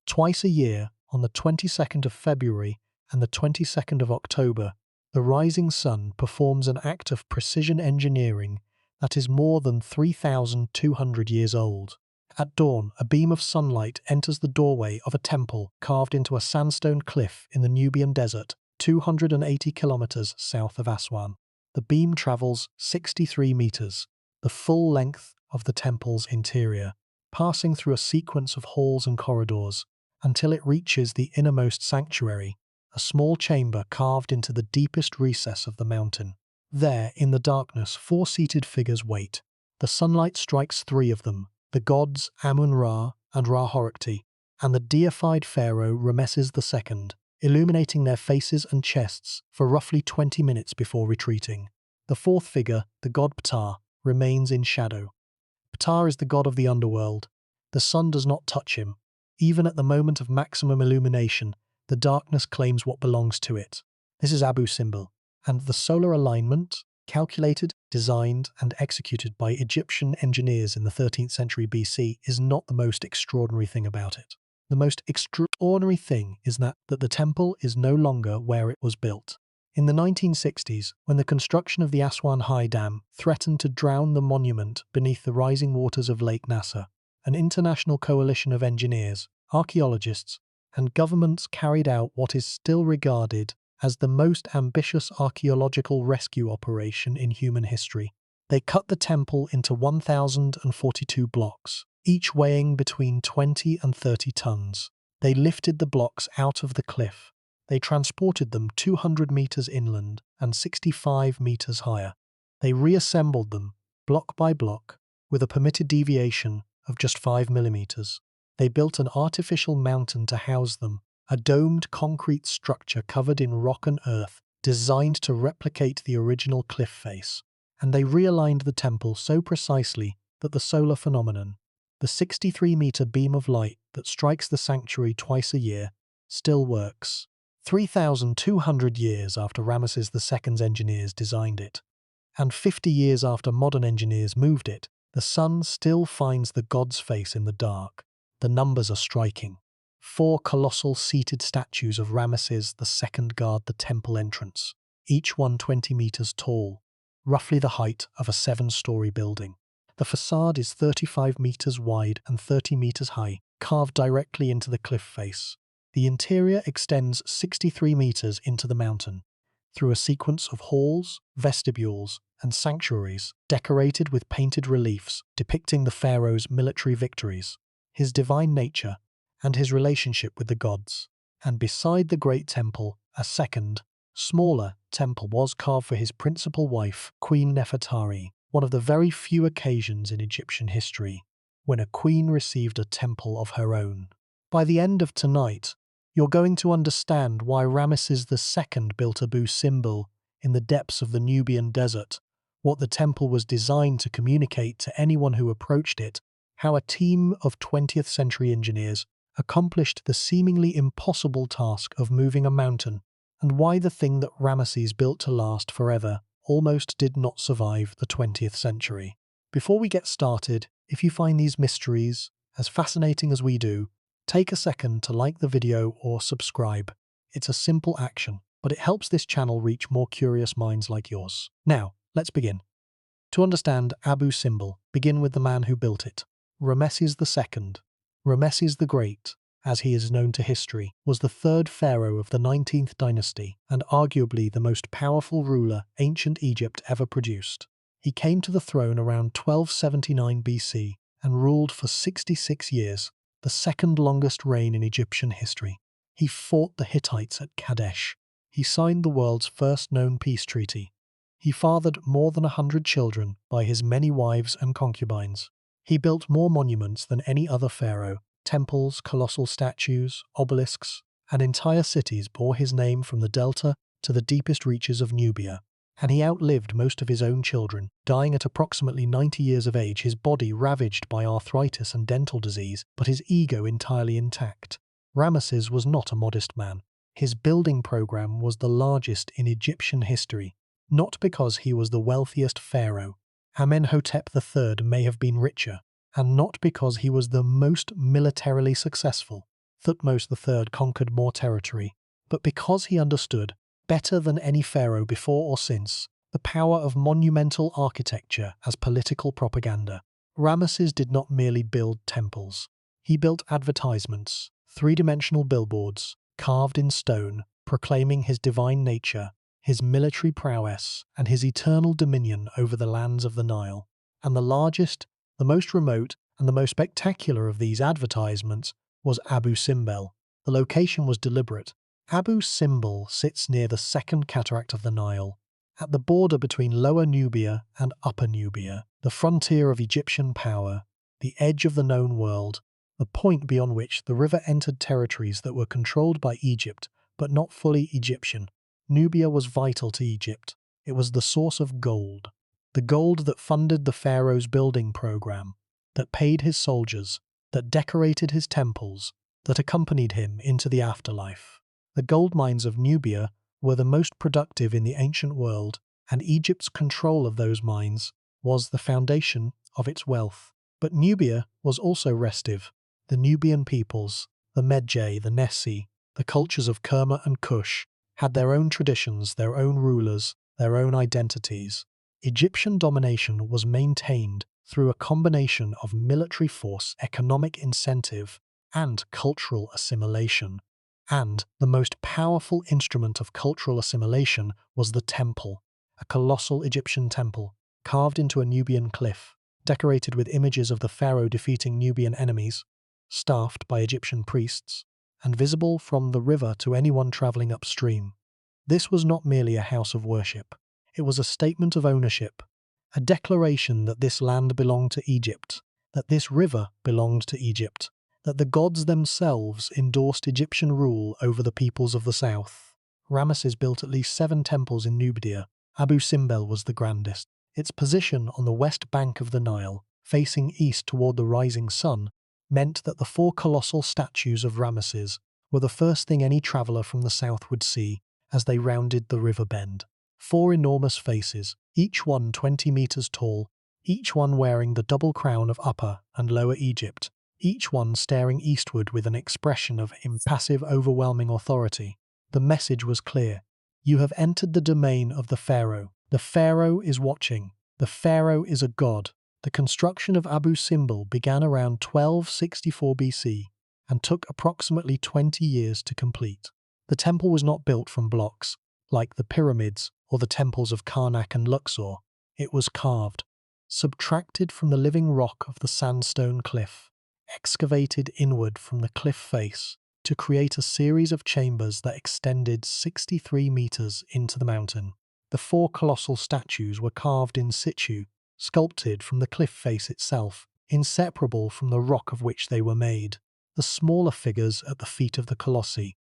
Twice a year, on the 22nd of February and the 22nd of October, the rising sun performs an act of precision engineering that is more than 3,200 years old. At dawn, a beam of sunlight enters the doorway of a temple carved into a sandstone cliff in the Nubian desert, 280 kilometers south of Aswan. The beam travels 63 meters, the full length of the temple's interior, passing through a sequence of halls and corridors, until it reaches the innermost sanctuary, a small chamber carved into the deepest recess of the mountain. There, in the darkness, 4 seated figures wait. The sunlight strikes 3 of them, the gods Amun-Ra and Ra-Horikti, and the deified pharaoh Ramesses II, illuminating their faces and chests for roughly 20 minutes before retreating. The 4th figure, the god Ptah, remains in shadow. Ptah is the god of the underworld. The sun does not touch him. Even at the moment of maximum illumination, the darkness claims what belongs to it. This is Abu Simbel, and the solar alignment, calculated, designed, and executed by Egyptian engineers in the 13th century BC, is not the most extraordinary thing about it. The most extraordinary thing is that the temple is no longer where it was built. In the 1960s, when the construction of the Aswan High Dam threatened to drown the monument beneath the rising waters of Lake Nasser, an international coalition of engineers, archaeologists, and governments carried out what is still regarded as the most ambitious archaeological rescue operation in human history. They cut the temple into 1,042 blocks, each weighing between 20 and 30 tons. They lifted the blocks out of the cliff. They transported them 200 meters inland and 65 meters higher. They reassembled them, block by block, with a permitted deviation of just 5 millimeters. They built an artificial mountain to house them, a domed concrete structure covered in rock and earth, designed to replicate the original cliff face. And they realigned the temple so precisely that the solar phenomenon, the 63-meter beam of light that strikes the sanctuary twice a year, still works. 3,200 years after Ramesses II's engineers designed it, and 50 years after modern engineers moved it, the sun still finds the god's face in the dark. The numbers are striking. 4 colossal seated statues of Ramesses II guard the temple entrance, each one 20 meters tall, roughly the height of a 7-story building. The facade is 35 meters wide and 30 meters high, carved directly into the cliff face. The interior extends 63 meters into the mountain, through a sequence of halls, vestibules, and sanctuaries decorated with painted reliefs depicting the pharaoh's military victories, his divine nature, and his relationship with the gods. And beside the great temple, a second, smaller temple was carved for his principal wife, Queen Nefertari, one of the very few occasions in Egyptian history when a queen received a temple of her own. By the end of tonight, you're going to understand why Ramesses II built Abu Simbel in the depths of the Nubian desert, what the temple was designed to communicate to anyone who approached it, how a team of 20th century engineers accomplished the seemingly impossible task of moving a mountain, and why the thing that Ramesses built to last forever almost did not survive the 20th century. Before we get started, if you find these mysteries as fascinating as we do, take a second to like the video or subscribe. It's a simple action, but it helps this channel reach more curious minds like yours. Now, let's begin. To understand Abu Simbel, begin with the man who built it. Ramesses II. Ramesses the Great, as he is known to history, was the 3rd pharaoh of the 19th dynasty and arguably the most powerful ruler ancient Egypt ever produced. He came to the throne around 1279 BC and ruled for 66 years, the 2nd longest reign in Egyptian history. He fought the Hittites at Kadesh. He signed the world's first known peace treaty. He fathered more than 100 children by his many wives and concubines. He built more monuments than any other pharaoh. Temples, colossal statues, obelisks, and entire cities bore his name from the delta to the deepest reaches of Nubia. And he outlived most of his own children, dying at approximately 90 years of age, his body ravaged by arthritis and dental disease, but his ego entirely intact. Ramesses was not a modest man. His building program was the largest in Egyptian history, not because he was the wealthiest pharaoh. Amenhotep III may have been richer, and not because he was the most militarily successful. Thutmose III conquered more territory, but because he understood, better than any pharaoh before or since, the power of monumental architecture as political propaganda. Ramesses did not merely build temples. He built advertisements, three-dimensional billboards, carved in stone, proclaiming his divine nature, his military prowess, and his eternal dominion over the lands of the Nile. And the largest, the most remote, and the most spectacular of these advertisements was Abu Simbel. The location was deliberate. Abu Simbel sits near the second cataract of the Nile, at the border between Lower Nubia and Upper Nubia, the frontier of Egyptian power, the edge of the known world, the point beyond which the river entered territories that were controlled by Egypt, but not fully Egyptian. Nubia was vital to Egypt. It was the source of gold. The gold that funded the pharaoh's building program, that paid his soldiers, that decorated his temples, that accompanied him into the afterlife. The gold mines of Nubia were the most productive in the ancient world, and Egypt's control of those mines was the foundation of its wealth. But Nubia was also restive. The Nubian peoples, the Medjay, the Nessi, the cultures of Kerma and Kush, had their own traditions, their own rulers, their own identities. Egyptian domination was maintained through a combination of military force, economic incentive, and cultural assimilation. And the most powerful instrument of cultural assimilation was the temple, a colossal Egyptian temple, carved into a Nubian cliff, decorated with images of the pharaoh defeating Nubian enemies, staffed by Egyptian priests, and visible from the river to anyone traveling upstream. This was not merely a house of worship. It was a statement of ownership, a declaration that this land belonged to Egypt, that this river belonged to Egypt, that the gods themselves endorsed Egyptian rule over the peoples of the south. Ramesses built at least 7 temples in Nubia. Abu Simbel was the grandest. Its position on the west bank of the Nile, facing east toward the rising sun, meant that the 4 colossal statues of Ramesses were the first thing any traveller from the south would see as they rounded the river bend. 4 enormous faces, each one 20 meters tall, each one wearing the double crown of Upper and Lower Egypt, each one staring eastward with an expression of impassive, overwhelming authority. The message was clear. You have entered the domain of the pharaoh. The pharaoh is watching. The pharaoh is a god. The construction of Abu Simbel began around 1264 BC and took approximately 20 years to complete. The temple was not built from blocks, like the pyramids or the temples of Karnak and Luxor. It was carved, subtracted from the living rock of the sandstone cliff, excavated inward from the cliff face to create a series of chambers that extended 63 meters into the mountain. The 4 colossal statues were carved in situ, sculpted from the cliff face itself, inseparable from the rock of which they were made. The smaller figures at the feet of the colossi,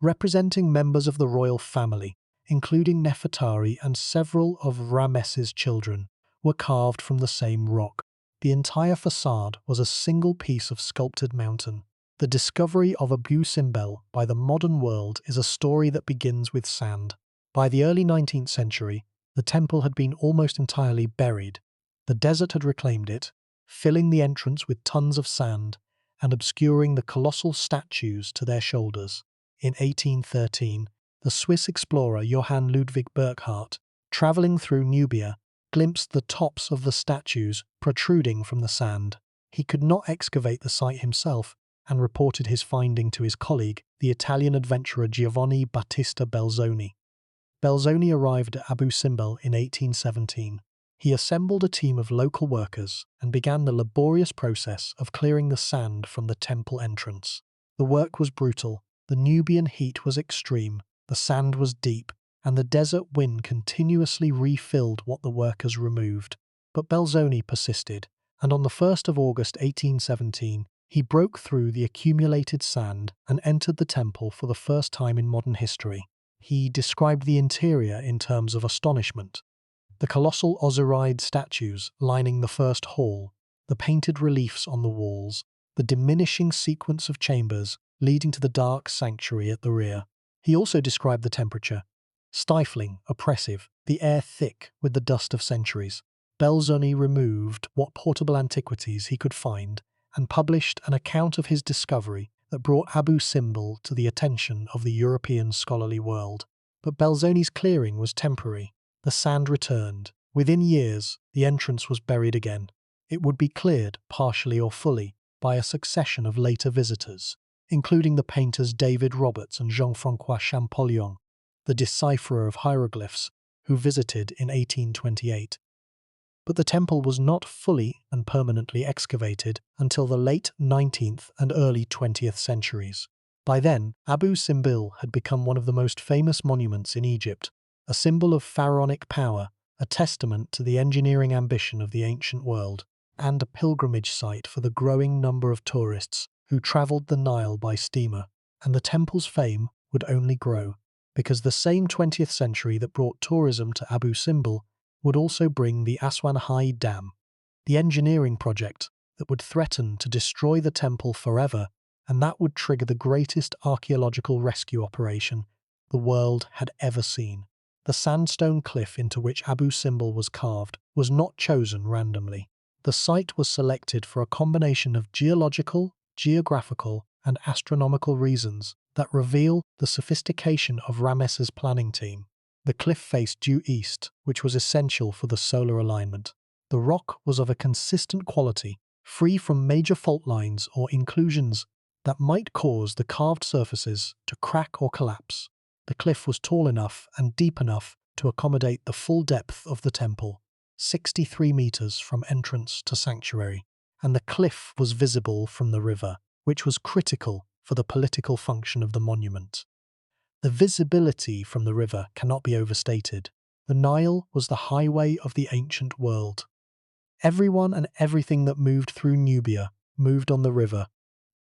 representing members of the royal family, including Nefertari and several of Ramesses' children, were carved from the same rock. The entire facade was a single piece of sculpted mountain. The discovery of Abu Simbel by the modern world is a story that begins with sand. By the early 19th century, the temple had been almost entirely buried. The desert had reclaimed it, filling the entrance with tons of sand and obscuring the colossal statues to their shoulders. In 1813, the Swiss explorer Johann Ludwig Burckhardt, travelling through Nubia, glimpsed the tops of the statues protruding from the sand. He could not excavate the site himself and reported his finding to his colleague, the Italian adventurer Giovanni Battista Belzoni. Belzoni arrived at Abu Simbel in 1817. He assembled a team of local workers and began the laborious process of clearing the sand from the temple entrance. The work was brutal. The Nubian heat was extreme, the sand was deep, and the desert wind continuously refilled what the workers removed. But Belzoni persisted, and on the 1st of August 1817, he broke through the accumulated sand and entered the temple for the first time in modern history. He described the interior in terms of astonishment. The colossal Osirid statues lining the first hall, the painted reliefs on the walls, the diminishing sequence of chambers leading to the dark sanctuary at the rear. He also described the temperature. Stifling, oppressive, the air thick with the dust of centuries. Belzoni removed what portable antiquities he could find and published an account of his discovery that brought Abu Simbel to the attention of the European scholarly world. But Belzoni's clearing was temporary. The sand returned. Within years, the entrance was buried again. It would be cleared, partially or fully, by a succession of later visitors, including the painters David Roberts and Jean-François Champollion, the decipherer of hieroglyphs, who visited in 1828. But the temple was not fully and permanently excavated until the late 19th and early 20th centuries. By then, Abu Simbel had become one of the most famous monuments in Egypt, a symbol of pharaonic power, a testament to the engineering ambition of the ancient world, and a pilgrimage site for the growing number of tourists who travelled the Nile by steamer. And the temple's fame would only grow, because the same 20th century that brought tourism to Abu Simbel would also bring the Aswan High Dam, the engineering project that would threaten to destroy the temple forever, and that would trigger the greatest archaeological rescue operation the world had ever seen. The sandstone cliff into which Abu Simbel was carved was not chosen randomly. The site was selected for a combination of geological, geographical, and astronomical reasons that reveal the sophistication of Ramesses' planning team. The cliff faced due east, which was essential for the solar alignment. The rock was of a consistent quality, free from major fault lines or inclusions that might cause the carved surfaces to crack or collapse. The cliff was tall enough and deep enough to accommodate the full depth of the temple, 63 meters from entrance to sanctuary, and the cliff was visible from the river, which was critical for the political function of the monument. The visibility from the river cannot be overstated. The Nile was the highway of the ancient world. Everyone and everything that moved through Nubia moved on the river.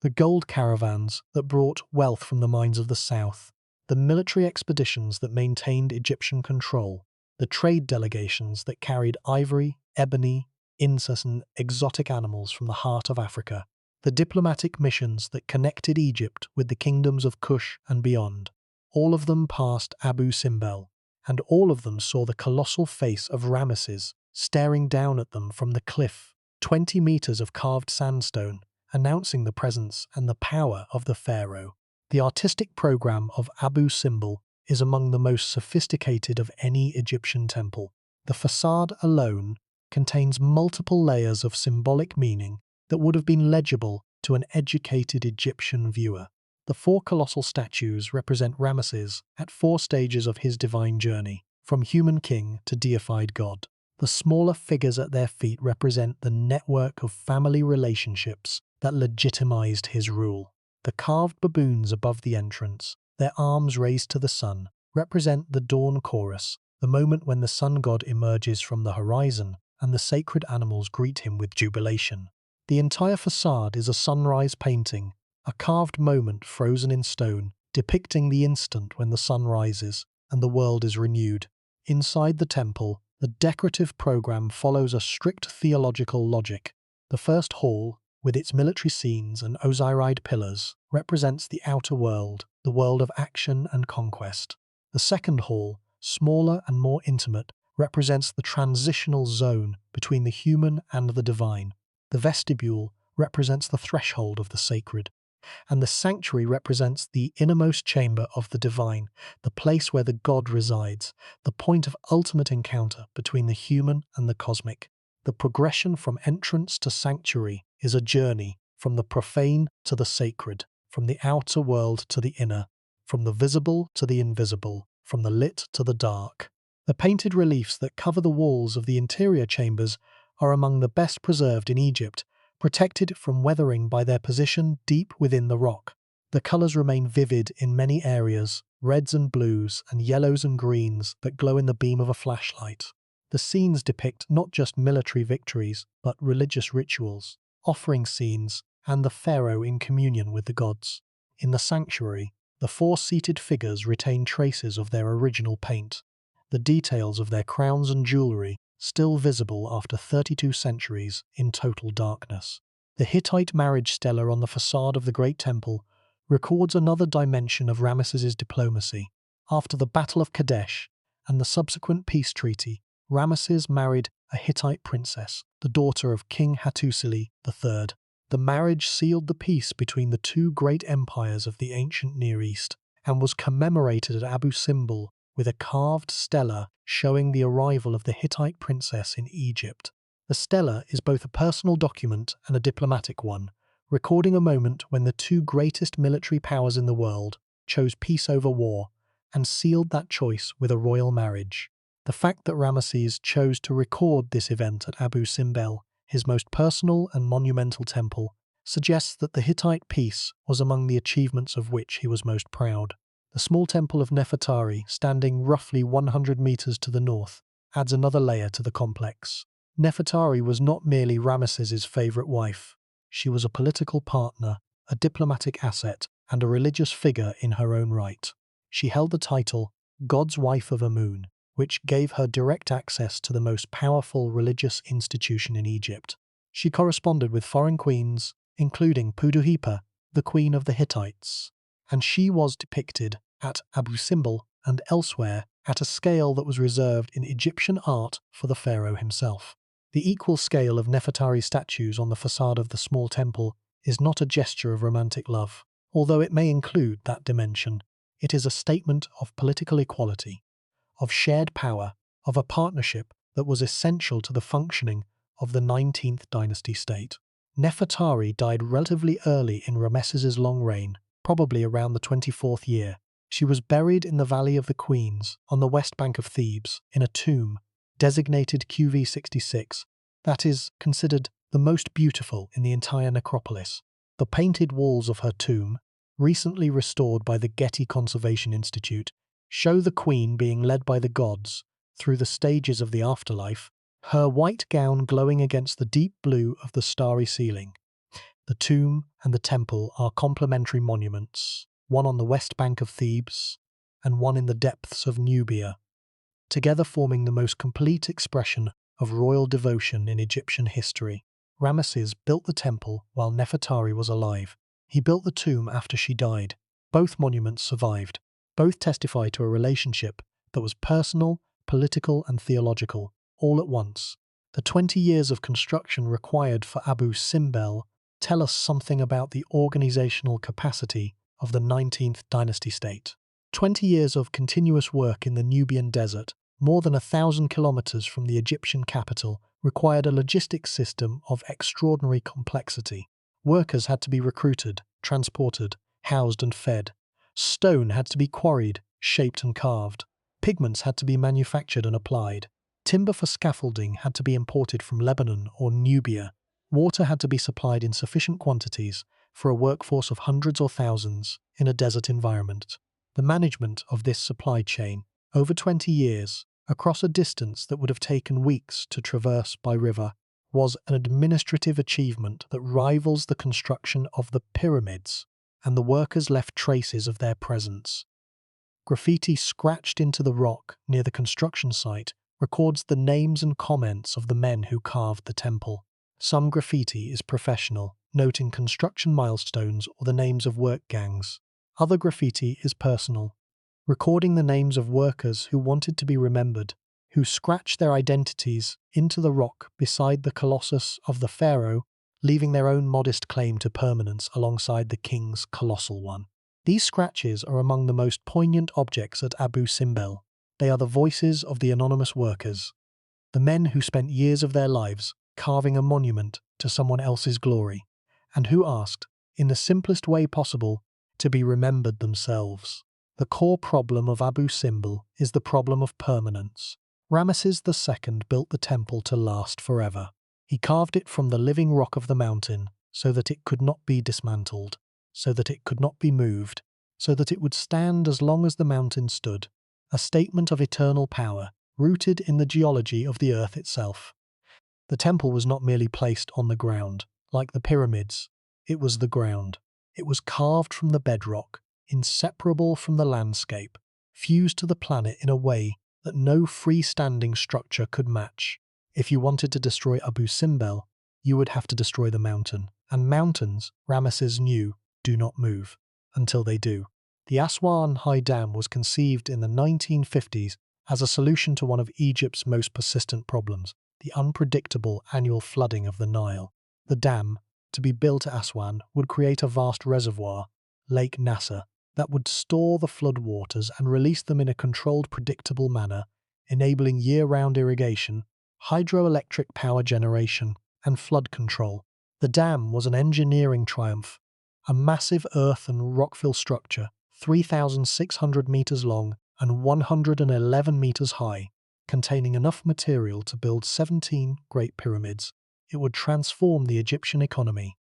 The gold caravans that brought wealth from the mines of the south, the military expeditions that maintained Egyptian control, the trade delegations that carried ivory, ebony, incense and exotic animals from the heart of Africa, the diplomatic missions that connected Egypt with the kingdoms of Kush and beyond. All of them passed Abu Simbel, and all of them saw the colossal face of Ramesses staring down at them from the cliff, 20 meters of carved sandstone, announcing the presence and the power of the pharaoh. The artistic program of Abu Simbel is among the most sophisticated of any Egyptian temple. The facade alone contains multiple layers of symbolic meaning that would have been legible to an educated Egyptian viewer. The 4 colossal statues represent Ramesses at 4 stages of his divine journey, from human king to deified god. The smaller figures at their feet represent the network of family relationships that legitimized his rule. The carved baboons above the entrance, their arms raised to the sun, represent the dawn chorus, the moment when the sun god emerges from the horizon and the sacred animals greet him with jubilation. The entire facade is a sunrise painting, a carved moment frozen in stone, depicting the instant when the sun rises and the world is renewed. Inside the temple, the decorative program follows a strict theological logic. The first hall, with its military scenes and Osiris pillars, represents the outer world, the world of action and conquest. The second hall, smaller and more intimate, represents the transitional zone between the human and the divine. The vestibule represents the threshold of the sacred, and the sanctuary represents the innermost chamber of the divine, the place where the god resides, the point of ultimate encounter between the human and the cosmic. The progression from entrance to sanctuary is a journey from the profane to the sacred, from the outer world to the inner, from the visible to the invisible, from the lit to the dark. The painted reliefs that cover the walls of the interior chambers are among the best preserved in Egypt, protected from weathering by their position deep within the rock. The colours remain vivid in many areas, reds and blues and yellows and greens that glow in the beam of a flashlight. The scenes depict not just military victories, but religious rituals, offering scenes, and the pharaoh in communion with the gods. In the sanctuary, the 4 seated figures retain traces of their original paint, the details of their crowns and jewellery still visible after 32 centuries in total darkness. The Hittite marriage stela on the facade of the Great Temple records another dimension of Ramesses' diplomacy. After the Battle of Kadesh and the subsequent peace treaty, Ramesses married a Hittite princess, the daughter of King Hattusili III. The marriage sealed the peace between the two great empires of the ancient Near East and was commemorated at Abu Simbel with a carved stela showing the arrival of the Hittite princess in Egypt. The stela is both a personal document and a diplomatic one, recording a moment when the two greatest military powers in the world chose peace over war and sealed that choice with a royal marriage. The fact that Ramesses chose to record this event at Abu Simbel, his most personal and monumental temple, suggests that the Hittite peace was among the achievements of which he was most proud. The small temple of Nefertari, standing roughly 100 meters to the north, adds another layer to the complex. Nefertari was not merely Ramesses's favorite wife. She was a political partner, a diplomatic asset, and a religious figure in her own right. She held the title God's Wife of Amun, which gave her direct access to the most powerful religious institution in Egypt. She corresponded with foreign queens, including Puduhipa, the queen of the Hittites, and she was depicted at Abu Simbel and elsewhere at a scale that was reserved in Egyptian art for the pharaoh himself. The equal scale of Nefertari statues on the facade of the small temple is not a gesture of romantic love. Although it may include that dimension, it is a statement of political equality, of shared power, of a partnership that was essential to the functioning of the 19th dynasty state. Nefertari died relatively early in Ramesses's long reign, probably around the 24th year. She was buried in the Valley of the Queens, on the west bank of Thebes, in a tomb designated QV66, that is considered the most beautiful in the entire necropolis. The painted walls of her tomb, recently restored by the Getty Conservation Institute, show the queen being led by the gods through the stages of the afterlife, her white gown glowing against the deep blue of the starry ceiling. The tomb and the temple are complementary monuments, one on the west bank of Thebes and one in the depths of Nubia, together forming the most complete expression of royal devotion in Egyptian history. Ramesses built the temple while Nefertari was alive. He built the tomb after she died. Both monuments survived. Both testify to a relationship that was personal, political, and theological, all at once. The 20 years of construction required for Abu Simbel tell us something about the organizational capacity of the 19th dynasty state. 20 years of continuous work in the Nubian desert, more than 1,000 kilometers from the Egyptian capital, required a logistics system of extraordinary complexity. Workers had to be recruited, transported, housed and fed. Stone had to be quarried, shaped and carved. Pigments had to be manufactured and applied. Timber for scaffolding had to be imported from Lebanon or Nubia. Water had to be supplied in sufficient quantities for a workforce of hundreds or thousands in a desert environment. The management of this supply chain, over 20 years, across a distance that would have taken weeks to traverse by river, was an administrative achievement that rivals the construction of the pyramids, and the workers left traces of their presence. Graffiti scratched into the rock near the construction site records the names and comments of the men who carved the temple. Some graffiti is professional, noting construction milestones or the names of work gangs. Other graffiti is personal, recording the names of workers who wanted to be remembered, who scratched their identities into the rock beside the colossus of the pharaoh, leaving their own modest claim to permanence alongside the king's colossal one. These scratches are among the most poignant objects at Abu Simbel. They are the voices of the anonymous workers, the men who spent years of their lives carving a monument to someone else's glory, and who asked, in the simplest way possible, to be remembered themselves. The core problem of Abu Simbel is the problem of permanence. Ramesses II built the temple to last forever. He carved it from the living rock of the mountain so that it could not be dismantled, so that it could not be moved, so that it would stand as long as the mountain stood, a statement of eternal power, rooted in the geology of the earth itself. The temple was not merely placed on the ground, like the pyramids. It was the ground. It was carved from the bedrock, inseparable from the landscape, fused to the planet in a way that no freestanding structure could match. If you wanted to destroy Abu Simbel, you would have to destroy the mountain. And mountains, Ramesses knew, do not move, until they do. The Aswan High Dam was conceived in the 1950s as a solution to one of Egypt's most persistent problems, the unpredictable annual flooding of the Nile. The dam, to be built at Aswan would create a vast reservoir, Lake Nasser, that would store the flood waters and release them in a controlled, predictable manner, enabling year-round irrigation, hydroelectric power generation, and flood control. The dam was an engineering triumph, a massive earth and rockfill structure, 3,600 meters long and 111 meters high, containing enough material to build 17 Great Pyramids. It would transform the Egyptian economy.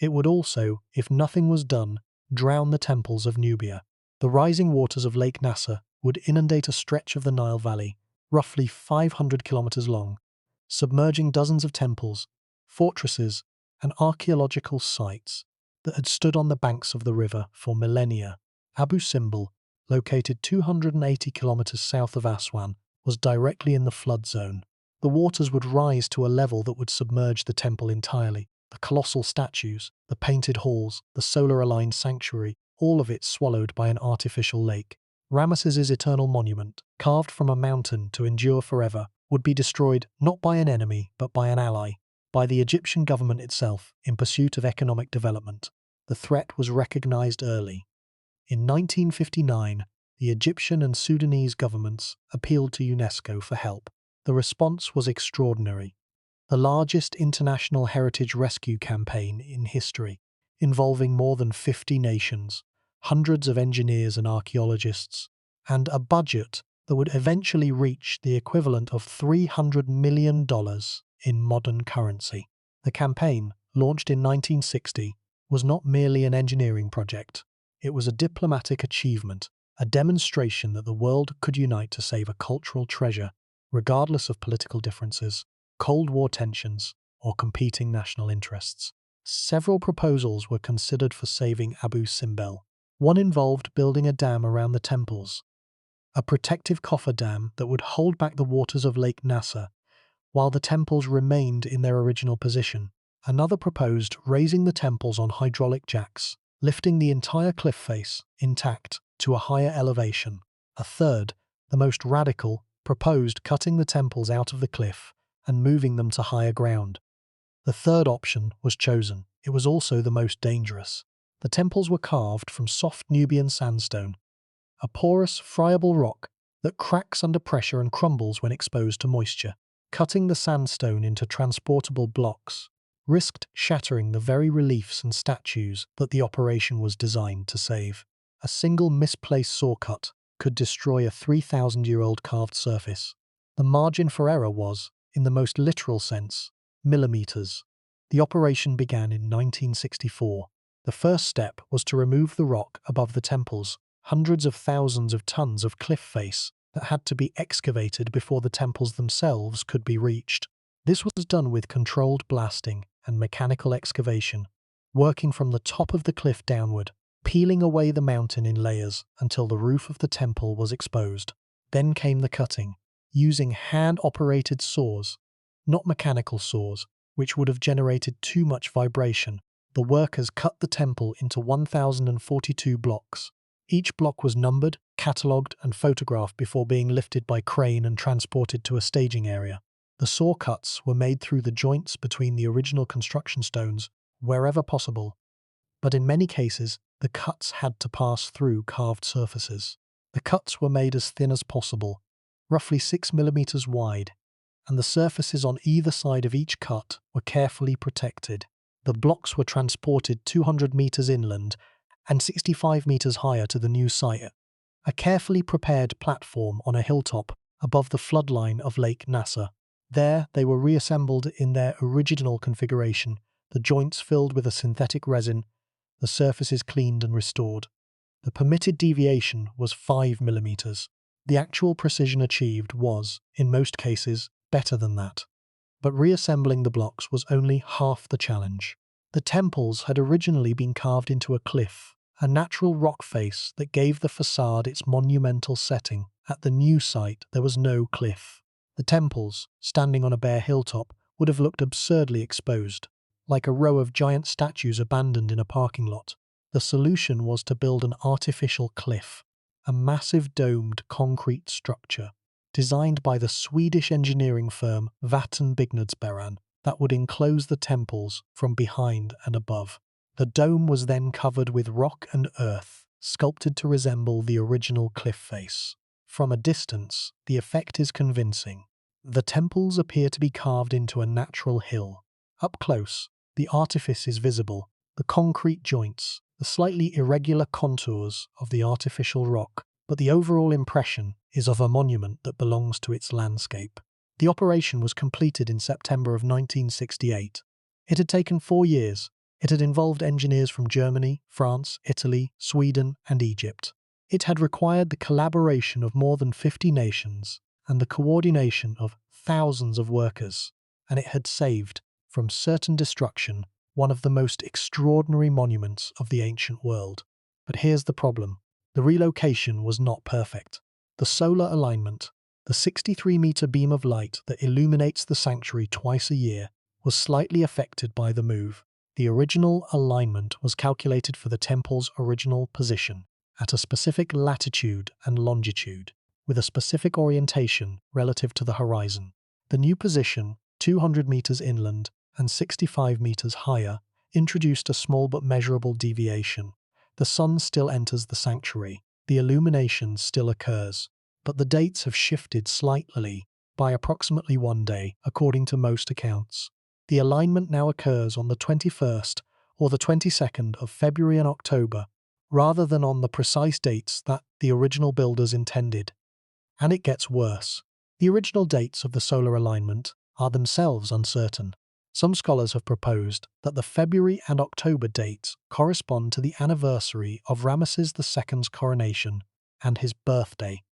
It would also, if nothing was done, drown the temples of Nubia. The rising waters of Lake Nasser would inundate a stretch of the Nile Valley, roughly 500 kilometers long, submerging dozens of temples, fortresses, and archaeological sites that had stood on the banks of the river for millennia. Abu Simbel, located 280 kilometers south of Aswan, was directly in the flood zone. The waters would rise to a level that would submerge the temple entirely. The colossal statues, the painted halls, the solar-aligned sanctuary, all of it swallowed by an artificial lake. Ramesses' eternal monument, carved from a mountain to endure forever, would be destroyed not by an enemy but by an ally, by the Egyptian government itself in pursuit of economic development. The threat was recognized early. In 1959, the Egyptian and Sudanese governments appealed to UNESCO for help. The response was extraordinary. The largest international heritage rescue campaign in history, involving more than 50 nations, hundreds of engineers and archaeologists, and a budget that would eventually reach the equivalent of $300 million in modern currency. The campaign, launched in 1960, was not merely an engineering project. It was a diplomatic achievement, a demonstration that the world could unite to save a cultural treasure, regardless of political differences, Cold War tensions, or competing national interests. Several proposals were considered for saving Abu Simbel. One involved building a dam around the temples, a protective coffer dam that would hold back the waters of Lake Nasser while the temples remained in their original position. Another proposed raising the temples on hydraulic jacks, lifting the entire cliff face, intact, to a higher elevation. A third, the most radical, proposed cutting the temples out of the cliff and moving them to higher ground. The third option was chosen. It was also the most dangerous. The temples were carved from soft Nubian sandstone, a porous, friable rock that cracks under pressure and crumbles when exposed to moisture. Cutting the sandstone into transportable blocks risked shattering the very reliefs and statues that the operation was designed to save. A single misplaced saw cut could destroy a 3,000-year-old carved surface. The margin for error was, in the most literal sense, millimeters. The operation began in 1964. The first step was to remove the rock above the temples, hundreds of thousands of tons of cliff face that had to be excavated before the temples themselves could be reached. This was done with controlled blasting and mechanical excavation, working from the top of the cliff downward, peeling away the mountain in layers until the roof of the temple was exposed. Then came the cutting, using hand-operated saws, not mechanical saws, which would have generated too much vibration. The workers cut the temple into 1,042 blocks. Each block was numbered, catalogued, and photographed before being lifted by crane and transported to a staging area. The saw cuts were made through the joints between the original construction stones, wherever possible, but in many cases, the cuts had to pass through carved surfaces. The cuts were made as thin as possible, roughly 6 millimeters wide, and the surfaces on either side of each cut were carefully protected. The blocks were transported 200 meters inland and 65 meters higher to the new site, a carefully prepared platform on a hilltop above the floodline of Lake Nasser. There, they were reassembled in their original configuration, the joints filled with a synthetic resin, the surfaces cleaned and restored. The permitted deviation was 5 millimeters. The actual precision achieved was, in most cases, better than that. But reassembling the blocks was only half the challenge. The temples had originally been carved into a cliff, a natural rock face that gave the facade its monumental setting. At the new site, there was no cliff. The temples, standing on a bare hilltop, would have looked absurdly exposed, like a row of giant statues abandoned in a parking lot. The solution was to build an artificial cliff, a massive domed concrete structure, designed by the Swedish engineering firm Vatten Byggnadsbyrån. that would enclose the temples from behind and above. The dome was then covered with rock and earth, sculpted to resemble the original cliff face. From a distance, the effect is convincing. The temples appear to be carved into a natural hill. Up close, the artifice is visible, the concrete joints, the slightly irregular contours of the artificial rock, but the overall impression is of a monument that belongs to its landscape. The operation was completed in September of 1968. It had taken 4 years. It had involved engineers from Germany, France, Italy, Sweden, and Egypt. It had required the collaboration of more than 50 nations and the coordination of thousands of workers, and it had saved, from certain destruction, one of the most extraordinary monuments of the ancient world. But here's the problem. The relocation was not perfect. The solar alignment, the 63-meter beam of light that illuminates the sanctuary twice a year, was slightly affected by the move. The original alignment was calculated for the temple's original position, at a specific latitude and longitude, with a specific orientation relative to the horizon. The new position, 200 meters inland and 65 meters higher, introduced a small but measurable deviation. The sun still enters the sanctuary, the illumination still occurs, but the dates have shifted slightly by approximately 1 day, according to most accounts. The alignment now occurs on the 21st or the 22nd of February and October, rather than on the precise dates that the original builders intended. And it gets worse. The original dates of the solar alignment are themselves uncertain. Some scholars have proposed that the February and October dates correspond to the anniversary of Ramesses II's coronation and his birthday,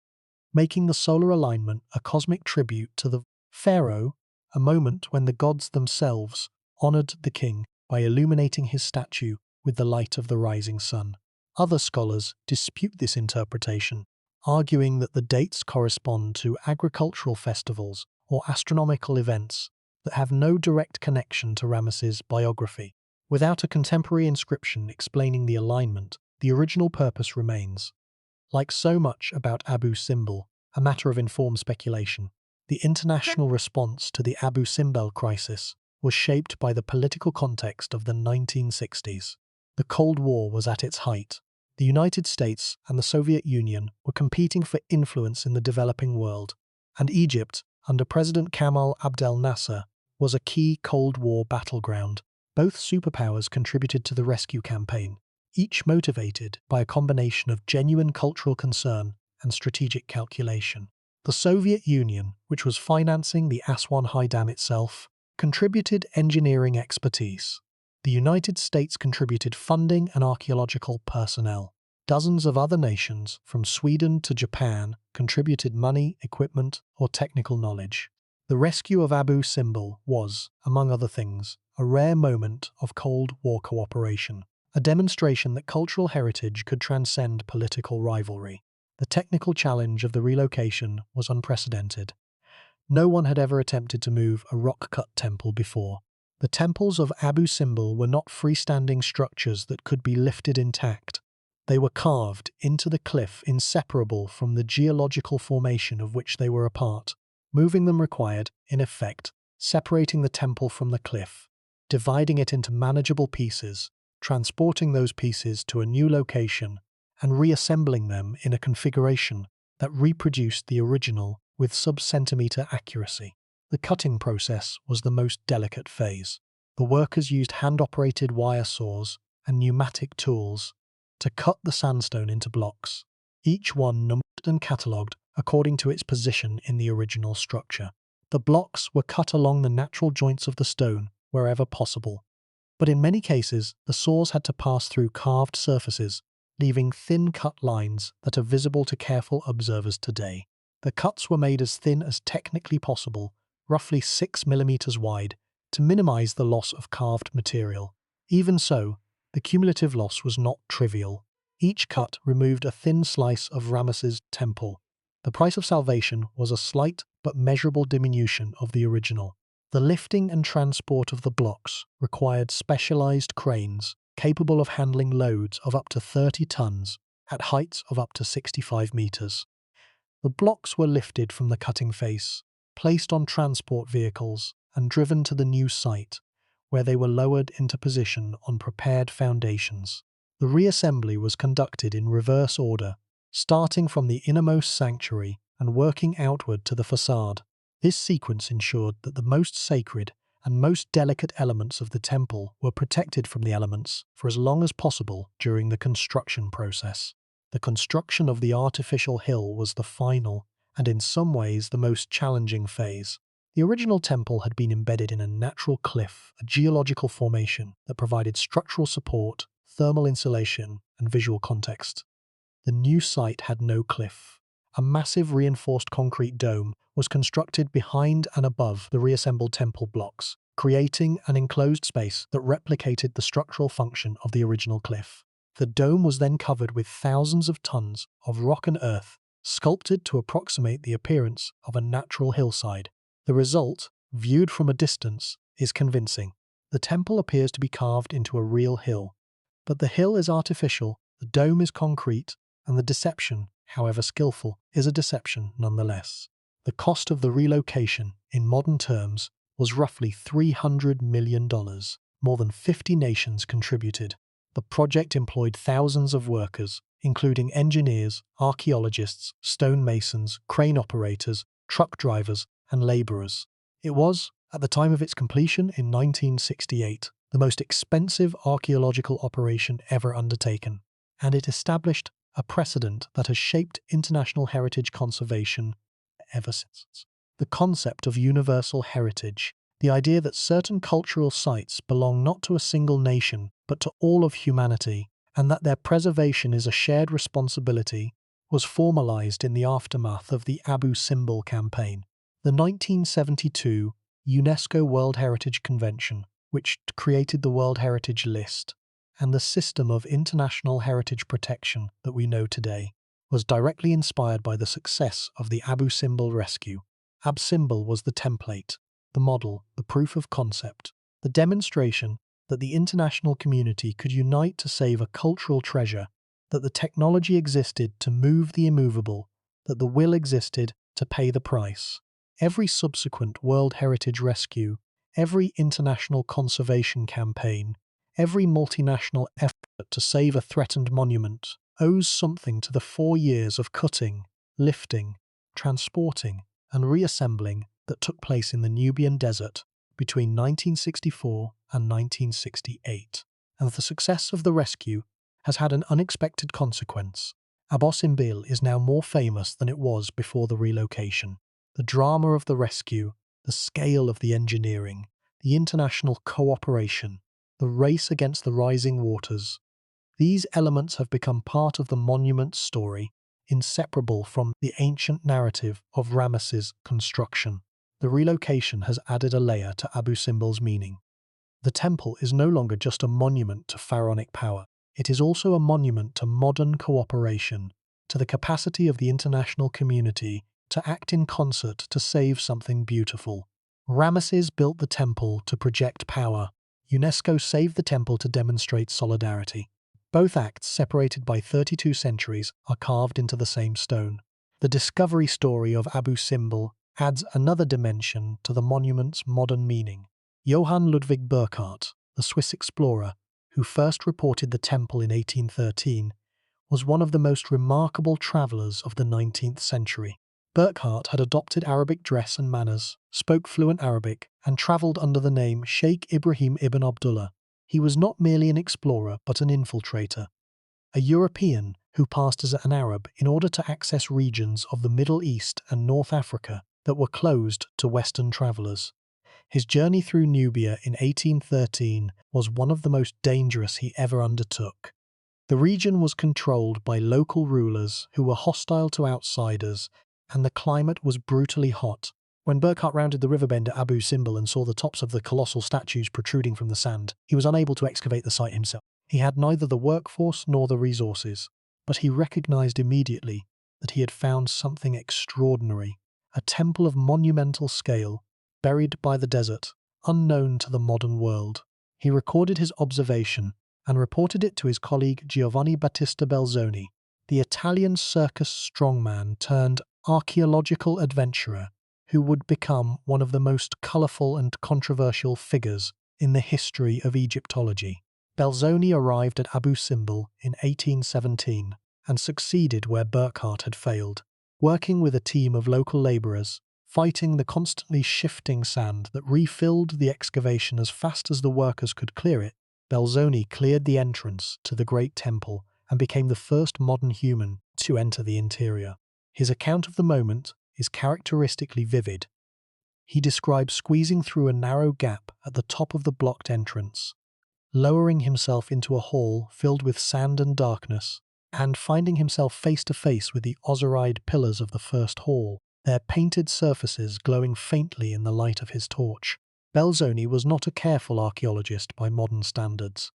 making the solar alignment a cosmic tribute to the pharaoh, a moment when the gods themselves honored the king by illuminating his statue with the light of the rising sun. Other scholars dispute this interpretation, arguing that the dates correspond to agricultural festivals or astronomical events that have no direct connection to Ramesses' biography. Without a contemporary inscription explaining the alignment, the original purpose remains. Like so much about Abu Simbel, a matter of informed speculation, the international response to the Abu Simbel crisis was shaped by the political context of the 1960s. The Cold War was at its height. The United States and the Soviet Union were competing for influence in the developing world, and Egypt, under President Gamal Abdel Nasser, was a key Cold War battleground. Both superpowers contributed to the rescue campaign, each motivated by a combination of genuine cultural concern and strategic calculation. The Soviet Union, which was financing the Aswan High Dam itself, contributed engineering expertise. The United States contributed funding and archaeological personnel. Dozens of other nations, from Sweden to Japan, contributed money, equipment, or technical knowledge. The rescue of Abu Simbel was, among other things, a rare moment of Cold War cooperation, a demonstration that cultural heritage could transcend political rivalry. The technical challenge of the relocation was unprecedented. No one had ever attempted to move a rock-cut temple before. The temples of Abu Simbel were not freestanding structures that could be lifted intact. They were carved into the cliff, inseparable from the geological formation of which they were a part. Moving them required, in effect, separating the temple from the cliff, dividing it into manageable pieces, transporting those pieces to a new location, and reassembling them in a configuration that reproduced the original with sub-centimeter accuracy. The cutting process was the most delicate phase. The workers used hand-operated wire saws and pneumatic tools to cut the sandstone into blocks, each one numbered and catalogued according to its position in the original structure. The blocks were cut along the natural joints of the stone wherever possible, but in many cases the saws had to pass through carved surfaces, leaving thin cut lines that are visible to careful observers today. The cuts were made as thin as technically possible, roughly 6 millimeters wide, to minimize the loss of carved material. Even so, the cumulative loss was not trivial. Each cut removed a thin slice of Ramesses' temple. The price of salvation was a slight but measurable diminution of the original. The lifting and transport of the blocks required specialized cranes capable of handling loads of up to 30 tons at heights of up to 65 meters. The blocks were lifted from the cutting face, placed on transport vehicles, and driven to the new site, where they were lowered into position on prepared foundations. The reassembly was conducted in reverse order, starting from the innermost sanctuary and working outward to the facade. This sequence ensured that the most sacred and most delicate elements of the temple were protected from the elements for as long as possible during the construction process. The construction of the artificial hill was the final, and in some ways the most challenging phase. The original temple had been embedded in a natural cliff, a geological formation that provided structural support, thermal insulation, and visual context. The new site had no cliff. A massive reinforced concrete dome was constructed behind and above the reassembled temple blocks, creating an enclosed space that replicated the structural function of the original cliff. The dome was then covered with thousands of tons of rock and earth, sculpted to approximate the appearance of a natural hillside. The result, viewed from a distance, is convincing. The temple appears to be carved into a real hill, but the hill is artificial, the dome is concrete, and the deception, however skillful, is a deception nonetheless. The cost of the relocation, in modern terms, was roughly $300 million. More than 50 nations contributed. The project employed thousands of workers, including engineers, archaeologists, stonemasons, crane operators, truck drivers, and labourers. It was, at the time of its completion in 1968, the most expensive archaeological operation ever undertaken, and it established a precedent that has shaped international heritage conservation ever since. The concept of universal heritage, the idea that certain cultural sites belong not to a single nation but to all of humanity, and that their preservation is a shared responsibility, was formalized in the aftermath of the Abu Simbel campaign. The 1972 UNESCO World Heritage Convention, which created the World Heritage List, and the system of international heritage protection that we know today, was directly inspired by the success of the Abu Simbel rescue. Abu Simbel was the template, the model, the proof of concept, the demonstration that the international community could unite to save a cultural treasure, that the technology existed to move the immovable, that the will existed to pay the price. Every subsequent World Heritage Rescue, every international conservation campaign, every multinational effort to save a threatened monument owes something to the 4 years of cutting, lifting, transporting, and reassembling that took place in the Nubian desert between 1964 and 1968. And the success of the rescue has had an unexpected consequence. Abu Simbel is now more famous than it was before the relocation. The drama of the rescue, the scale of the engineering, the international cooperation, the race against the rising waters, these elements have become part of the monument's story, inseparable from the ancient narrative of Ramesses' construction. The relocation has added a layer to Abu Simbel's meaning. The temple is no longer just a monument to pharaonic power. It is also a monument to modern cooperation, to the capacity of the international community to act in concert to save something beautiful. Ramesses built the temple to project power. UNESCO saved the temple to demonstrate solidarity. Both acts, separated by 32 centuries, are carved into the same stone. The discovery story of Abu Simbel adds another dimension to the monument's modern meaning. Johann Ludwig Burckhardt, the Swiss explorer, who first reported the temple in 1813, was one of the most remarkable travellers of the 19th century. Burckhardt had adopted Arabic dress and manners, spoke fluent Arabic, and travelled under the name Sheikh Ibrahim ibn Abdullah. He was not merely an explorer but an infiltrator, a European who passed as an Arab in order to access regions of the Middle East and North Africa that were closed to Western travellers. His journey through Nubia in 1813 was one of the most dangerous he ever undertook. The region was controlled by local rulers who were hostile to outsiders, and the climate was brutally hot. When Burckhardt rounded the river bend at Abu Simbel and saw the tops of the colossal statues protruding from the sand, he was unable to excavate the site himself. He had neither the workforce nor the resources, but he recognized immediately that he had found something extraordinary, a temple of monumental scale, buried by the desert, unknown to the modern world. He recorded his observation and reported it to his colleague Giovanni Battista Belzoni, the Italian circus strongman turned archaeological adventurer, who would become one of the most colourful and controversial figures in the history of Egyptology. Belzoni arrived at Abu Simbel in 1817 and succeeded where Burckhardt had failed, working with a team of local labourers, fighting the constantly shifting sand that refilled the excavation as fast as the workers could clear it. Belzoni cleared the entrance to the Great Temple and became the first modern human to enter the interior. His account of the moment is characteristically vivid. He describes squeezing through a narrow gap at the top of the blocked entrance, lowering himself into a hall filled with sand and darkness, and finding himself face to face with the osirid pillars of the first hall, their painted surfaces glowing faintly in the light of his torch. Belzoni was not a careful archaeologist by modern standards.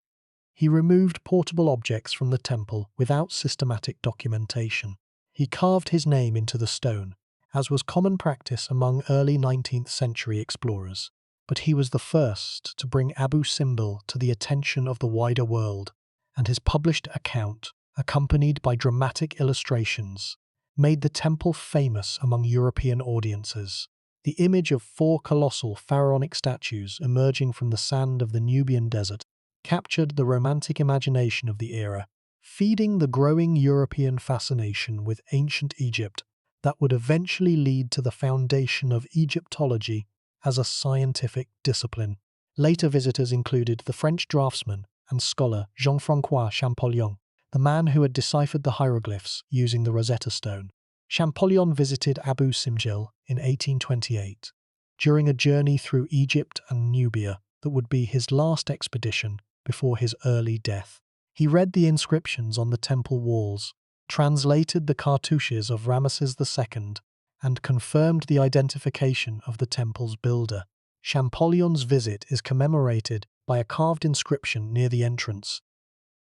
He removed portable objects from the temple without systematic documentation. He carved his name into the stone, as was common practice among early 19th century explorers. But he was the first to bring Abu Simbel to the attention of the wider world, and his published account, accompanied by dramatic illustrations, made the temple famous among European audiences. The image of 4 colossal pharaonic statues emerging from the sand of the Nubian desert captured the romantic imagination of the era, feeding the growing European fascination with ancient Egypt that would eventually lead to the foundation of Egyptology as a scientific discipline. Later visitors included the French draftsman and scholar Jean-François Champollion, the man who had deciphered the hieroglyphs using the Rosetta Stone. Champollion visited Abu Simbel in 1828, during a journey through Egypt and Nubia that would be his last expedition before his early death. He read the inscriptions on the temple walls, translated the cartouches of Ramesses II, and confirmed the identification of the temple's builder. Champollion's visit is commemorated by a carved inscription near the entrance,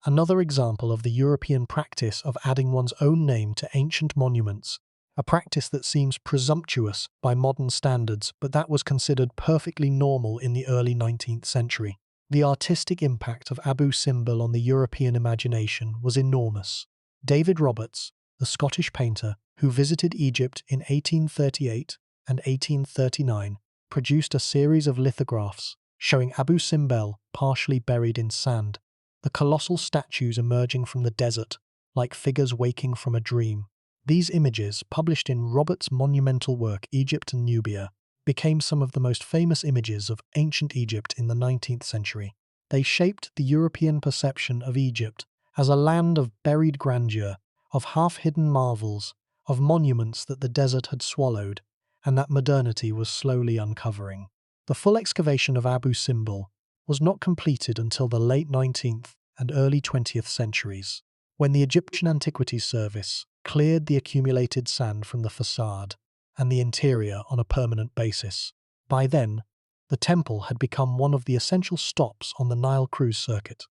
another example of the European practice of adding one's own name to ancient monuments, a practice that seems presumptuous by modern standards, but that was considered perfectly normal in the early 19th century. The artistic impact of Abu Simbel on the European imagination was enormous. David Roberts, the Scottish painter who visited Egypt in 1838 and 1839, produced a series of lithographs showing Abu Simbel partially buried in sand, the colossal statues emerging from the desert like figures waking from a dream. These images, published in Roberts' monumental work Egypt and Nubia, became some of the most famous images of ancient Egypt in the 19th century. They shaped the European perception of Egypt as a land of buried grandeur, of half-hidden marvels, of monuments that the desert had swallowed, and that modernity was slowly uncovering. The full excavation of Abu Simbel was not completed until the late 19th and early 20th centuries, when the Egyptian Antiquities Service cleared the accumulated sand from the facade and the interior on a permanent basis. By then, the temple had become one of the essential stops on the Nile cruise circuit,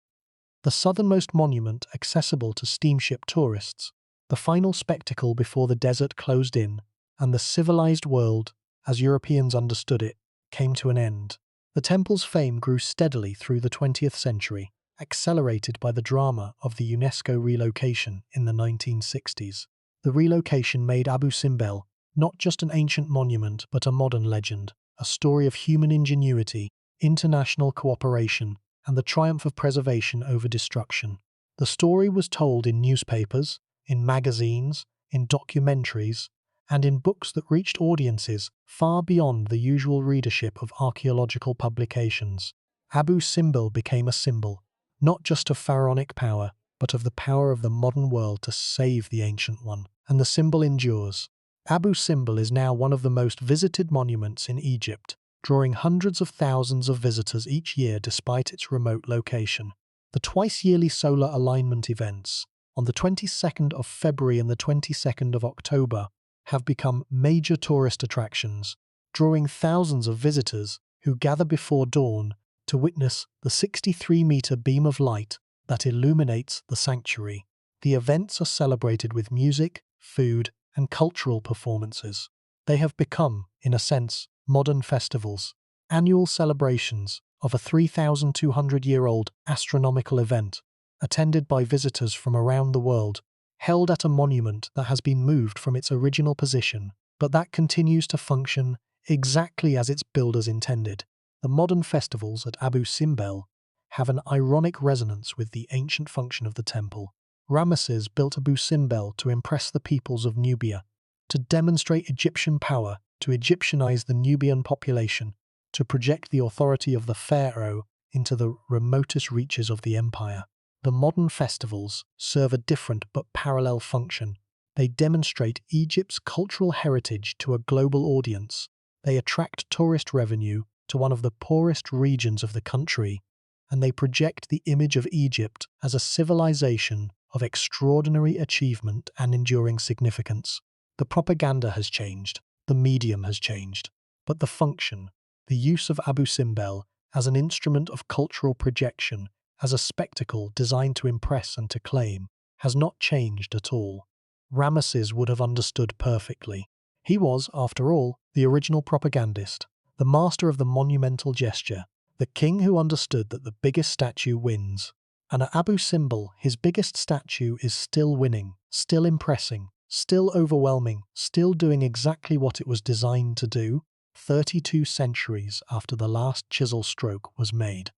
the southernmost monument accessible to steamship tourists, the final spectacle before the desert closed in and the civilized world, as Europeans understood it, came to an end. The temple's fame grew steadily through the 20th century, accelerated by the drama of the UNESCO relocation in the 1960s. The relocation made Abu Simbel not just an ancient monument but a modern legend, a story of human ingenuity, international cooperation, and the triumph of preservation over destruction. The story was told in newspapers, in magazines, in documentaries, and in books that reached audiences far beyond the usual readership of archaeological publications. Abu Simbel became a symbol, not just of pharaonic power, but of the power of the modern world to save the ancient one. And the symbol endures. Abu Simbel is now one of the most visited monuments in Egypt, drawing hundreds of thousands of visitors each year despite its remote location. The twice-yearly solar alignment events, on the 22nd of February and the 22nd of October, have become major tourist attractions, drawing thousands of visitors who gather before dawn to witness the 63-meter beam of light that illuminates the sanctuary. The events are celebrated with music, food, and cultural performances. They have become, in a sense, modern festivals, annual celebrations of a 3,200-year-old astronomical event, attended by visitors from around the world, held at a monument that has been moved from its original position but that continues to function exactly as its builders intended. The modern festivals at Abu Simbel have an ironic resonance with the ancient function of the temple. Ramesses built Abu Simbel to impress the peoples of Nubia, to demonstrate Egyptian power, to Egyptianize the Nubian population, to project the authority of the pharaoh into the remotest reaches of the empire. The modern festivals serve a different but parallel function. They demonstrate Egypt's cultural heritage to a global audience. They attract tourist revenue to one of the poorest regions of the country, and they project the image of Egypt as a civilization of extraordinary achievement and enduring significance. The propaganda has changed, the medium has changed, but the function, the use of Abu Simbel as an instrument of cultural projection, as a spectacle designed to impress and to claim, has not changed at all. Ramesses would have understood perfectly. He was, after all, the original propagandist, the master of the monumental gesture, the king who understood that the biggest statue wins. And at Abu Simbel, his biggest statue is still winning, still impressing, still overwhelming, still doing exactly what it was designed to do, 32 centuries after the last chisel stroke was made.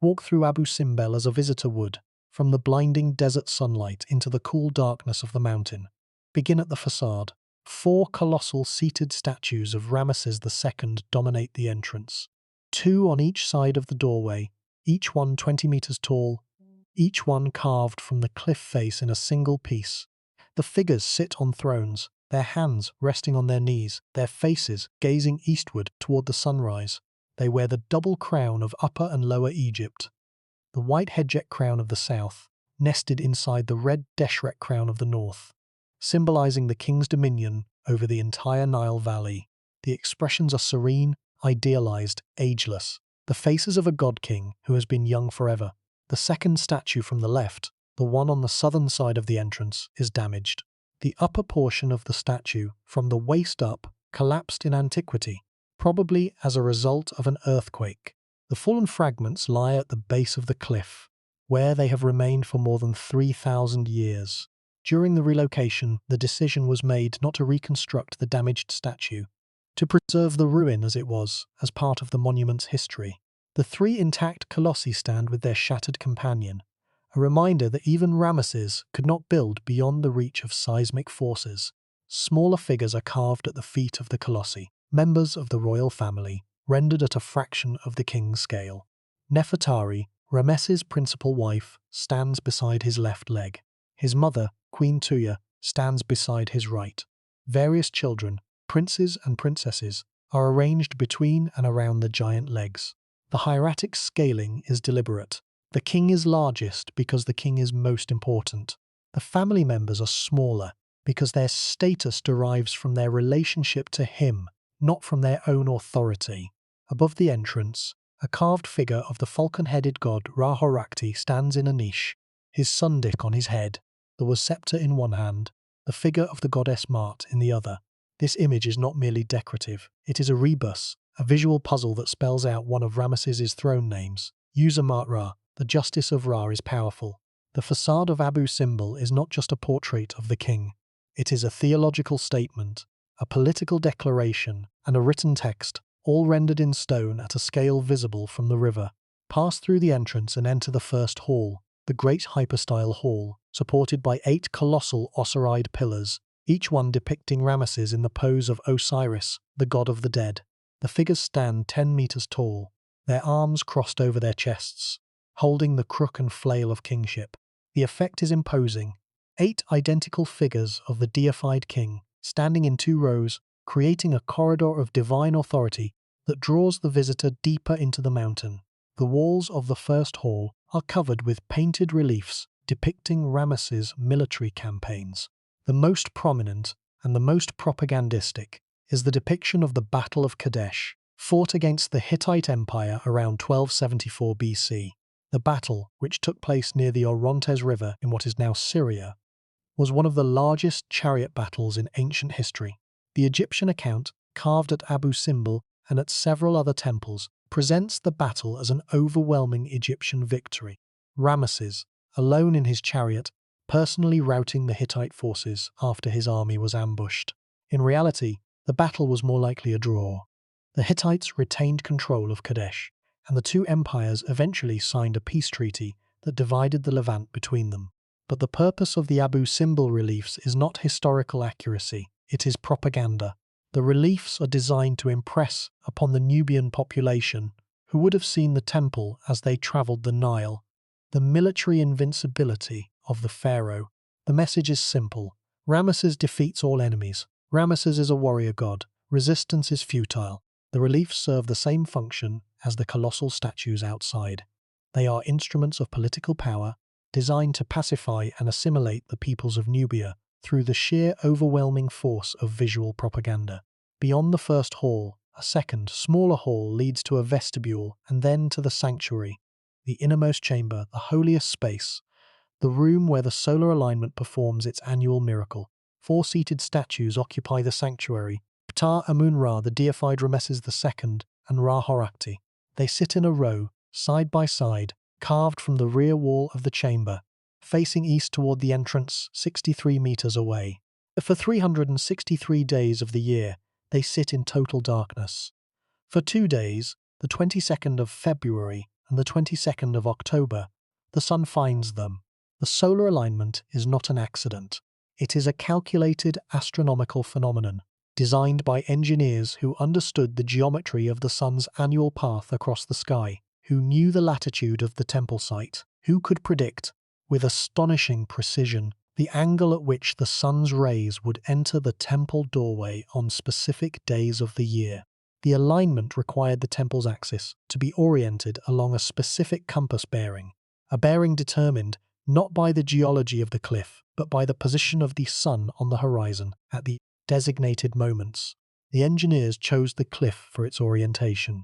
Walk through Abu Simbel as a visitor would, from the blinding desert sunlight into the cool darkness of the mountain. Begin at the facade. 4 colossal seated statues of Ramesses II dominate the entrance. 2 on each side of the doorway, each one 20 meters tall, each one carved from the cliff face in a single piece. The figures sit on thrones, their hands resting on their knees, their faces gazing eastward toward the sunrise. They wear the double crown of Upper and Lower Egypt, the white hedjet crown of the south, nested inside the red deshret crown of the north, symbolizing the king's dominion over the entire Nile Valley. The expressions are serene, idealized, ageless, the faces of a god-king who has been young forever. The second statue from the left, the one on the southern side of the entrance, is damaged. The upper portion of the statue, from the waist up, collapsed in antiquity, probably as a result of an earthquake. The fallen fragments lie at the base of the cliff, where they have remained for more than 3,000 years. During the relocation, the decision was made not to reconstruct the damaged statue, to preserve the ruin as it was, as part of the monument's history. The 3 intact colossi stand with their shattered companion, a reminder that even Ramesses could not build beyond the reach of seismic forces. Smaller figures are carved at the feet of the colossi, members of the royal family, rendered at a fraction of the king's scale. Nefertari, Ramesses' principal wife, stands beside his left leg. His mother, Queen Tuya, stands beside his right. Various children, princes and princesses, are arranged between and around the giant legs. The hieratic scaling is deliberate. The king is largest because the king is most important. The family members are smaller because their status derives from their relationship to him, not from their own authority. Above the entrance, a carved figure of the falcon-headed god Ra-Horakhti stands in a niche, his sundisk on his head, the scepter in one hand, the figure of the goddess Mart in the other. This image is not merely decorative, it is a rebus, a visual puzzle that spells out one of Ramesses' throne names. User Mart Ra, the justice of Ra, is powerful. The facade of Abu Simbel is not just a portrait of the king. It is a theological statement, a political declaration, and a written text, all rendered in stone at a scale visible from the river. Pass through the entrance and enter the first hall, the Great Hypostyle Hall, supported by 8 colossal osiride pillars, each one depicting Ramesses in the pose of Osiris, the god of the dead. The figures stand 10 meters tall, their arms crossed over their chests, holding the crook and flail of kingship. The effect is imposing. 8 identical figures of the deified king, standing in 2 rows, creating a corridor of divine authority that draws the visitor deeper into the mountain. The walls of the first hall are covered with painted reliefs depicting Ramesses' military campaigns. The most prominent and the most propagandistic is the depiction of the Battle of Kadesh, fought against the Hittite Empire around 1274 BC. The battle, which took place near the Orontes River in what is now Syria, was one of the largest chariot battles in ancient history. The Egyptian account, carved at Abu Simbel and at several other temples, presents the battle as an overwhelming Egyptian victory. Ramesses, alone in his chariot, personally routing the Hittite forces after his army was ambushed. In reality, the battle was more likely a draw. The Hittites retained control of Kadesh, and the two empires eventually signed a peace treaty that divided the Levant between them. But the purpose of the Abu Simbel reliefs is not historical accuracy, it is propaganda. The reliefs are designed to impress upon the Nubian population, who would have seen the temple as they travelled the Nile, the military invincibility of the pharaoh. The message is simple. Ramesses defeats all enemies. Ramesses is a warrior god. Resistance is futile. The reliefs serve the same function as the colossal statues outside. They are instruments of political power, designed to pacify and assimilate the peoples of Nubia through the sheer overwhelming force of visual propaganda. Beyond the first hall, a second, smaller hall leads to a vestibule and then to the sanctuary, the innermost chamber, the holiest space, the room where the solar alignment performs its annual miracle. 4 seated statues occupy the sanctuary: Ptah Amun-Ra, the deified Ramesses II, and Ra-Horakhti. They sit in a row, side by side, carved from the rear wall of the chamber, facing east toward the entrance 63 meters away. For 363 days of the year, they sit in total darkness. For 2 days, the 22nd of February and the 22nd of October, the sun finds them. The solar alignment is not an accident. It is a calculated astronomical phenomenon, designed by engineers who understood the geometry of the sun's annual path across the sky, who knew the latitude of the temple site, who could predict, with astonishing precision, the angle at which the sun's rays would enter the temple doorway on specific days of the year. The alignment required the temple's axis to be oriented along a specific compass bearing, a bearing determined not by the geology of the cliff, but by the position of the sun on the horizon at the designated moments. The engineers chose the cliff for its orientation.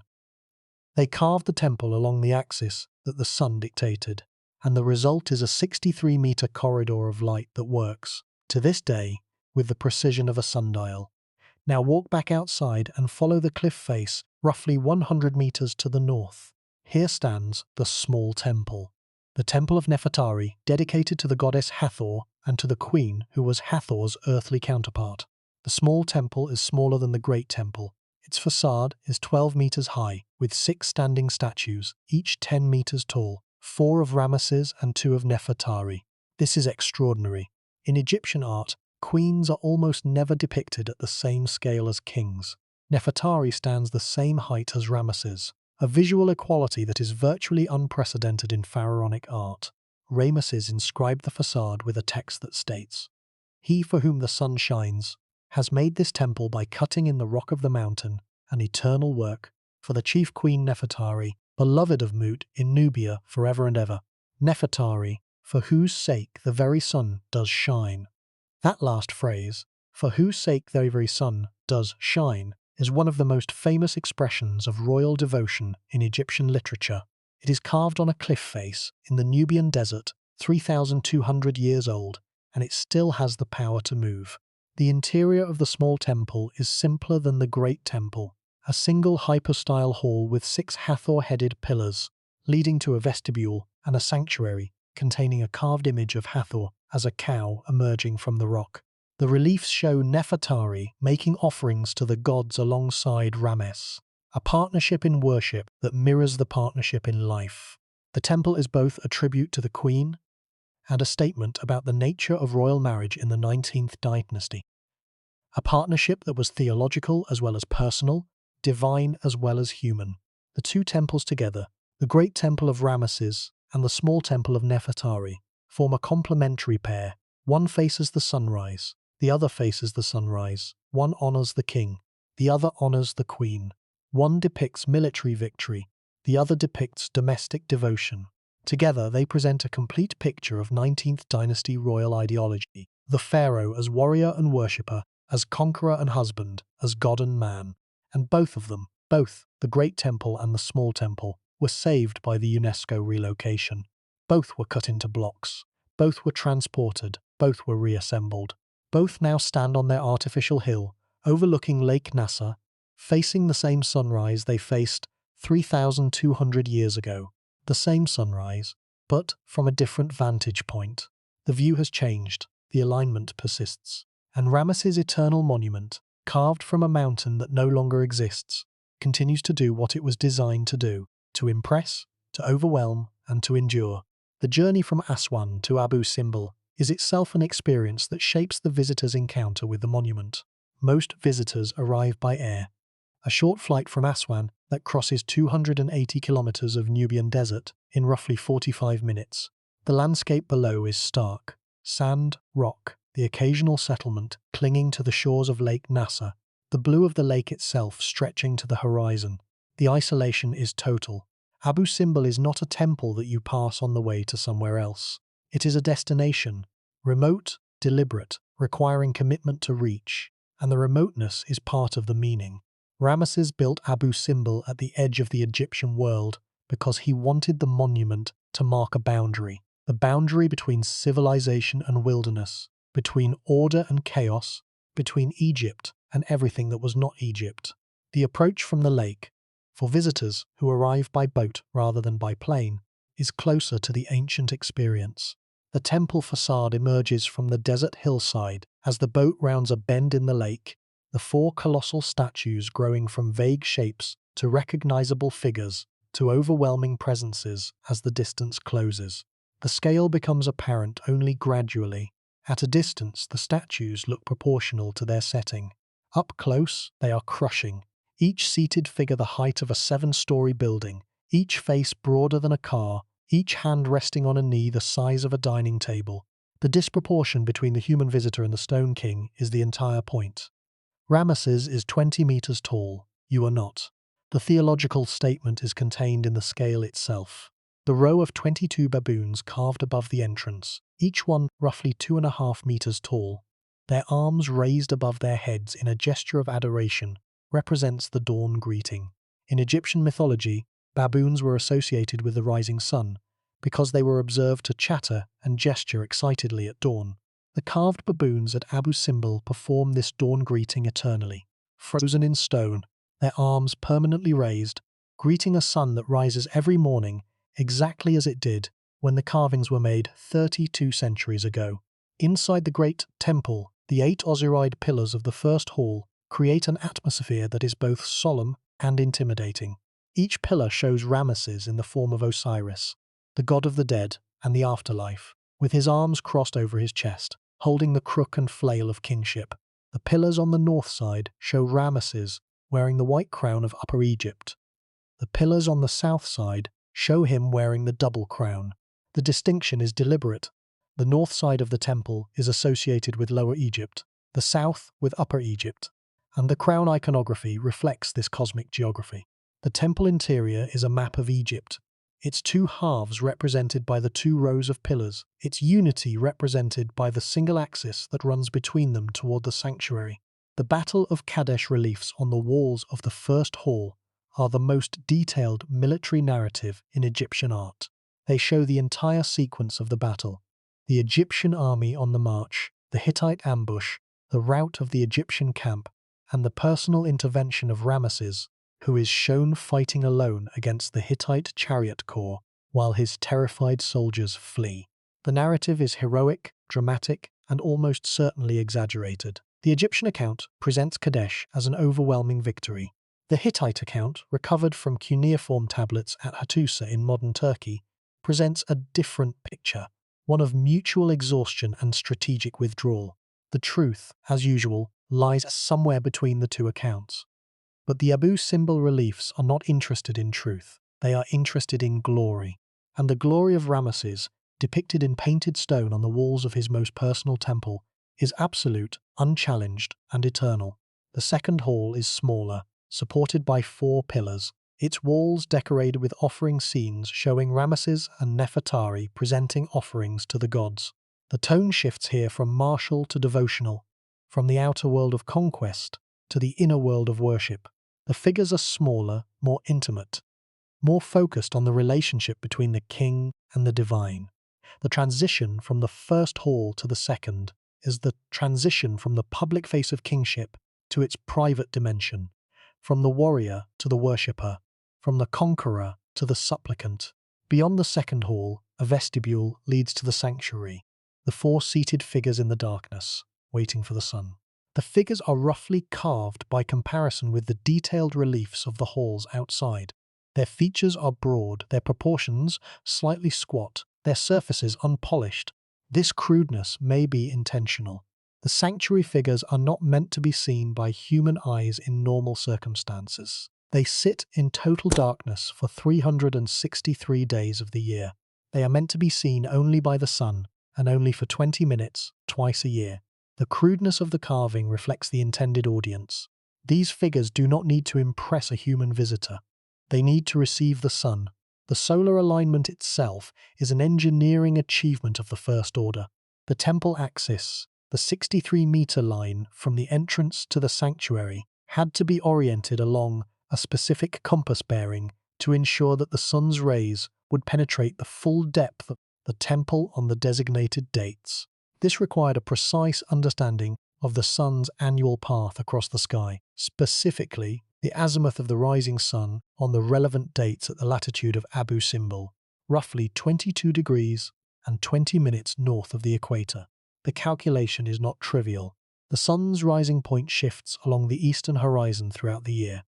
They carved the temple along the axis that the sun dictated, and the result is a 63-meter corridor of light that works, to this day, with the precision of a sundial. Now walk back outside and follow the cliff face roughly 100 meters to the north. Here stands the small temple. The temple of Nefertari, dedicated to the goddess Hathor and to the queen who was Hathor's earthly counterpart. The small temple is smaller than the great temple. Its facade is 12 meters high, with 6 standing statues, each 10 meters tall, 4 of Ramesses and 2 of Nefertari. This is extraordinary. In Egyptian art, queens are almost never depicted at the same scale as kings. Nefertari stands the same height as Ramesses, a visual equality that is virtually unprecedented in pharaonic art. Ramesses inscribed the facade with a text that states, "He for whom the sun shines has made this temple by cutting in the rock of the mountain an eternal work for the chief queen Nefertari, beloved of Mut in Nubia forever and ever. Nefertari, for whose sake the very sun does shine." That last phrase, "for whose sake the very sun does shine," is one of the most famous expressions of royal devotion in Egyptian literature. It is carved on a cliff face in the Nubian desert, 3,200 years old, and it still has the power to move. The interior of the small temple is simpler than the great temple, a single hypostyle hall with 6 Hathor-headed pillars, leading to a vestibule and a sanctuary containing a carved image of Hathor as a cow emerging from the rock. The reliefs show Nefertari making offerings to the gods alongside Ramesses, a partnership in worship that mirrors the partnership in life. The temple is both a tribute to the queen and a statement about the nature of royal marriage in the 19th dynasty. A partnership that was theological as well as personal, divine as well as human. The two temples together, the great temple of Ramesses and the small temple of Nefertari, form a complementary pair. One faces the sunrise, the other faces the sunrise. One honors the king, the other honors the queen. One depicts military victory, the other depicts domestic devotion. Together they present a complete picture of 19th dynasty royal ideology, the pharaoh as warrior and worshipper, as conqueror and husband, as god and man. And both of them, both the great temple and the small temple, were saved by the UNESCO relocation. Both were cut into blocks. Both were transported. Both were reassembled. Both now stand on their artificial hill, overlooking Lake Nasser, facing the same sunrise they faced 3,200 years ago. The same sunrise, but from a different vantage point. The view has changed, the alignment persists, and Ramesses' eternal monument, carved from a mountain that no longer exists, continues to do what it was designed to do: to impress, to overwhelm, and to endure. The journey from Aswan to Abu Simbel is itself an experience that shapes the visitor's encounter with the monument. Most visitors arrive by air, a short flight from Aswan that crosses 280 kilometers of Nubian desert in roughly 45 minutes. The landscape below is stark: sand, rock, the occasional settlement clinging to the shores of Lake Nasser, the blue of the lake itself stretching to the horizon. The isolation is total. Abu Simbel is not a temple that you pass on the way to somewhere else. It is a destination, remote, deliberate, requiring commitment to reach, and the remoteness is part of the meaning. Ramesses built Abu Simbel at the edge of the Egyptian world because he wanted the monument to mark a boundary, the boundary between civilization and wilderness, between order and chaos, between Egypt and everything that was not Egypt. The approach from the lake, for visitors who arrive by boat rather than by plane, is closer to the ancient experience. The temple facade emerges from the desert hillside as the boat rounds a bend in the lake, the four colossal statues growing from vague shapes to recognizable figures to overwhelming presences as the distance closes. The scale becomes apparent only gradually. At a distance, the statues look proportional to their setting. Up close, they are crushing, each seated figure the height of a 7-story building, each face broader than a car, each hand resting on a knee the size of a dining table. The disproportion between the human visitor and the stone king is the entire point. Ramesses is 20 meters tall. You are not. The theological statement is contained in the scale itself. The row of 22 baboons carved above the entrance, each one roughly 2.5 meters tall, their arms raised above their heads in a gesture of adoration, represents the dawn greeting. In Egyptian mythology, baboons were associated with the rising sun because they were observed to chatter and gesture excitedly at dawn. The carved baboons at Abu Simbel perform this dawn greeting eternally, frozen in stone, their arms permanently raised, greeting a sun that rises every morning exactly as it did when the carvings were made 32 centuries ago. Inside the great temple, the 8 Osirid pillars of the first hall create an atmosphere that is both solemn and intimidating. Each pillar shows Ramesses in the form of Osiris, the god of the dead and the afterlife, with his arms crossed over his chest, holding the crook and flail of kingship. The pillars on the north side show Ramesses wearing the white crown of Upper Egypt. The pillars on the south side show him wearing the double crown. The distinction is deliberate. The north side of the temple is associated with Lower Egypt, the south with Upper Egypt, and the crown iconography reflects this cosmic geography. The temple interior is a map of Egypt, its two halves represented by the 2 rows of pillars, its unity represented by the single axis that runs between them toward the sanctuary. The Battle of Kadesh reliefs on the walls of the first hall are the most detailed military narrative in Egyptian art. They show the entire sequence of the battle: the Egyptian army on the march, the Hittite ambush, the rout of the Egyptian camp, and the personal intervention of Ramesses, who is shown fighting alone against the Hittite chariot corps while his terrified soldiers flee. The narrative is heroic, dramatic, and almost certainly exaggerated. The Egyptian account presents Kadesh as an overwhelming victory. The Hittite account, recovered from cuneiform tablets at Hattusa in modern Turkey, presents a different picture, one of mutual exhaustion and strategic withdrawal. The truth, as usual, lies somewhere between the two accounts. But the Abu Simbel reliefs are not interested in truth, they are interested in glory. And the glory of Ramesses, depicted in painted stone on the walls of his most personal temple, is absolute, unchallenged, and eternal. The second hall is smaller, supported by 4 pillars, its walls decorated with offering scenes showing Ramesses and Nefertari presenting offerings to the gods. The tone shifts here from martial to devotional, from the outer world of conquest to the inner world of worship. The figures are smaller, more intimate, more focused on the relationship between the king and the divine. The transition from the first hall to the second is the transition from the public face of kingship to its private dimension, from the warrior to the worshipper, from the conqueror to the supplicant. Beyond the second hall, a vestibule leads to the sanctuary, the 4 seated figures in the darkness, waiting for the sun. The figures are roughly carved by comparison with the detailed reliefs of the halls outside. Their features are broad, their proportions slightly squat, their surfaces unpolished. This crudeness may be intentional. The sanctuary figures are not meant to be seen by human eyes in normal circumstances. They sit in total darkness for 363 days of the year. They are meant to be seen only by the sun, and only for 20 minutes, twice a year. The crudeness of the carving reflects the intended audience. These figures do not need to impress a human visitor. They need to receive the sun. The solar alignment itself is an engineering achievement of the first order. The temple axis, the 63-meter line from the entrance to the sanctuary, had to be oriented along a specific compass bearing to ensure that the sun's rays would penetrate the full depth of the temple on the designated dates. This required a precise understanding of the sun's annual path across the sky, specifically the azimuth of the rising sun on the relevant dates at the latitude of Abu Simbel, roughly 22 degrees and 20 minutes north of the equator. The calculation is not trivial. The sun's rising point shifts along the eastern horizon throughout the year,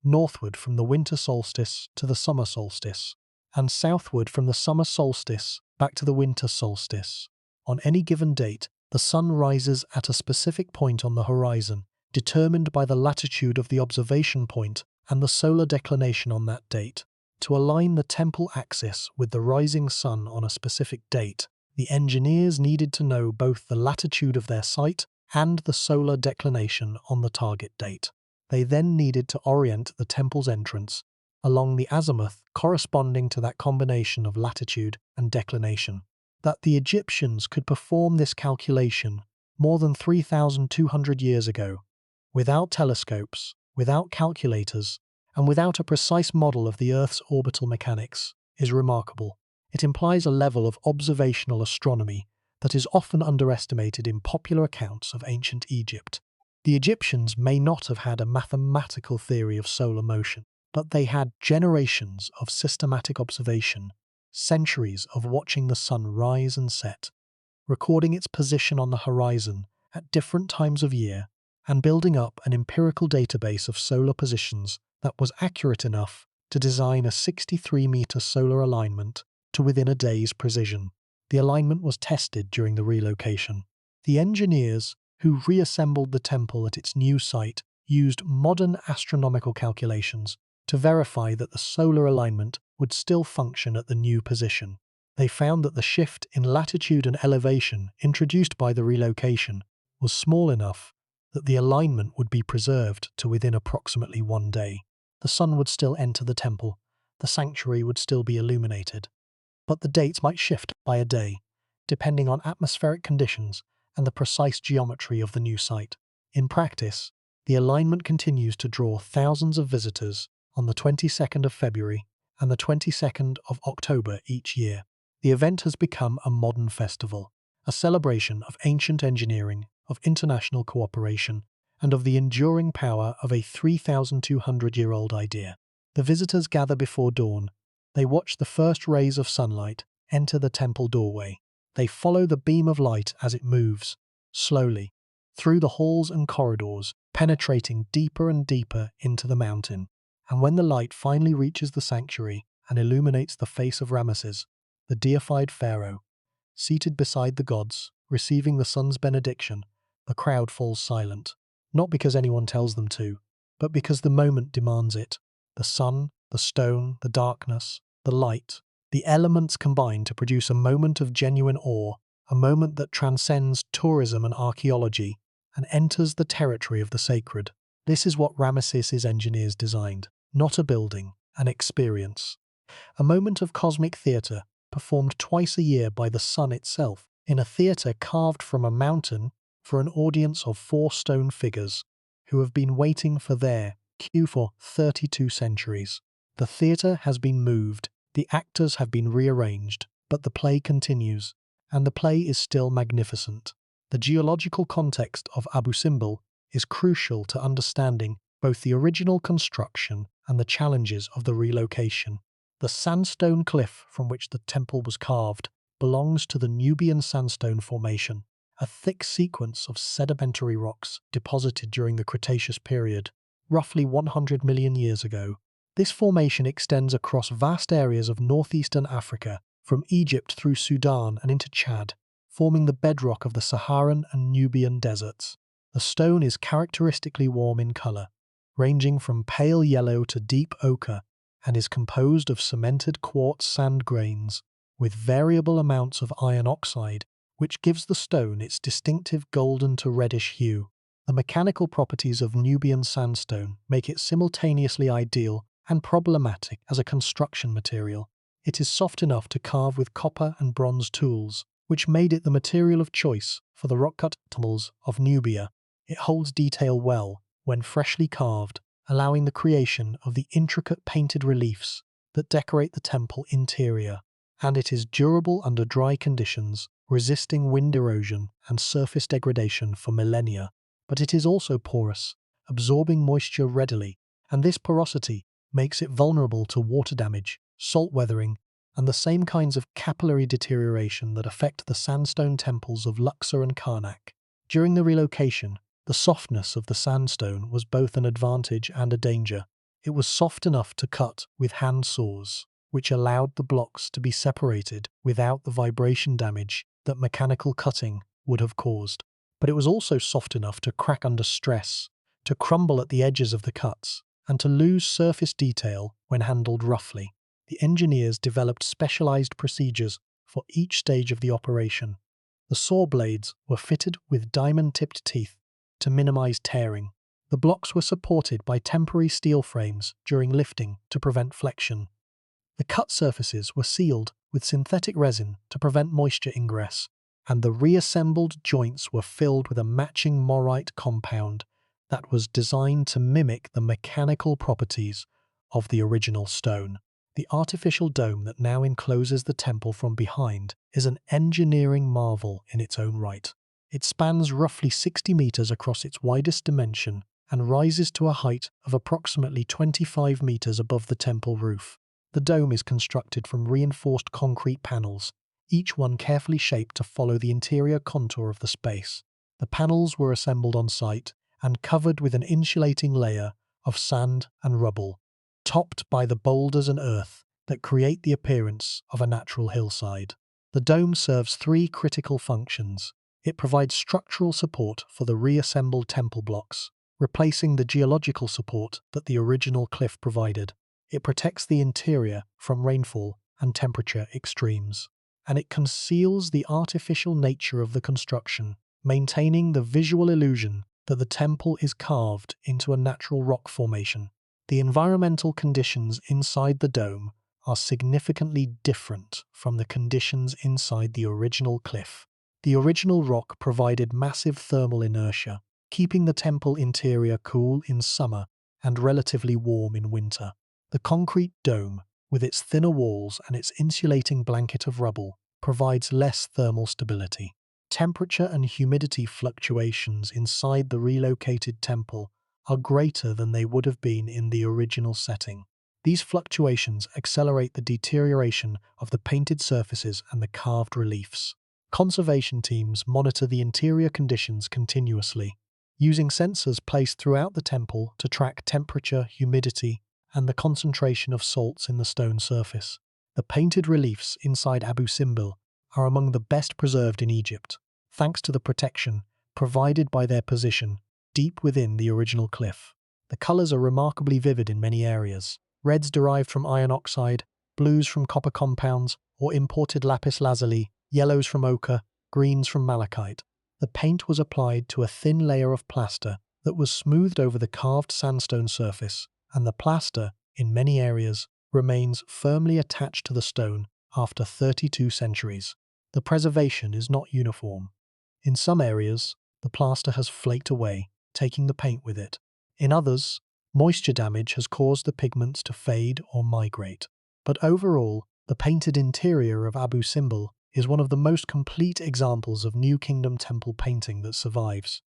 northward from the winter solstice to the summer solstice, and southward from the summer solstice back to the winter solstice. On any given date, the sun rises at a specific point on the horizon, determined by the latitude of the observation point and the solar declination on that date. To align the temple axis with the rising sun on a specific date, the engineers needed to know both the latitude of their site and the solar declination on the target date. They then needed to orient the temple's entrance along the azimuth corresponding to that combination of latitude and declination. That the Egyptians could perform this calculation more than 3,200 years ago, without telescopes, without calculators, and without a precise model of the Earth's orbital mechanics, is remarkable. It implies a level of observational astronomy that is often underestimated in popular accounts of ancient Egypt. The Egyptians may not have had a mathematical theory of solar motion, but they had generations of systematic observation, centuries of watching the sun rise and set, recording its position on the horizon at different times of year, and building up an empirical database of solar positions that was accurate enough to design a 63-meter solar alignment to within a day's precision. The alignment was tested during the relocation. The engineers who reassembled the temple at its new site used modern astronomical calculations to verify that the solar alignment would still function at the new position. They found that the shift in latitude and elevation introduced by the relocation was small enough that the alignment would be preserved to within approximately 1 day. The sun would still enter the temple, the sanctuary would still be illuminated, but the dates might shift by a day, depending on atmospheric conditions and the precise geometry of the new site. In practice, the alignment continues to draw thousands of visitors on the 22nd of February and the 22nd of October each year. The event has become a modern festival, a celebration of ancient engineering, of international cooperation, and of the enduring power of a 3,200-year-old idea. The visitors gather before dawn. They watch the first rays of sunlight enter the temple doorway. They follow the beam of light as it moves, slowly, through the halls and corridors, penetrating deeper and deeper into the mountain. And when the light finally reaches the sanctuary and illuminates the face of Ramesses, the deified pharaoh, seated beside the gods, receiving the sun's benediction, the crowd falls silent, not because anyone tells them to, but because the moment demands it. The sun, the stone, the darkness, the light, the elements combine to produce a moment of genuine awe, a moment that transcends tourism and archaeology and enters the territory of the sacred. This is what Ramesses' engineers designed, not a building, an experience. A moment of cosmic theatre, performed twice a year by the sun itself, in a theatre carved from a mountain for an audience of 4 stone figures who have been waiting for their cue for 32 centuries. The theatre has been moved, the actors have been rearranged, but the play continues, and the play is still magnificent. The geological context of Abu Simbel is crucial to understanding both the original construction and the challenges of the relocation. The sandstone cliff from which the temple was carved belongs to the Nubian Sandstone Formation, a thick sequence of sedimentary rocks deposited during the Cretaceous period, roughly 100 million years ago. This formation extends across vast areas of northeastern Africa, from Egypt through Sudan and into Chad, forming the bedrock of the Saharan and Nubian deserts. The stone is characteristically warm in color, ranging from pale yellow to deep ochre, and is composed of cemented quartz sand grains with variable amounts of iron oxide, which gives the stone its distinctive golden to reddish hue. The mechanical properties of Nubian sandstone make it simultaneously ideal and problematic as a construction material. It is soft enough to carve with copper and bronze tools, which made it the material of choice for the rock-cut temples of Nubia. It holds detail well when freshly carved, allowing the creation of the intricate painted reliefs that decorate the temple interior. And it is durable under dry conditions, resisting wind erosion and surface degradation for millennia. But it is also porous, absorbing moisture readily, and this porosity makes it vulnerable to water damage, salt weathering, and the same kinds of capillary deterioration that affect the sandstone temples of Luxor and Karnak. During the relocation, the softness of the sandstone was both an advantage and a danger. It was soft enough to cut with hand saws, which allowed the blocks to be separated without the vibration damage that mechanical cutting would have caused. But it was also soft enough to crack under stress, to crumble at the edges of the cuts, and to lose surface detail when handled roughly. The engineers developed specialized procedures for each stage of the operation. The saw blades were fitted with diamond-tipped teeth to minimize tearing. The blocks were supported by temporary steel frames during lifting to prevent flexion. The cut surfaces were sealed with synthetic resin to prevent moisture ingress, and the reassembled joints were filled with a matching morite compound that was designed to mimic the mechanical properties of the original stone. The artificial dome that now encloses the temple from behind is an engineering marvel in its own right. It spans roughly 60 meters across its widest dimension and rises to a height of approximately 25 meters above the temple roof. The dome is constructed from reinforced concrete panels, each one carefully shaped to follow the interior contour of the space. The panels were assembled on site and covered with an insulating layer of sand and rubble, topped by the boulders and earth that create the appearance of a natural hillside. The dome serves three critical functions. It provides structural support for the reassembled temple blocks, replacing the geological support that the original cliff provided. It protects the interior from rainfall and temperature extremes, and it conceals the artificial nature of the construction, maintaining the visual illusion that the temple is carved into a natural rock formation. The environmental conditions inside the dome are significantly different from the conditions inside the original cliff. The original rock provided massive thermal inertia, keeping the temple interior cool in summer and relatively warm in winter. The concrete dome, with its thinner walls and its insulating blanket of rubble, provides less thermal stability. Temperature and humidity fluctuations inside the relocated temple are greater than they would have been in the original setting. These fluctuations accelerate the deterioration of the painted surfaces and the carved reliefs. Conservation teams monitor the interior conditions continuously, using sensors placed throughout the temple to track temperature, humidity, and the concentration of salts in the stone surface. The painted reliefs inside Abu Simbel are among the best preserved in Egypt, thanks to the protection provided by their position deep within the original cliff. The colors are remarkably vivid in many areas. Reds derived from iron oxide, blues from copper compounds or imported lapis lazuli, yellows from ochre, greens from malachite. The paint was applied to a thin layer of plaster that was smoothed over the carved sandstone surface, and the plaster, in many areas, remains firmly attached to the stone after 32 centuries. The preservation is not uniform. In some areas, the plaster has flaked away, taking the paint with it. In others, moisture damage has caused the pigments to fade or migrate. But overall, the painted interior of Abu Simbel is one of the most complete examples of New Kingdom temple painting that survives.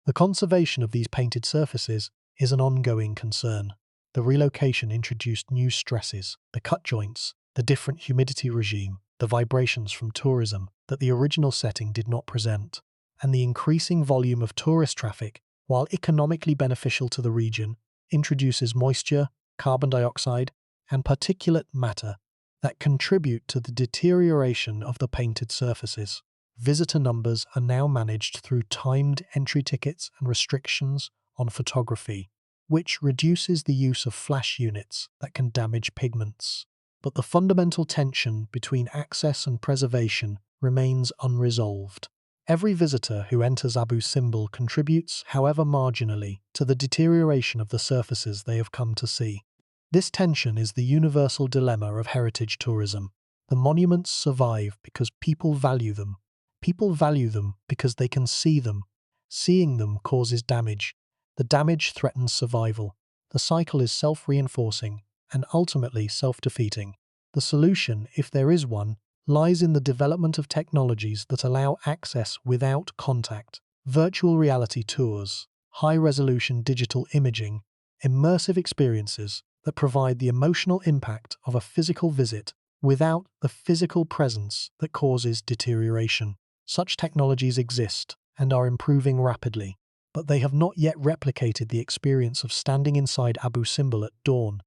The conservation of these painted surfaces is an ongoing concern. The relocation introduced new stresses, the cut joints, the different humidity regime, the vibrations from tourism that the original setting did not present. and the increasing volume of tourist traffic, while economically beneficial to the region, introduces moisture, carbon dioxide, and particulate matter that contribute to the deterioration of the painted surfaces. Visitor numbers are now managed through timed entry tickets and restrictions on photography, which reduces the use of flash units that can damage pigments. But the fundamental tension between access and preservation remains unresolved. Every visitor who enters Abu Simbel contributes, however marginally, to the deterioration of the surfaces they have come to see. This tension is the universal dilemma of heritage tourism. The monuments survive because people value them. People value them because they can see them. Seeing them causes damage. The damage threatens survival. The cycle is self-reinforcing and ultimately self-defeating. The solution, if there is one, lies in the development of technologies that allow access without contact. Virtual reality tours, high-resolution digital imaging, immersive experiences that provide the emotional impact of a physical visit without the physical presence that causes deterioration. Such technologies exist and are improving rapidly, but they have not yet replicated the experience of standing inside Abu Simbel at dawn,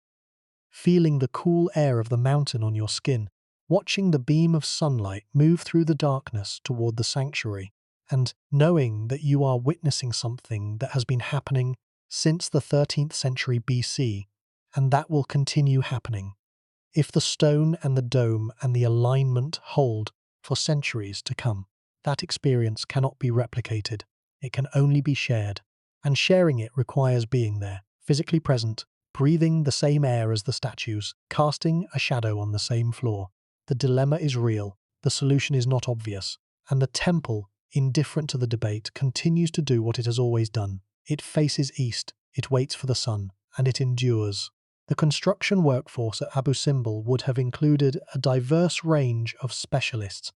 feeling the cool air of the mountain on your skin, watching the beam of sunlight move through the darkness toward the sanctuary, and knowing that you are witnessing something that has been happening since the 13th century BC, and that will continue happening. If the stone and the dome and the alignment hold for centuries to come, that experience cannot be replicated. It can only be shared, and sharing it requires being there, physically present, breathing the same air as the statues, casting a shadow on the same floor. The dilemma is real, the solution is not obvious, and the temple, indifferent to the debate, continues to do what it has always done. It faces east, it waits for the sun, and it endures. The construction workforce at Abu Simbel would have included a diverse range of specialists,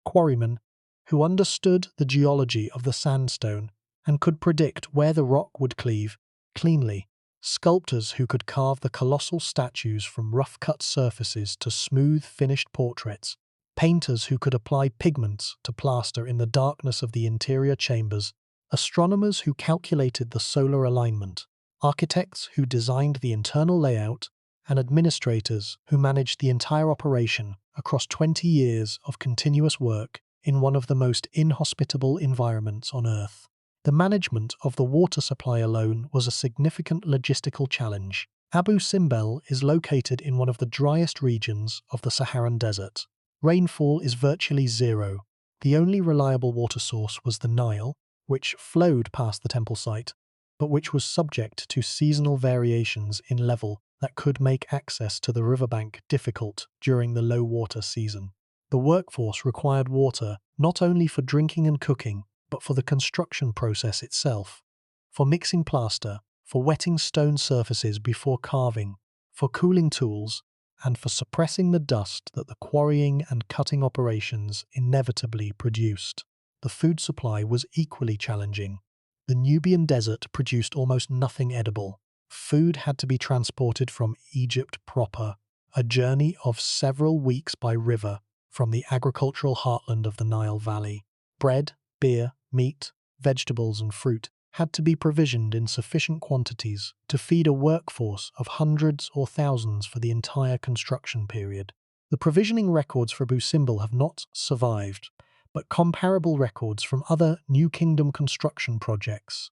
quarrymen, who understood the geology of the sandstone and could predict where the rock would cleave cleanly, sculptors who could carve the colossal statues from rough-cut surfaces to smooth, finished portraits, painters who could apply pigments to plaster in the darkness of the interior chambers, astronomers who calculated the solar alignment, architects who designed the internal layout, and administrators who managed the entire operation across 20 years of continuous work in one of the most inhospitable environments on Earth. The management of the water supply alone was a significant logistical challenge. Abu Simbel is located in one of the driest regions of the Saharan Desert. Rainfall is virtually zero. The only reliable water source was the Nile, which flowed past the temple site, but which was subject to seasonal variations in level that could make access to the riverbank difficult during the low water season. The workforce required water not only for drinking and cooking, but for the construction process itself, for mixing plaster, for wetting stone surfaces before carving, for cooling tools, and for suppressing the dust that the quarrying and cutting operations inevitably produced. The food supply was equally challenging. The Nubian desert produced almost nothing edible. Food had to be transported from Egypt proper, a journey of several weeks by river from the agricultural heartland of the Nile Valley. Bread, beer, meat, vegetables, and fruit had to be provisioned in sufficient quantities to feed a workforce of hundreds or thousands for the entire construction period. The provisioning records for Abu Simbel have not survived, but comparable records from other New Kingdom construction projects,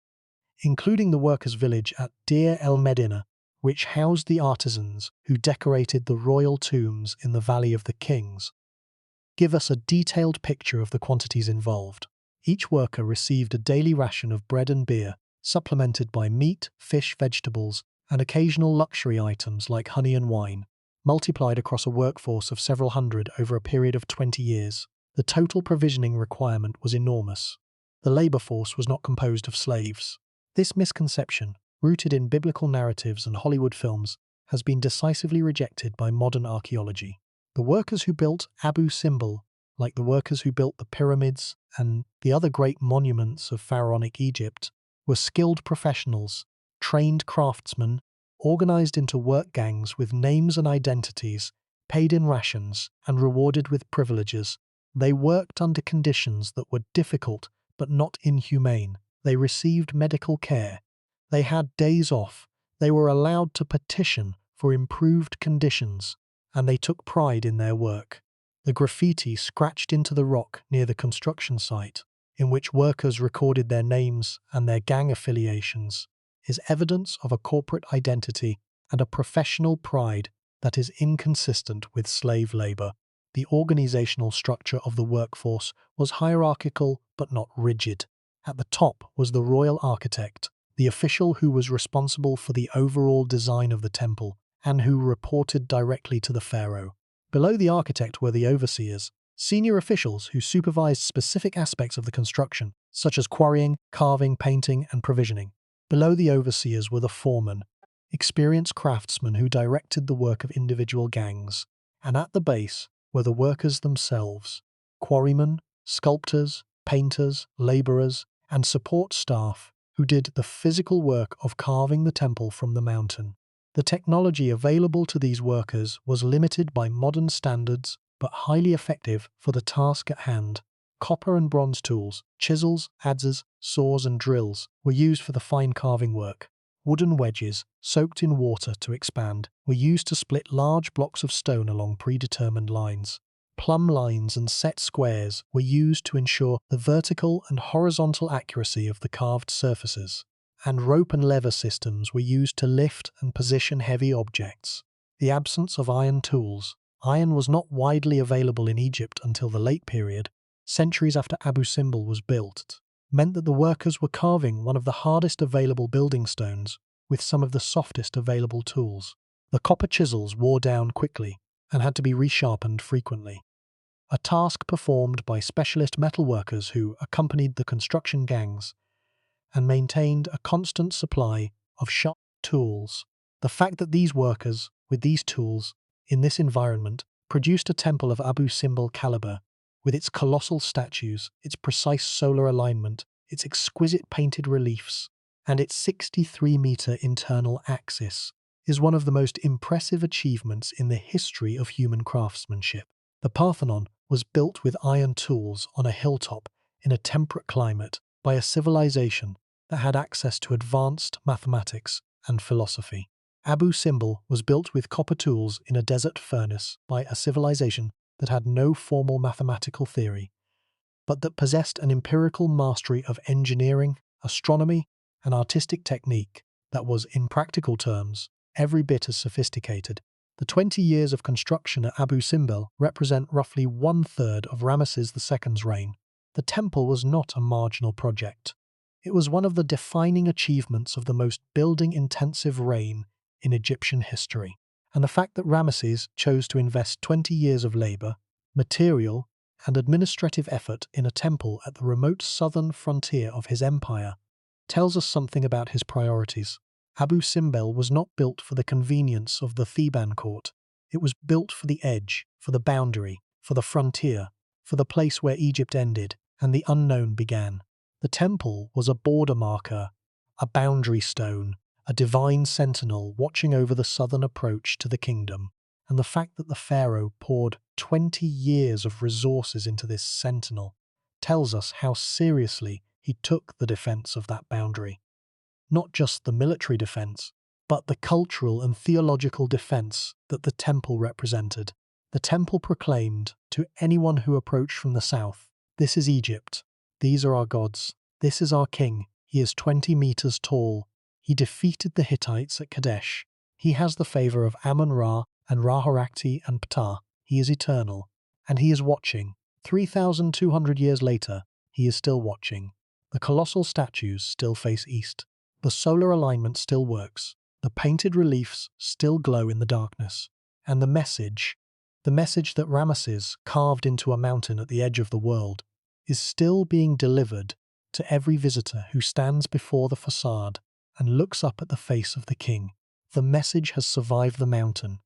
including the workers' village at Deir el Medina, which housed the artisans who decorated the royal tombs in the Valley of the Kings, give us a detailed picture of the quantities involved. Each worker received a daily ration of bread and beer, supplemented by meat, fish, vegetables, and occasional luxury items like honey and wine, multiplied across a workforce of several hundred over a period of 20 years. The total provisioning requirement was enormous. The labor force was not composed of slaves. This misconception, rooted in biblical narratives and Hollywood films, has been decisively rejected by modern archaeology. The workers who built Abu Simbel, like the workers who built the pyramids and the other great monuments of pharaonic Egypt, were skilled professionals, trained craftsmen, organized into work gangs with names and identities, paid in rations, and rewarded with privileges. They worked under conditions that were difficult but not inhumane. They received medical care. They had days off. They were allowed to petition for improved conditions, and they took pride in their work. The graffiti scratched into the rock near the construction site, in which workers recorded their names and their gang affiliations, is evidence of a corporate identity and a professional pride that is inconsistent with slave labor. The organizational structure of the workforce was hierarchical but not rigid. At the top was the royal architect, the official who was responsible for the overall design of the temple and who reported directly to the pharaoh. Below the architect were the overseers, senior officials who supervised specific aspects of the construction, such as quarrying, carving, painting, and provisioning. Below the overseers were the foremen, experienced craftsmen who directed the work of individual gangs. And at the base were the workers themselves, quarrymen, sculptors, painters, laborers, and support staff who did the physical work of carving the temple from the mountain. The technology available to these workers was limited by modern standards, but highly effective for the task at hand. Copper and bronze tools, chisels, adzes, saws, and drills were used for the fine carving work. Wooden wedges, soaked in water to expand, were used to split large blocks of stone along predetermined lines. Plumb lines and set squares were used to ensure the vertical and horizontal accuracy of the carved surfaces, and rope and lever systems were used to lift and position heavy objects. The absence of iron tools. Iron was not widely available in Egypt until the late period, centuries after Abu Simbel was built, meant that the workers were carving one of the hardest available building stones with some of the softest available tools. The copper chisels wore down quickly and had to be resharpened frequently. A task performed by specialist metalworkers who accompanied the construction gangs and maintained a constant supply of sharp tools. The fact that these workers, with these tools, in this environment, produced a temple of Abu Simbel caliber, with its colossal statues, its precise solar alignment, its exquisite painted reliefs, and its 63-meter internal axis, is one of the most impressive achievements in the history of human craftsmanship. The Parthenon was built with iron tools on a hilltop in a temperate climate by a civilization that had access to advanced mathematics and philosophy. Abu Simbel was built with copper tools in a desert furnace by a civilization that had no formal mathematical theory, but that possessed an empirical mastery of engineering, astronomy, and artistic technique that was, in practical terms, every bit as sophisticated. The 20 years of construction at Abu Simbel represent roughly one-third of Ramesses II's reign. The temple was not a marginal project. It was one of the defining achievements of the most building-intensive reign in Egyptian history. And the fact that Ramesses chose to invest 20 years of labor, material, and administrative effort in a temple at the remote southern frontier of his empire tells us something about his priorities. Abu Simbel was not built for the convenience of the Theban court. It was built for the edge, for the boundary, for the frontier, for the place where Egypt ended and the unknown began. The temple was a border marker, a boundary stone, a divine sentinel watching over the southern approach to the kingdom. And the fact that the pharaoh poured 20 years of resources into this sentinel tells us how seriously he took the defense of that boundary. Not just the military defense, but the cultural and theological defense that the temple represented. The temple proclaimed to anyone who approached from the south, "This is Egypt. These are our gods. This is our king. He is 20 meters tall. He defeated the Hittites at Kadesh. He has the favor of Amun-Ra and Ra-Horakhti and Ptah. He is eternal. And he is watching. 3,200 years later, he is still watching. The colossal statues still face east. The solar alignment still works. The painted reliefs still glow in the darkness. And the message that Ramesses carved into a mountain at the edge of the world, is still being delivered to every visitor who stands before the facade and looks up at the face of the king. The message has survived the mountain.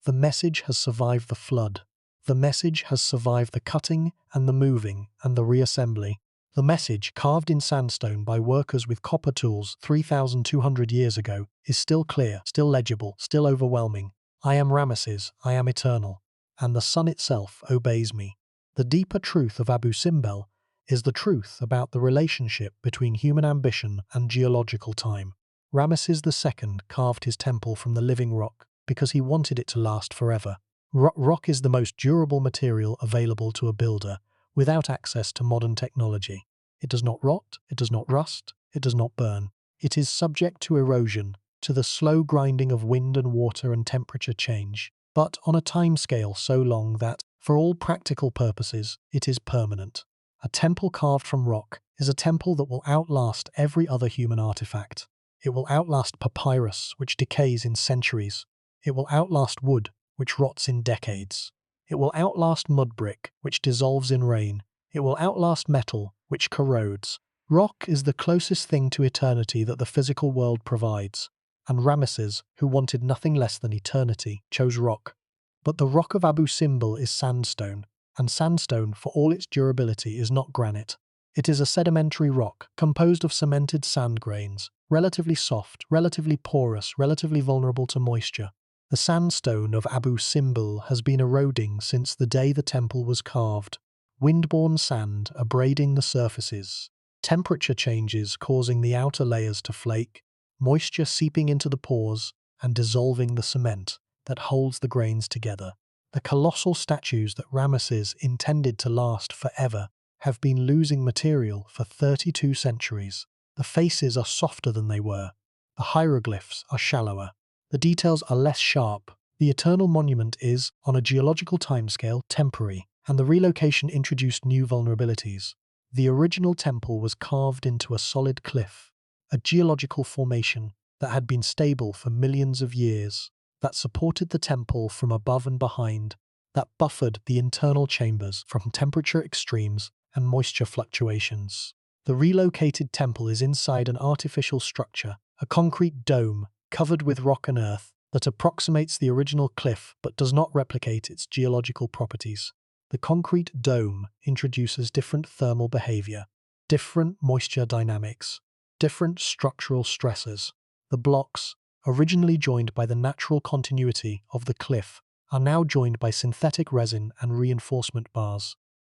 The message has survived the flood. The message has survived the cutting and the moving and the reassembly. The message, carved in sandstone by workers with copper tools 3,200 years ago, is still clear, still legible, still overwhelming. I am Ramesses, I am eternal, and the sun itself obeys me. The deeper truth of Abu Simbel is the truth about the relationship between human ambition and geological time. Ramesses II carved his temple from the living rock because he wanted it to last forever. Rock is the most durable material available to a builder without access to modern technology. It does not rot, it does not rust, it does not burn. It is subject to erosion, to the slow grinding of wind and water and temperature change, but on a timescale so long that, for all practical purposes, it is permanent. A temple carved from rock is a temple that will outlast every other human artifact. It will outlast papyrus, which decays in centuries. It will outlast wood, which rots in decades. It will outlast mud brick, which dissolves in rain. It will outlast metal, which corrodes. Rock is the closest thing to eternity that the physical world provides, and Ramesses, who wanted nothing less than eternity, chose rock. But the rock of Abu Simbel is sandstone, and sandstone, for all its durability, is not granite. It is a sedimentary rock, composed of cemented sand grains, relatively soft, relatively porous, relatively vulnerable to moisture. The sandstone of Abu Simbel has been eroding since the day the temple was carved, windborne sand abrading the surfaces, temperature changes causing the outer layers to flake, moisture seeping into the pores and dissolving the cement that holds the grains together. The colossal statues that Ramesses intended to last forever have been losing material for 32 centuries. The faces are softer than they were. The hieroglyphs are shallower. The details are less sharp. The eternal monument is, on a geological timescale, temporary, and the relocation introduced new vulnerabilities. The original temple was carved into a solid cliff, a geological formation that had been stable for millions of years, that supported the temple from above and behind, that buffered the internal chambers from temperature extremes and moisture fluctuations. The relocated temple is inside an artificial structure, a concrete dome covered with rock and earth that approximates the original cliff but does not replicate its geological properties. The concrete dome introduces different thermal behavior, different moisture dynamics, different structural stresses. The blocks, originally joined by the natural continuity of the cliff, are now joined by synthetic resin and reinforcement bars.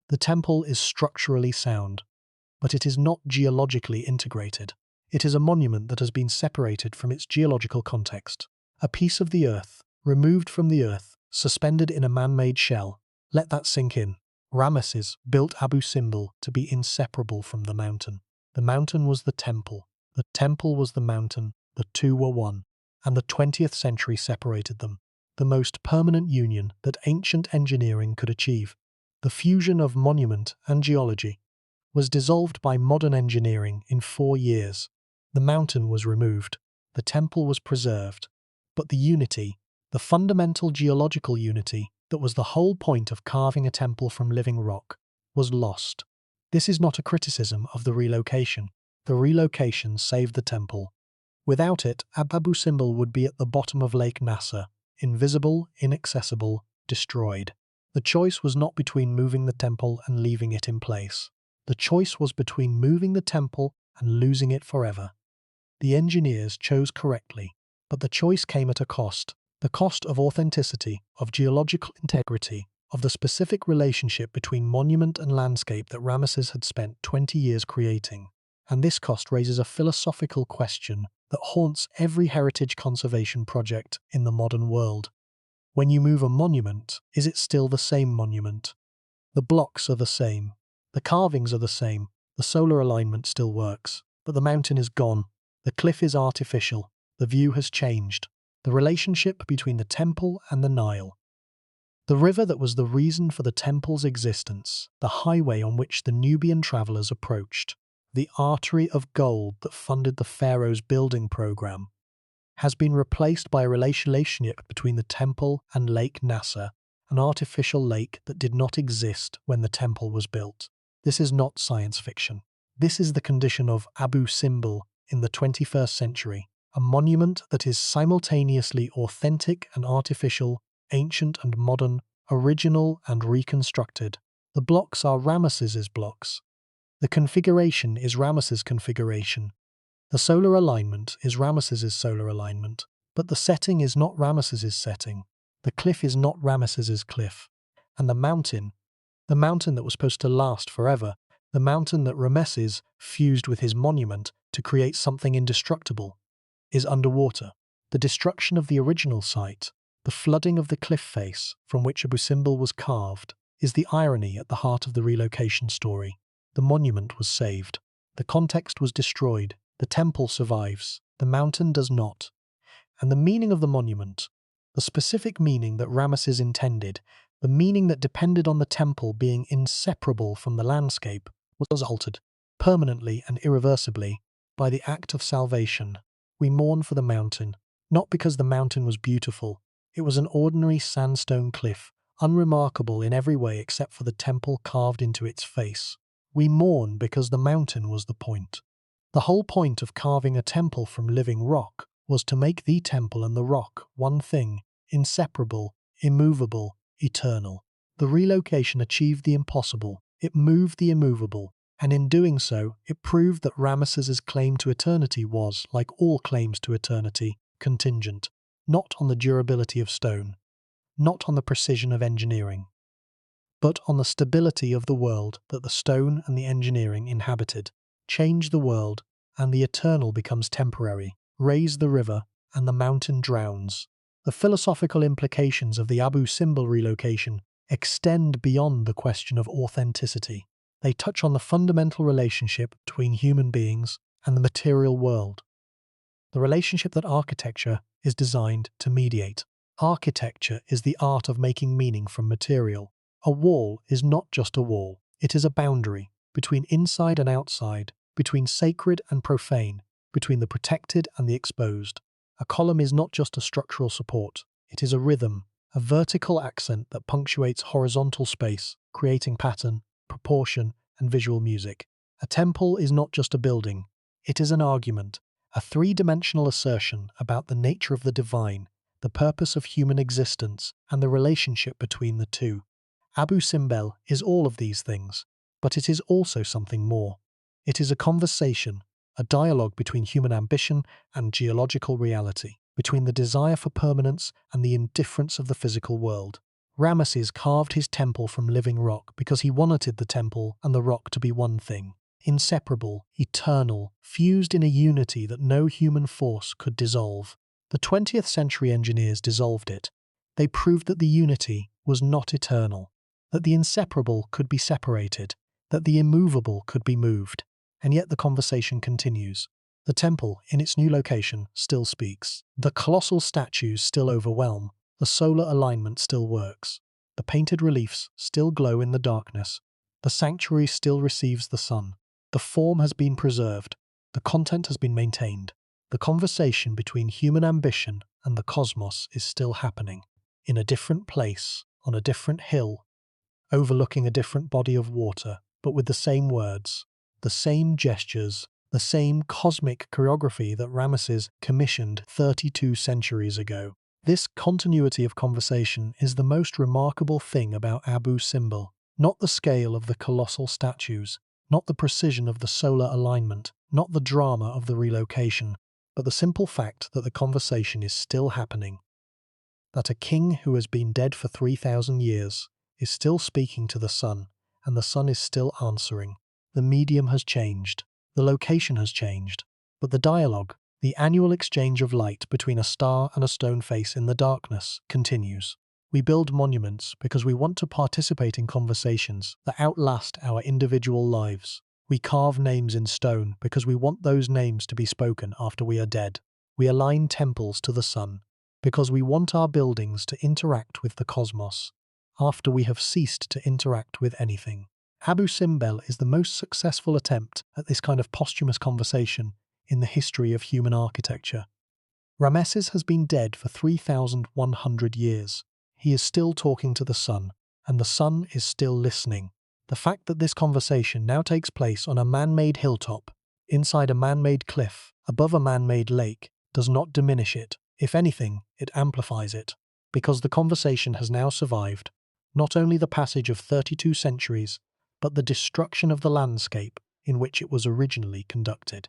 The temple is structurally sound, but it is not geologically integrated. It is a monument that has been separated from its geological context. A piece of the earth, removed from the earth, suspended in a man-made shell. Let that sink in. Ramesses built Abu Simbel to be inseparable from the mountain. The mountain was the temple. The temple was the mountain. The two were one. And the 20th century separated them. The most permanent union that ancient engineering could achieve. The fusion of monument and geology was dissolved by modern engineering in 4 years. The mountain was removed. The temple was preserved. But the unity, the fundamental geological unity that was the whole point of carving a temple from living rock, was lost. This is not a criticism of the relocation. The relocation saved the temple. Without it, Abu Simbel would be at the bottom of Lake Nasser, invisible, inaccessible, destroyed. The choice was not between moving the temple and leaving it in place. The choice was between moving the temple and losing it forever. The engineers chose correctly, but the choice came at a cost. The cost of authenticity, of geological integrity, of the specific relationship between monument and landscape that Ramesses had spent 20 years creating. And this cost raises a philosophical question that haunts every heritage conservation project in the modern world. When you move a monument, is it still the same monument? The blocks are the same. The carvings are the same. The solar alignment still works. But the mountain is gone. The cliff is artificial. The view has changed. The relationship between the temple and the Nile. The river that was the reason for the temple's existence, the highway on which the Nubian travelers approached, the artery of gold that funded the pharaoh's building program, has been replaced by a relationship between the temple and Lake Nasser, an artificial lake that did not exist when the temple was built. This is not science fiction. This is the condition of Abu Simbel in the 21st century, a monument that is simultaneously authentic and artificial, ancient and modern, original and reconstructed. The blocks are Ramesses' blocks. The configuration is Ramesses' configuration. The solar alignment is Ramesses' solar alignment. But the setting is not Ramesses' setting. The cliff is not Ramesses' cliff. And the mountain that was supposed to last forever, the mountain that Ramesses fused with his monument to create something indestructible, is underwater. The destruction of the original site, the flooding of the cliff face from which Abu Simbel was carved, is the irony at the heart of the relocation story. The monument was saved. The context was destroyed. The temple survives. The mountain does not. And the meaning of the monument, the specific meaning that Ramesses intended, the meaning that depended on the temple being inseparable from the landscape, was altered, permanently and irreversibly, by the act of salvation. We mourn for the mountain, not because the mountain was beautiful. It was an ordinary sandstone cliff, unremarkable in every way except for the temple carved into its face. We mourn because the mountain was the point. The whole point of carving a temple from living rock was to make the temple and the rock one thing, inseparable, immovable, eternal. The relocation achieved the impossible. It moved the immovable, and in doing so, it proved that Ramesses's claim to eternity was, like all claims to eternity, contingent, not on the durability of stone, not on the precision of engineering, but on the stability of the world that the stone and the engineering inhabited. Change the world, and the eternal becomes temporary. Raise the river, and the mountain drowns. The philosophical implications of the Abu Simbel relocation extend beyond the question of authenticity. They touch on the fundamental relationship between human beings and the material world. The relationship that architecture is designed to mediate. Architecture is the art of making meaning from material. A wall is not just a wall. It is a boundary between inside and outside, between sacred and profane, between the protected and the exposed. A column is not just a structural support. It is a rhythm, a vertical accent that punctuates horizontal space, creating pattern, proportion, and visual music. A temple is not just a building. It is an argument, a three-dimensional assertion about the nature of the divine, the purpose of human existence, and the relationship between the two. Abu Simbel is all of these things, but it is also something more. It is a conversation, a dialogue between human ambition and geological reality, between the desire for permanence and the indifference of the physical world. Ramesses carved his temple from living rock because he wanted the temple and the rock to be one thing, inseparable, eternal, fused in a unity that no human force could dissolve. The 20th century engineers dissolved it. They proved that the unity was not eternal, that the inseparable could be separated, that the immovable could be moved. And yet the conversation continues. The temple, in its new location, still speaks. The colossal statues still overwhelm. The solar alignment still works. The painted reliefs still glow in the darkness. The sanctuary still receives the sun. The form has been preserved. The content has been maintained. The conversation between human ambition and the cosmos is still happening, in a different place, on a different hill, overlooking a different body of water, but with the same words, the same gestures, the same cosmic choreography that Ramesses commissioned 32 centuries ago. This continuity of conversation is the most remarkable thing about Abu Simbel, not the scale of the colossal statues, not the precision of the solar alignment, not the drama of the relocation, but the simple fact that the conversation is still happening, that a king who has been dead for 3,000 years is still speaking to the sun, and the sun is still answering. The medium has changed, the location has changed, but the dialogue, the annual exchange of light between a star and a stone face in the darkness, continues. We build monuments because we want to participate in conversations that outlast our individual lives. We carve names in stone because we want those names to be spoken after we are dead. We align temples to the sun because we want our buildings to interact with the cosmos after we have ceased to interact with anything. Abu Simbel is the most successful attempt at this kind of posthumous conversation in the history of human architecture. Ramesses has been dead for 3,100 years. He is still talking to the sun, and the sun is still listening. The fact that this conversation now takes place on a man-made hilltop, inside a man-made cliff, above a man-made lake, does not diminish it. If anything, it amplifies it, because the conversation has now survived not only the passage of 32 centuries, but the destruction of the landscape in which it was originally conducted.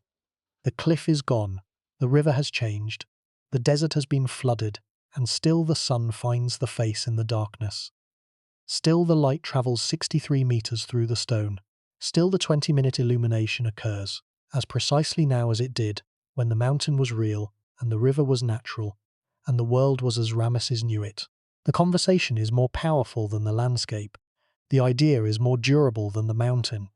The cliff is gone, the river has changed, the desert has been flooded, and still the sun finds the face in the darkness. Still the light travels 63 meters through the stone. Still, the 20-minute illumination occurs, as precisely now as it did when the mountain was real and the river was natural, and the world was as Ramesses knew it. The conversation is more powerful than the landscape. The idea is more durable than the mountain.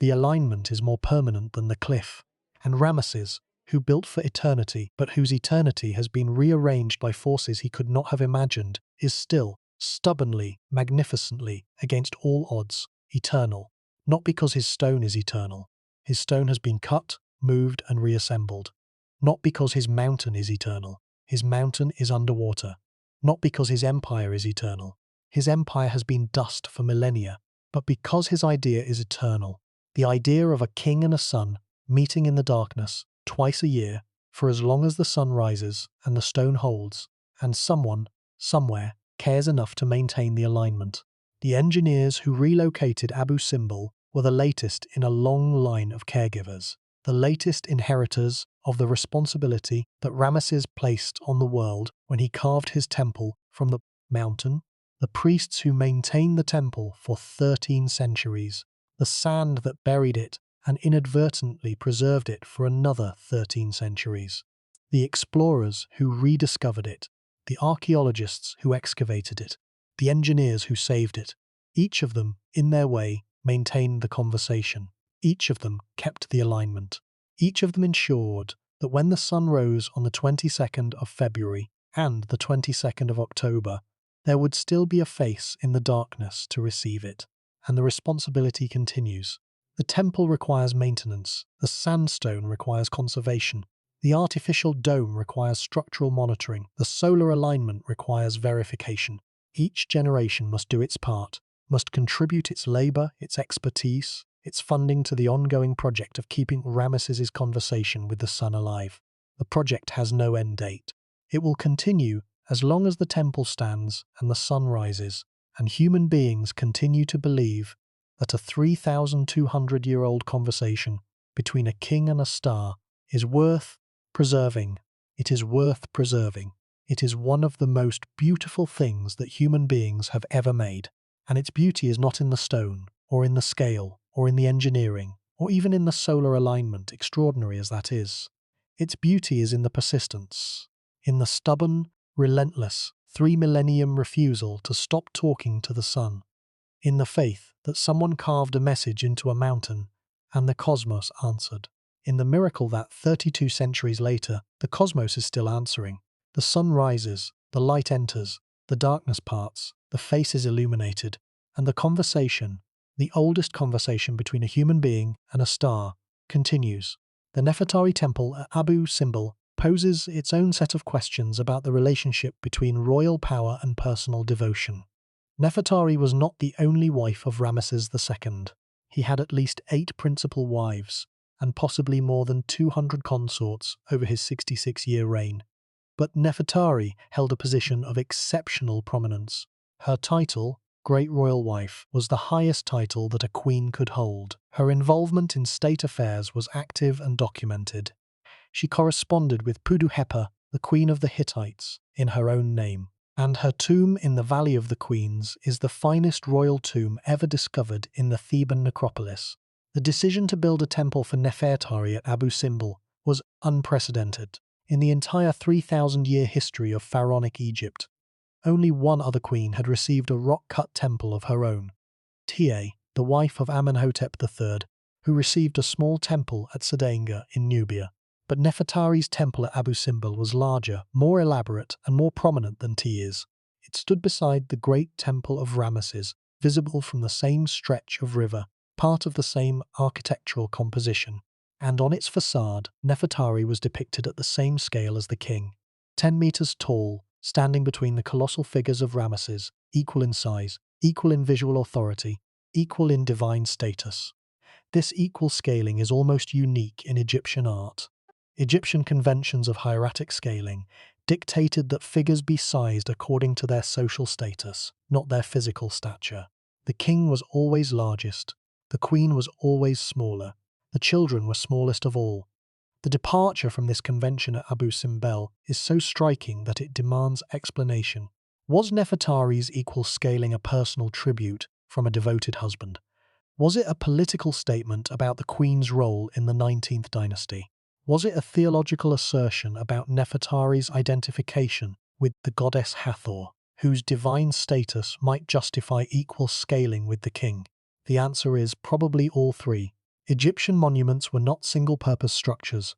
The alignment is more permanent than the cliff. And Ramesses, who built for eternity, but whose eternity has been rearranged by forces he could not have imagined, is still, stubbornly, magnificently, against all odds, eternal. Not because his stone is eternal. His stone has been cut, moved, and reassembled. Not because his mountain is eternal. His mountain is underwater. Not because his empire is eternal. His empire has been dust for millennia. But because his idea is eternal. The idea of a king and a son meeting in the darkness twice a year for as long as the sun rises and the stone holds, and someone, somewhere, cares enough to maintain the alignment. The engineers who relocated Abu Simbel were the latest in a long line of caregivers, the latest inheritors of the responsibility that Ramesses placed on the world when he carved his temple from the mountain, the priests who maintained the temple for 13 centuries, the sand that buried it and inadvertently preserved it for another 13 centuries, the explorers who rediscovered it, the archaeologists who excavated it, the engineers who saved it. Each of them, in their way, maintained the conversation. Each of them kept the alignment. Each of them ensured that when the sun rose on the 22nd of February and the 22nd of October, there would still be a face in the darkness to receive it. And the responsibility continues. The temple requires maintenance, the sandstone requires conservation, the artificial dome requires structural monitoring, the solar alignment requires verification. Each generation must do its part, must contribute its labor, its expertise, its funding to the ongoing project of keeping Ramesses' conversation with the sun alive. The project has no end date. It will continue as long as the temple stands and the sun rises, and human beings continue to believe that a 3,200-year-old conversation between a king and a star is worth preserving. It is worth preserving. It is one of the most beautiful things that human beings have ever made. And its beauty is not in the stone, or in the scale, or in the engineering, or even in the solar alignment, extraordinary as that is. Its beauty is in the persistence, in the stubborn, relentless, 3-millennium refusal to stop talking to the sun, in the faith that someone carved a message into a mountain and the cosmos answered, in the miracle that 32 centuries later, the cosmos is still answering. The sun rises, the light enters, the darkness parts, the face is illuminated, and the conversation, the oldest conversation between a human being and a star, continues. The Nefertari temple at Abu Simbel poses its own set of questions about the relationship between royal power and personal devotion. Nefertari was not the only wife of Ramesses II. He had at least 8 principal wives, and possibly more than 200 consorts over his 66-year reign. But Nefertari held a position of exceptional prominence. Her title, Great Royal Wife, was the highest title that a queen could hold. Her involvement in state affairs was active and documented. She corresponded with Pudu-Hepa, the Queen of the Hittites, in her own name. And her tomb in the Valley of the Queens is the finest royal tomb ever discovered in the Theban necropolis. The decision to build a temple for Nefertari at Abu Simbel was unprecedented. In the entire 3,000-year history of pharaonic Egypt, only one other queen had received a rock-cut temple of her own, Tia, the wife of Amenhotep III, who received a small temple at Sadenga in Nubia. But Nefertari's temple at Abu Simbel was larger, more elaborate, and more prominent than Tia's. It stood beside the great temple of Ramesses, visible from the same stretch of river, part of the same architectural composition. And on its facade, Nefertari was depicted at the same scale as the king, 10 meters tall, standing between the colossal figures of Ramesses, equal in size, equal in visual authority, equal in divine status. This equal scaling is almost unique in Egyptian art. Egyptian conventions of hieratic scaling dictated that figures be sized according to their social status, not their physical stature. The king was always largest, the queen was always smaller, the children were smallest of all. The departure from this convention at Abu Simbel is so striking that it demands explanation. Was Nefertari's equal scaling a personal tribute from a devoted husband? Was it a political statement about the queen's role in the 19th dynasty? Was it a theological assertion about Nefertari's identification with the goddess Hathor, whose divine status might justify equal scaling with the king? The answer is probably all three. Egyptian monuments were not single-purpose structures.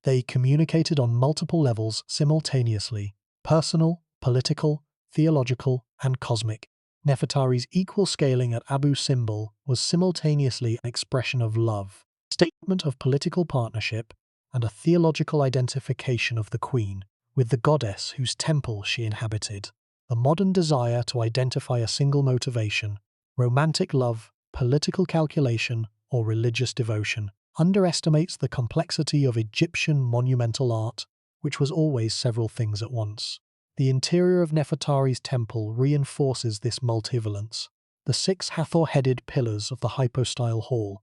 They communicated on multiple levels simultaneously: personal, political, theological, and cosmic. Nefertari's equal scaling at Abu Simbel was simultaneously an expression of love, a statement of political partnership, and a theological identification of the queen with the goddess whose temple she inhabited. The modern desire to identify a single motivation, romantic love, political calculation, or religious devotion, underestimates the complexity of Egyptian monumental art, which was always several things at once. The interior of Nefertari's temple reinforces this multivalence. The 6 Hathor-headed pillars of the hypostyle hall,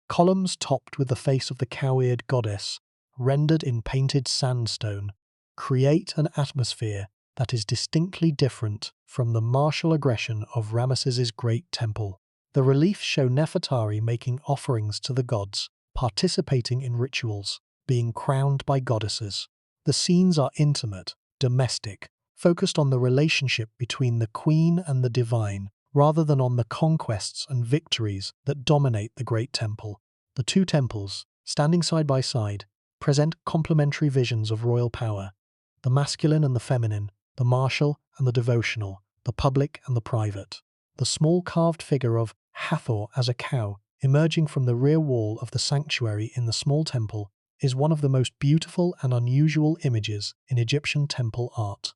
columns topped with the face of the cow-eared goddess, rendered in painted sandstone, create an atmosphere that is distinctly different from the martial aggression of Ramesses' great temple. The reliefs show Nefertari making offerings to the gods, participating in rituals, being crowned by goddesses. The scenes are intimate, domestic, focused on the relationship between the queen and the divine, rather than on the conquests and victories that dominate the great temple. The two temples, standing side by side, present complementary visions of royal power: the masculine and the feminine, the martial and the devotional, the public and the private. The small carved figure of Hathor as a cow, emerging from the rear wall of the sanctuary in the small temple, is one of the most beautiful and unusual images in Egyptian temple art.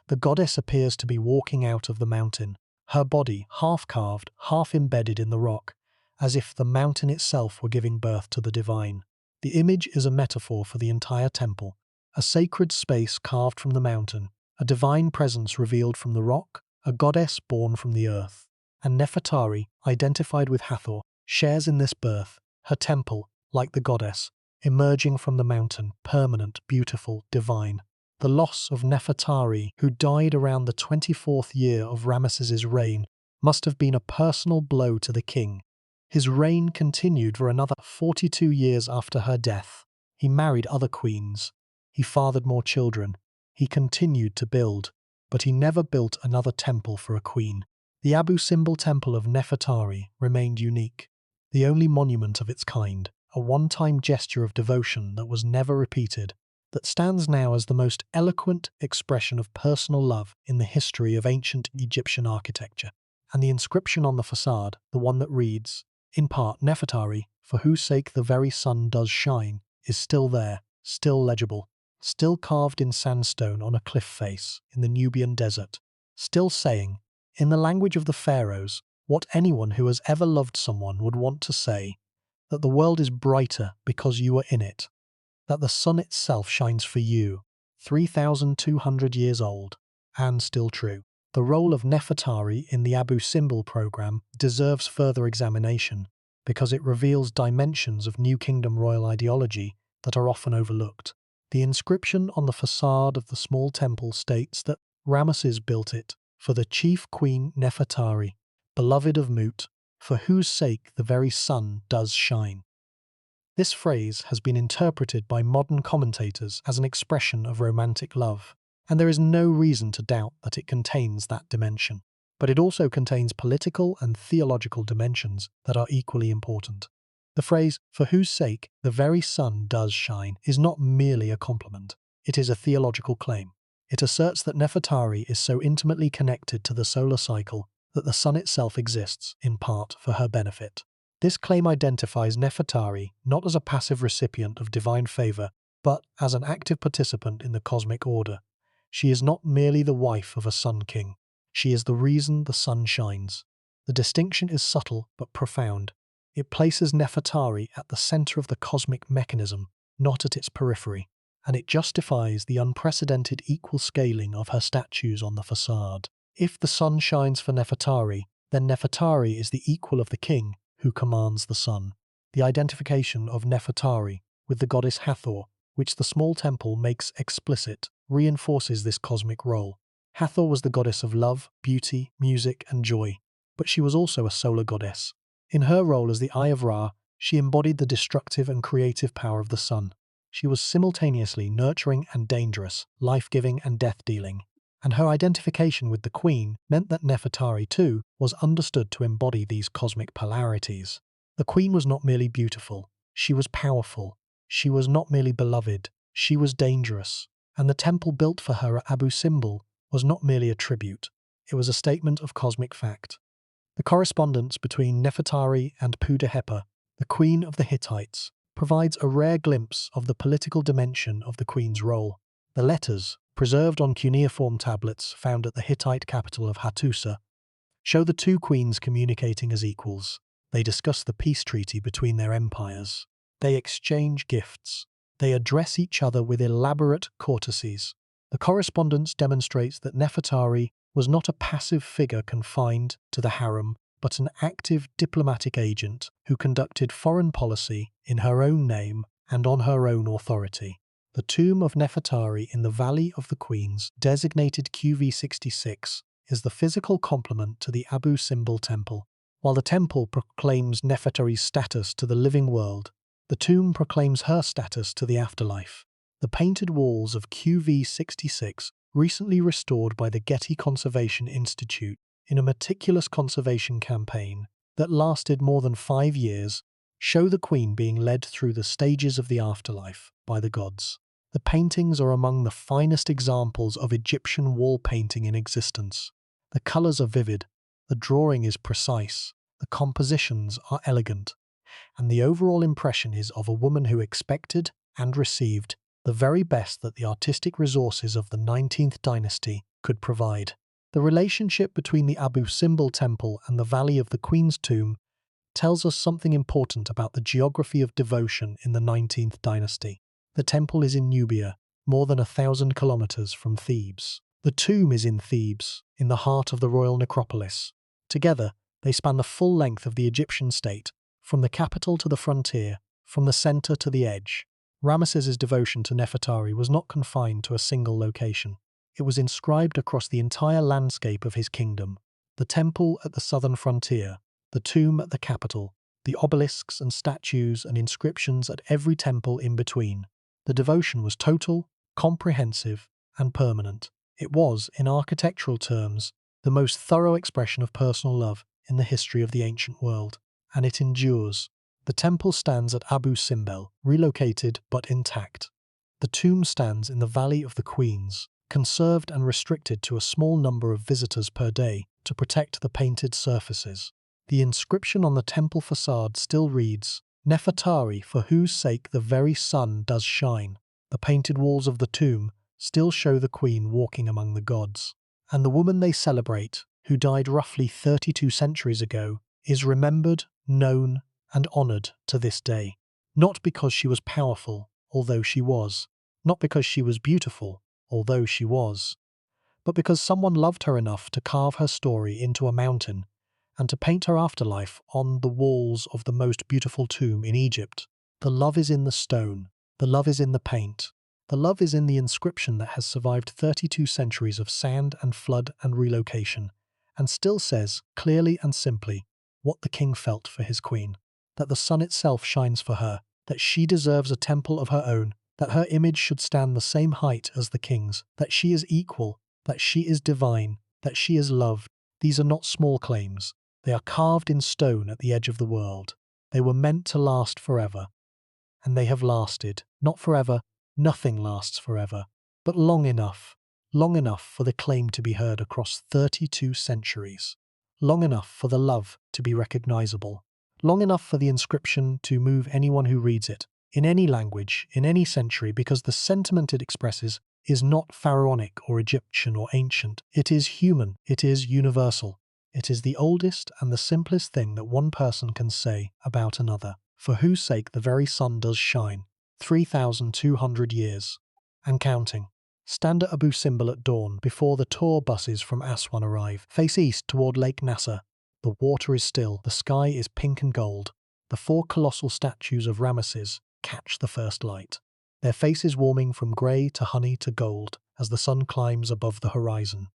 The goddess appears to be walking out of the mountain, her body half carved, half embedded in the rock, as if the mountain itself were giving birth to the divine. The image is a metaphor for the entire temple, a sacred space carved from the mountain, a divine presence revealed from the rock, a goddess born from the earth. And Nefertari, identified with Hathor, shares in this birth, her temple, like the goddess, emerging from the mountain, permanent, beautiful, divine. The loss of Nefertari, who died around the 24th year of Ramesses' reign, must have been a personal blow to the king. His reign continued for another 42 years after her death. He married other queens. He fathered more children. He continued to build, but he never built another temple for a queen. The Abu Simbel temple of Nefertari remained unique, the only monument of its kind, a one-time gesture of devotion that was never repeated, that stands now as the most eloquent expression of personal love in the history of ancient Egyptian architecture. And the inscription on the facade, the one that reads, in part, Nefertari, for whose sake the very sun does shine, is still there, still legible, still carved in sandstone on a cliff face in the Nubian desert, still saying, in the language of the pharaohs, what anyone who has ever loved someone would want to say, that the world is brighter because you are in it, that the sun itself shines for you, 3,200 years old, and still true. The role of Nefertari in the Abu Simbel program deserves further examination because it reveals dimensions of New Kingdom royal ideology that are often overlooked. The inscription on the facade of the small temple states that Ramesses built it for the chief queen Nefertari, beloved of Mut, for whose sake the very sun does shine. This phrase has been interpreted by modern commentators as an expression of romantic love, and there is no reason to doubt that it contains that dimension. But it also contains political and theological dimensions that are equally important. The phrase, for whose sake the very sun does shine, is not merely a compliment. It is a theological claim. It asserts that Nefertari is so intimately connected to the solar cycle that the sun itself exists, in part, for her benefit. This claim identifies Nefertari not as a passive recipient of divine favor, but as an active participant in the cosmic order. She is not merely the wife of a sun king. She is the reason the sun shines. The distinction is subtle but profound. It places Nefertari at the center of the cosmic mechanism, not at its periphery, and it justifies the unprecedented equal scaling of her statues on the facade. If the sun shines for Nefertari, then Nefertari is the equal of the king who commands the sun. The identification of Nefertari with the goddess Hathor, which the small temple makes explicit, reinforces this cosmic role. Hathor was the goddess of love, beauty, music, and joy, but she was also a solar goddess. In her role as the Eye of Ra, she embodied the destructive and creative power of the sun. She was simultaneously nurturing and dangerous, life-giving and death-dealing. And her identification with the Queen meant that Nefertari, too, was understood to embody these cosmic polarities. The Queen was not merely beautiful, she was powerful. She was not merely beloved, she was dangerous. And the temple built for her at Abu Simbel was not merely a tribute, it was a statement of cosmic fact. The correspondence between Nefertari and Pudahepa, the Queen of the Hittites, provides a rare glimpse of the political dimension of the Queen's role. The letters, preserved on cuneiform tablets found at the Hittite capital of Hattusa, show the two queens communicating as equals. They discuss the peace treaty between their empires. They exchange gifts. They address each other with elaborate courtesies. The correspondence demonstrates that Nefertari was not a passive figure confined to the harem, but an active diplomatic agent who conducted foreign policy in her own name and on her own authority. The tomb of Nefertari in the Valley of the Queens, designated QV66, is the physical complement to the Abu Simbel temple. While the temple proclaims Nefertari's status to the living world, the tomb proclaims her status to the afterlife. The painted walls of QV66, recently restored by the Getty Conservation Institute in a meticulous conservation campaign that lasted more than 5 years, show the Queen being led through the stages of the afterlife by the gods. The paintings are among the finest examples of Egyptian wall painting in existence. The colours are vivid, the drawing is precise, the compositions are elegant, and the overall impression is of a woman who expected and received the very best that the artistic resources of the 19th dynasty could provide. The relationship between the Abu Simbel temple and the Valley of the Queen's tomb tells us something important about the geography of devotion in the 19th dynasty. The temple is in Nubia, more than 1,000 kilometers from Thebes. The tomb is in Thebes, in the heart of the royal necropolis. Together, they span the full length of the Egyptian state, from the capital to the frontier, from the center to the edge. Ramesses' devotion to Nefertari was not confined to a single location. It was inscribed across the entire landscape of his kingdom. The temple at the southern frontier, the tomb at the capital, the obelisks and statues and inscriptions at every temple in between. The devotion was total, comprehensive, and permanent. It was, in architectural terms, the most thorough expression of personal love in the history of the ancient world, and it endures. The temple stands at Abu Simbel, relocated but intact. The tomb stands in the Valley of the Queens, conserved and restricted to a small number of visitors per day to protect the painted surfaces. The inscription on the temple facade still reads, "Nefertari, for whose sake the very sun does shine." The painted walls of the tomb still show the Queen walking among the gods. And the woman they celebrate, who died roughly 32 centuries ago, is remembered, known, and honoured to this day. Not because she was powerful, although she was. Not because she was beautiful, although she was. But because someone loved her enough to carve her story into a mountain and to paint her afterlife on the walls of the most beautiful tomb in Egypt. The love is in the stone. The love is in the paint. The love is in the inscription that has survived 32 centuries of sand and flood and relocation, and still says, clearly and simply, what the king felt for his queen. That the sun itself shines for her, that she deserves a temple of her own, that her image should stand the same height as the king's, that she is equal, that she is divine, that she is loved. These are not small claims. They are carved in stone at the edge of the world. They were meant to last forever. And they have lasted. Not forever, nothing lasts forever, but long enough for the claim to be heard across 32 centuries. Long enough for the love to be recognizable. Long enough for the inscription to move anyone who reads it, in any language, in any century, because the sentiment it expresses is not pharaonic or Egyptian or ancient. It is human. It is universal. It is the oldest and the simplest thing that one person can say about another, for whose sake the very sun does shine, 3,200 years, and counting. Stand at Abu Simbel at dawn before the tour buses from Aswan arrive. Face east toward Lake Nasser. The water is still, the sky is pink and gold. The 4 colossal statues of Ramesses catch the first light, their faces warming from grey to honey to gold as the sun climbs above the horizon.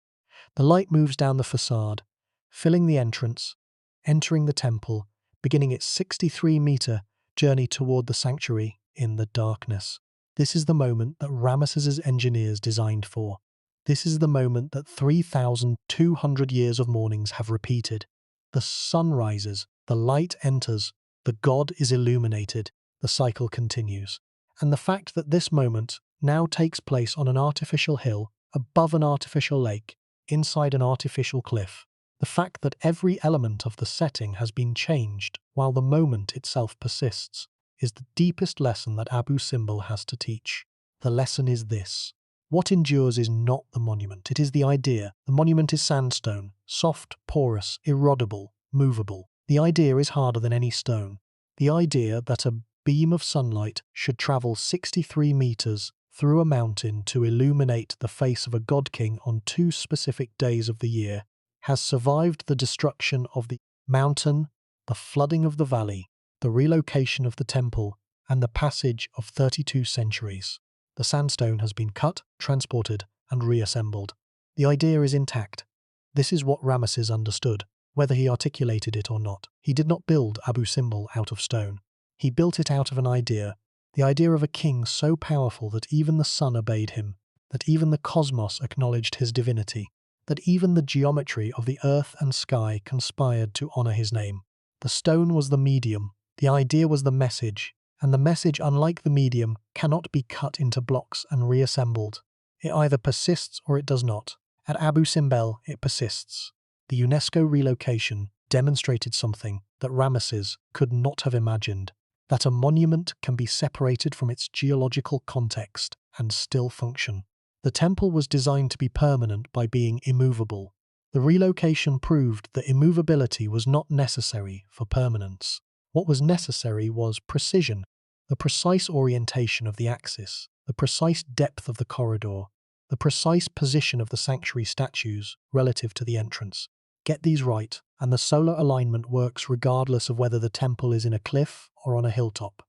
The light moves down the facade, filling the entrance, entering the temple, beginning its 63-meter journey toward the sanctuary in the darkness. This is the moment that Ramesses' engineers designed for. This is the moment that 3,200 years of mornings have repeated. The sun rises, the light enters, the god is illuminated, the cycle continues. And the fact that this moment now takes place on an artificial hill, above an artificial lake, inside an artificial cliff, the fact that every element of the setting has been changed while the moment itself persists, is the deepest lesson that Abu Simbel has to teach. The lesson is this: what endures is not the monument, it is the idea. The monument is sandstone, soft, porous, erodable, movable. The idea is harder than any stone. The idea that a beam of sunlight should travel 63 meters through a mountain to illuminate the face of a god king on 2 specific days of the year has survived the destruction of the mountain, the flooding of the valley, the relocation of the temple, and the passage of 32 centuries. The sandstone has been cut, transported, and reassembled. The idea is intact. This is what Ramesses understood, whether he articulated it or not. He did not build Abu Simbel out of stone. He built it out of an idea, the idea of a king so powerful that even the sun obeyed him, that even the cosmos acknowledged his divinity, that even the geometry of the earth and sky conspired to honor his name. The stone was the medium, the idea was the message, and the message, unlike the medium, cannot be cut into blocks and reassembled. It either persists or it does not. At Abu Simbel, it persists. The UNESCO relocation demonstrated something that Ramesses could not have imagined, that a monument can be separated from its geological context and still function. The temple was designed to be permanent by being immovable. The relocation proved that immovability was not necessary for permanence. What was necessary was precision, the precise orientation of the axis, the precise depth of the corridor, the precise position of the sanctuary statues relative to the entrance. Get these right, and the solar alignment works regardless of whether the temple is in a cliff or on a hilltop.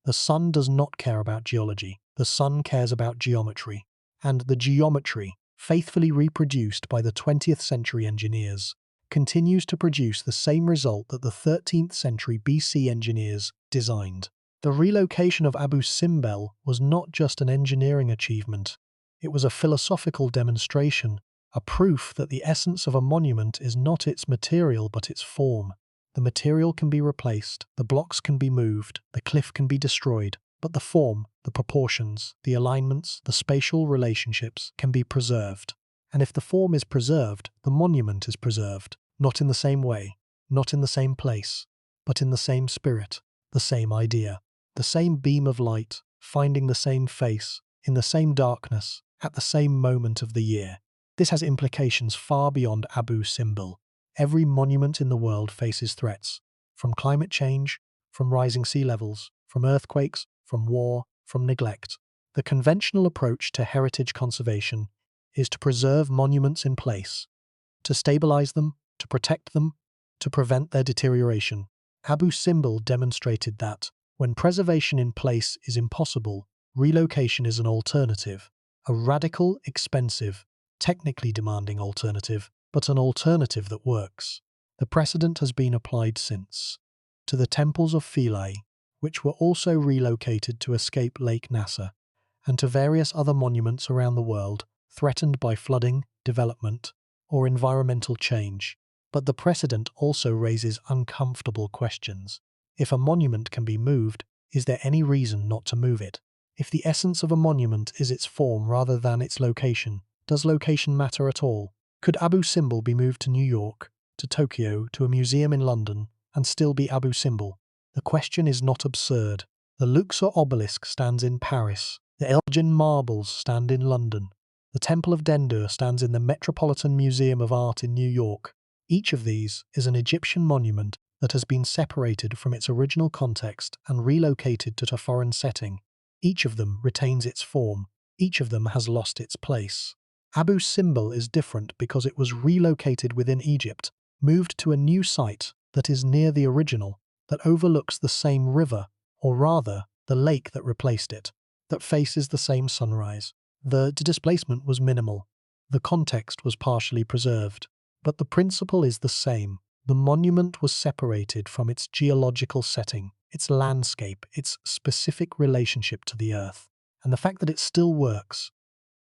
The sun does not care about geology, the sun cares about geometry, and the geometry, faithfully reproduced by the 20th century engineers, continues to produce the same result that the 13th century BC engineers designed. The relocation of Abu Simbel was not just an engineering achievement, it was a philosophical demonstration, a proof that the essence of a monument is not its material but its form. The material can be replaced, the blocks can be moved, the cliff can be destroyed, but the form, the proportions, the alignments, the spatial relationships can be preserved. And if the form is preserved, the monument is preserved, not in the same way, not in the same place, but in the same spirit, the same idea, the same beam of light, finding the same face, in the same darkness, at the same moment of the year. This has implications far beyond Abu Simbel. Every monument in the world faces threats, from climate change, from rising sea levels, from earthquakes, from war, from neglect. The conventional approach to heritage conservation is to preserve monuments in place, to stabilize them, to protect them, to prevent their deterioration. Abu Simbel demonstrated that, when preservation in place is impossible, relocation is an alternative, a radical, expensive, technically demanding alternative, but an alternative that works. The precedent has been applied since, to the temples of Philae, which were also relocated to escape Lake Nasser, and to various other monuments around the world threatened by flooding, development, or environmental change. But the precedent also raises uncomfortable questions. If a monument can be moved, is there any reason not to move it? If the essence of a monument is its form rather than its location, does location matter at all? Could Abu Simbel be moved to New York, to Tokyo, to a museum in London, and still be Abu Simbel? The question is not absurd. The Luxor obelisk stands in Paris. The Elgin marbles stand in London. The Temple of Dendur stands in the Metropolitan Museum of Art in New York. Each of these is an Egyptian monument that has been separated from its original context and relocated to a foreign setting. Each of them retains its form. Each of them has lost its place. Abu Simbel is different because it was relocated within Egypt, moved to a new site that is near the original, that overlooks the same river, or rather, the lake that replaced it, that faces the same sunrise. The displacement was minimal. The context was partially preserved. But the principle is the same. The monument was separated from its geological setting, its landscape, its specific relationship to the earth, and the fact that it still works,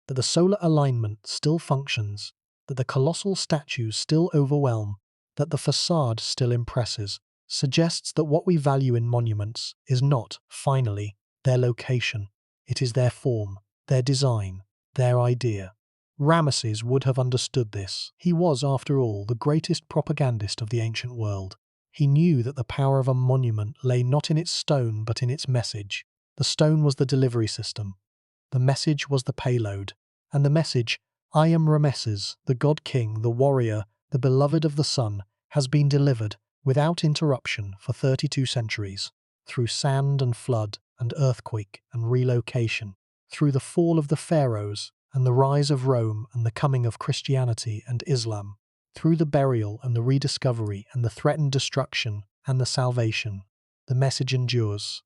that the solar alignment still functions, that the colossal statues still overwhelm, that the facade still impresses, suggests that what we value in monuments is not, finally, their location. It is their form, their design, their idea. Ramesses would have understood this. He was, after all, the greatest propagandist of the ancient world. He knew that the power of a monument lay not in its stone but in its message. The stone was the delivery system. The message was the payload. And the message, I am Ramesses, the god king, the warrior, the beloved of the sun, has been delivered, without interruption, for 32 centuries, through sand and flood and earthquake and relocation, through the fall of the pharaohs and the rise of Rome and the coming of Christianity and Islam, through the burial and the rediscovery and the threatened destruction and the salvation. The message endures.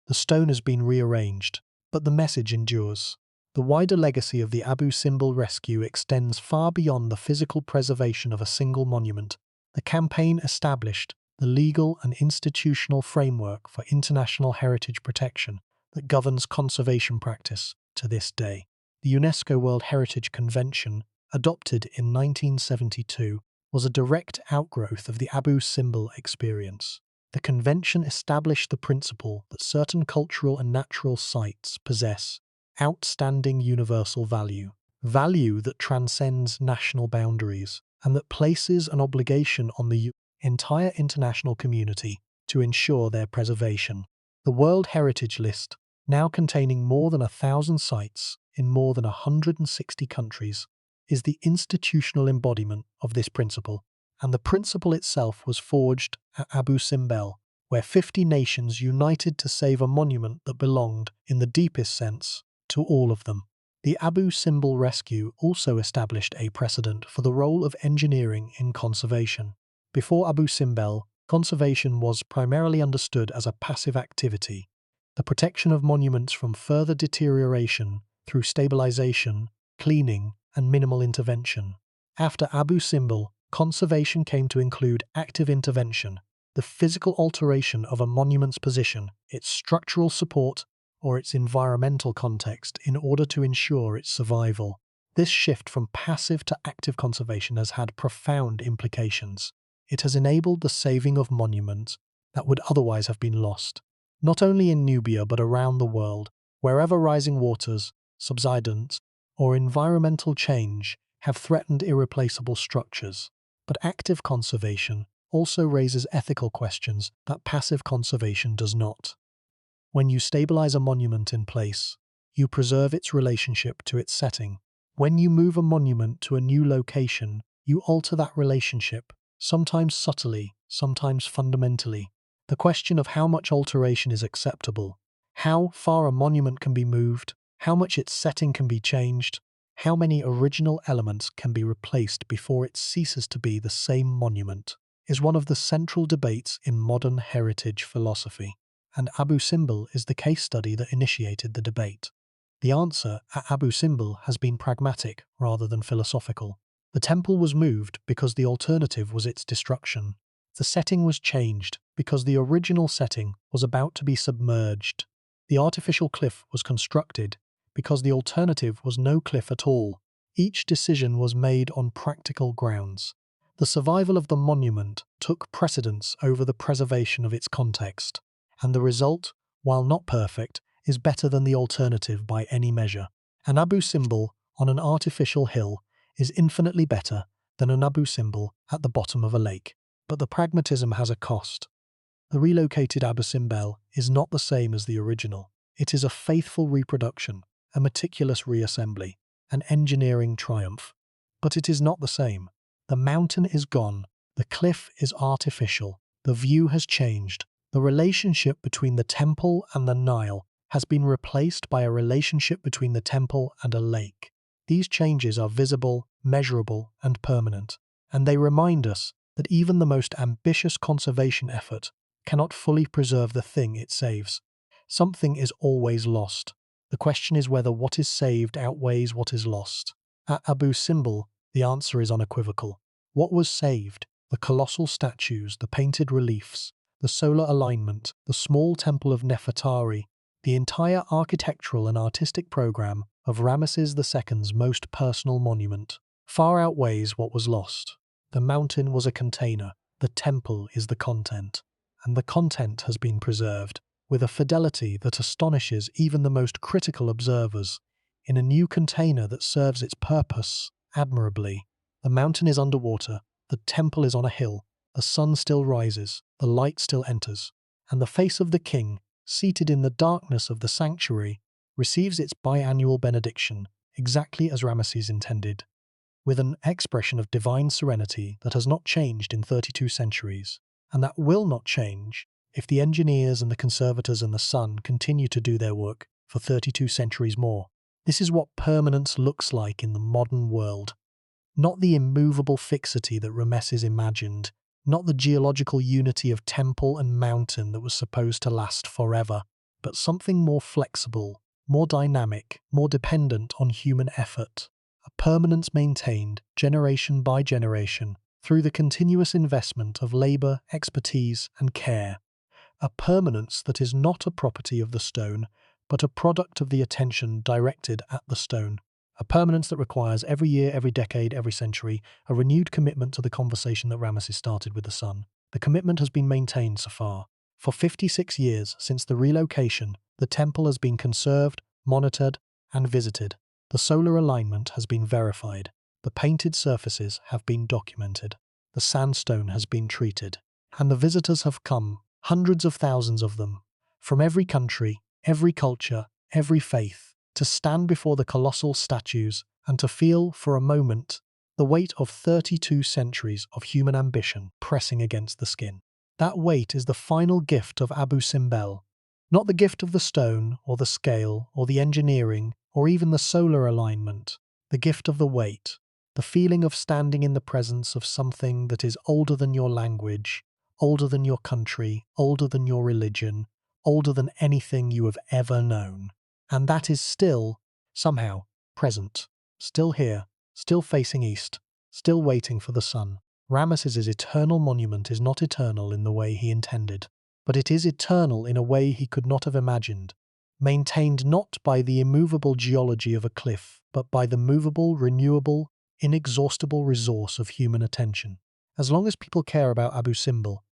The stone has been rearranged, but the message endures. The wider legacy of the Abu Simbel rescue extends far beyond the physical preservation of a single monument. The campaign established the legal and institutional framework for international heritage protection that governs conservation practice to this day. The UNESCO World Heritage Convention, adopted in 1972, was a direct outgrowth of the Abu Simbel experience. The convention established the principle that certain cultural and natural sites possess outstanding universal value, value that transcends national boundaries, and that places an obligation on the entire international community to ensure their preservation. The World Heritage List, now containing more than 1,000 sites in more than 160 countries, is the institutional embodiment of this principle, and the principle itself was forged at Abu Simbel, where 50 nations united to save a monument that belonged, in the deepest sense, to all of them. The Abu Simbel rescue also established a precedent for the role of engineering in conservation. Before Abu Simbel, conservation was primarily understood as a passive activity, the protection of monuments from further deterioration through stabilization, cleaning, and minimal intervention. After Abu Simbel, conservation came to include active intervention, the physical alteration of a monument's position, its structural support, or its environmental context in order to ensure its survival. This shift from passive to active conservation has had profound implications. It has enabled the saving of monuments that would otherwise have been lost, not only in Nubia but around the world, wherever rising waters, subsidence, or environmental change have threatened irreplaceable structures. But active conservation also raises ethical questions that passive conservation does not. When you stabilize a monument in place, you preserve its relationship to its setting. When you move a monument to a new location, you alter that relationship, sometimes subtly, sometimes fundamentally. The question of how much alteration is acceptable, how far a monument can be moved, how much its setting can be changed, how many original elements can be replaced before it ceases to be the same monument, is one of the central debates in modern heritage philosophy. And Abu Simbel is the case study that initiated the debate. The answer at Abu Simbel has been pragmatic rather than philosophical. The temple was moved because the alternative was its destruction. The setting was changed because the original setting was about to be submerged. The artificial cliff was constructed because the alternative was no cliff at all. Each decision was made on practical grounds. The survival of the monument took precedence over the preservation of its context. And the result, while not perfect, is better than the alternative by any measure. An Abu Simbel on an artificial hill is infinitely better than an Abu Simbel at the bottom of a lake. But the pragmatism has a cost. The relocated Abu Simbel is not the same as the original. It is a faithful reproduction, a meticulous reassembly, an engineering triumph. But it is not the same. The mountain is gone. The cliff is artificial. The view has changed. The relationship between the temple and the Nile has been replaced by a relationship between the temple and a lake. These changes are visible, measurable, and permanent, and they remind us that even the most ambitious conservation effort cannot fully preserve the thing it saves. Something is always lost. The question is whether what is saved outweighs what is lost. At Abu Simbel, the answer is unequivocal. What was saved The colossal statues, the painted reliefs, the solar alignment, the small temple of Nefertari, the entire architectural and artistic program of Ramesses II's most personal monument far outweighs what was lost. The mountain was a container, the temple is the content, and the content has been preserved with a fidelity that astonishes even the most critical observers, in a new container that serves its purpose admirably. The mountain is underwater, the temple is on a hill, the sun still rises, the light still enters, and the face of the king, seated in the darkness of the sanctuary, receives its biannual benediction, exactly as Ramesses intended, with an expression of divine serenity that has not changed in 32 centuries, and that will not change if the engineers and the conservators and the sun continue to do their work for 32 centuries more. This is what permanence looks like in the modern world. Not the immovable fixity that Ramesses imagined, not the geological unity of temple and mountain that was supposed to last forever, but something more flexible, more dynamic, more dependent on human effort. A permanence maintained, generation by generation, through the continuous investment of labour, expertise, and care. A permanence that is not a property of the stone, but a product of the attention directed at the stone. A permanence that requires every year, every decade, every century, a renewed commitment to the conversation that Ramesses started with the sun. The commitment has been maintained so far. For 56 years since the relocation, the temple has been conserved, monitored, and visited. The solar alignment has been verified. The painted surfaces have been documented. The sandstone has been treated. And the visitors have come, hundreds of thousands of them, from every country, every culture, every faith, to stand before the colossal statues and to feel, for a moment, the weight of 32 centuries of human ambition pressing against the skin. That weight is the final gift of Abu Simbel, not the gift of the stone or the scale or the engineering or even the solar alignment, the gift of the weight, the feeling of standing in the presence of something that is older than your language, older than your country, older than your religion, older than anything you have ever known. And that is still, somehow, present, still here, still facing east, still waiting for the sun. Ramesses' eternal monument is not eternal in the way he intended, but it is eternal in a way he could not have imagined, maintained not by the immovable geology of a cliff, but by the movable, renewable, inexhaustible resource of human attention. As long as people care about Abu Simbel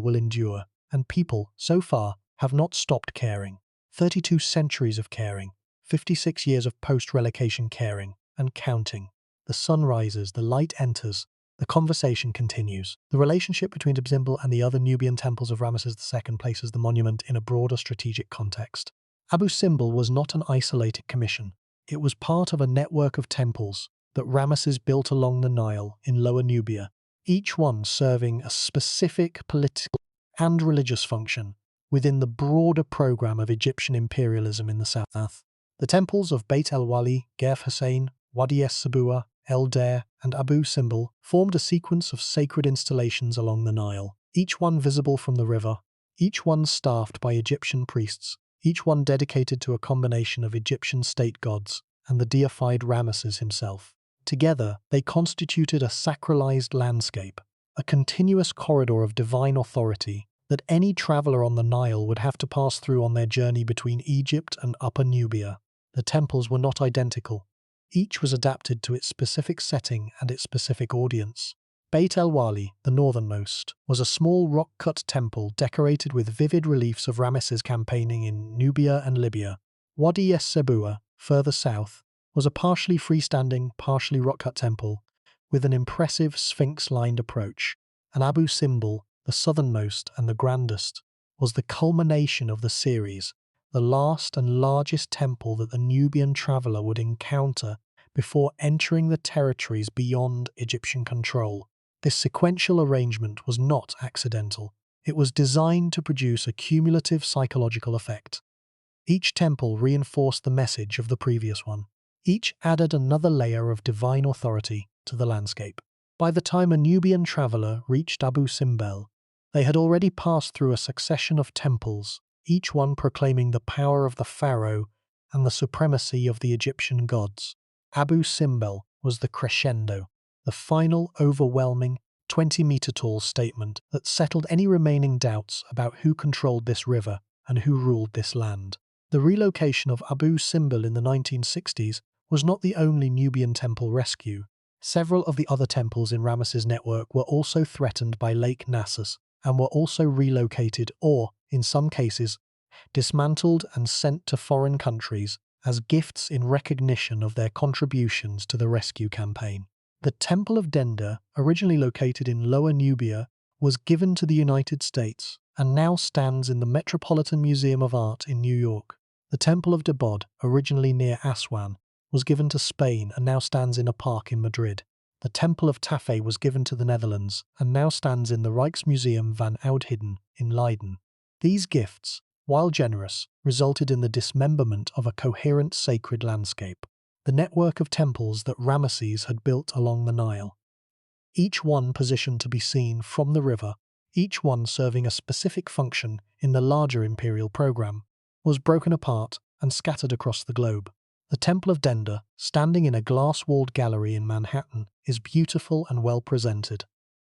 will endure, and people, so far, have not stopped caring. 32 centuries of caring, 56 years of post-relocation caring, and counting. The sun rises, the light enters, the conversation continues. The relationship between Abu Simbel and the other Nubian temples of Ramesses II places the monument in a broader strategic context. Abu Simbel was not an isolated commission. It was part of a network of temples that Ramesses built along the Nile in Lower Nubia, each one serving a specific political and religious function within the broader program of Egyptian imperialism in the south. The temples of Beit el-Wali, Gerf Hussein, Wadi es-Sabua, El Dair, and Abu Simbel formed a sequence of sacred installations along the Nile, each one visible from the river, each one staffed by Egyptian priests, each one dedicated to a combination of Egyptian state gods and the deified Ramesses himself. Together, they constituted a sacralized landscape, a continuous corridor of divine authority that any traveller on the Nile would have to pass through on their journey between Egypt and Upper Nubia. The temples were not identical. Each was adapted to its specific setting and its specific audience. Beit el-Wali, the northernmost, was a small rock-cut temple decorated with vivid reliefs of Ramesses campaigning in Nubia and Libya. Wadi es-Sabua, further south, was a partially freestanding, partially rock-cut temple with an impressive sphinx-lined approach, and Abu Simbel, the southernmost and the grandest, was the culmination of the series, the last and largest temple that the Nubian traveller would encounter before entering the territories beyond Egyptian control. This sequential arrangement was not accidental. It was designed to produce a cumulative psychological effect. Each temple reinforced the message of the previous one. Each added another layer of divine authority to the landscape. By the time a Nubian traveller reached Abu Simbel, they had already passed through a succession of temples, each one proclaiming the power of the pharaoh and the supremacy of the Egyptian gods. Abu Simbel was the crescendo, the final overwhelming, 20-meter-tall statement that settled any remaining doubts about who controlled this river and who ruled this land. The relocation of Abu Simbel in the 1960s was not the only Nubian temple rescue. Several of the other temples in Ramesses' network were also threatened by Lake Nasser and were also relocated or, in some cases, dismantled and sent to foreign countries as gifts in recognition of their contributions to the rescue campaign. The Temple of Dender, originally located in Lower Nubia, was given to the United States and now stands in the Metropolitan Museum of Art in New York. The Temple of Debod, originally near Aswan, was given to Spain and now stands in a park in Madrid. The Temple of Tafé was given to the Netherlands and now stands in the Rijksmuseum van Oudheden in Leiden. These gifts, while generous, resulted in the dismemberment of a coherent sacred landscape, the network of temples that Ramesses had built along the Nile. Each one positioned to be seen from the river, each one serving a specific function in the larger imperial program, was broken apart and scattered across the globe. The Temple of Dender, standing in a glass-walled gallery in Manhattan, is beautiful and well presented.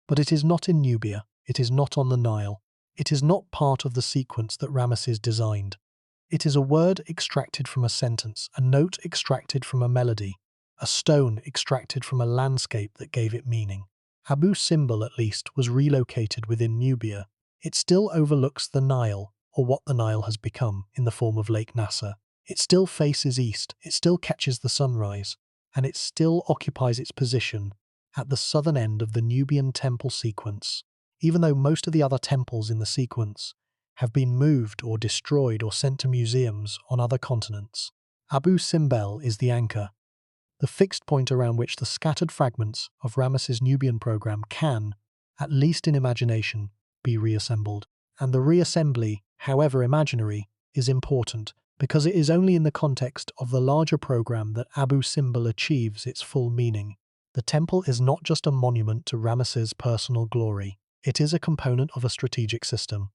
But it is not in Nubia, it is not on the Nile, it is not part of the sequence that Ramesses designed. It is a word extracted from a sentence, a note extracted from a melody, a stone extracted from a landscape that gave it meaning. Abu Simbel, at least, was relocated within Nubia. It still overlooks the Nile, or what the Nile has become, in the form of Lake Nasser. It still faces east, it still catches the sunrise, and it still occupies its position at the southern end of the Nubian temple sequence, even though most of the other temples in the sequence have been moved or destroyed or sent to museums on other continents. Abu Simbel is the anchor, the fixed point around which the scattered fragments of Ramesses' Nubian program can, at least in imagination, be reassembled. And the reassembly, however imaginary, is important, because it is only in the context of the larger program that Abu Simbel achieves its full meaning. The temple is not just a monument to Ramesses' personal glory, it is a component of a strategic system,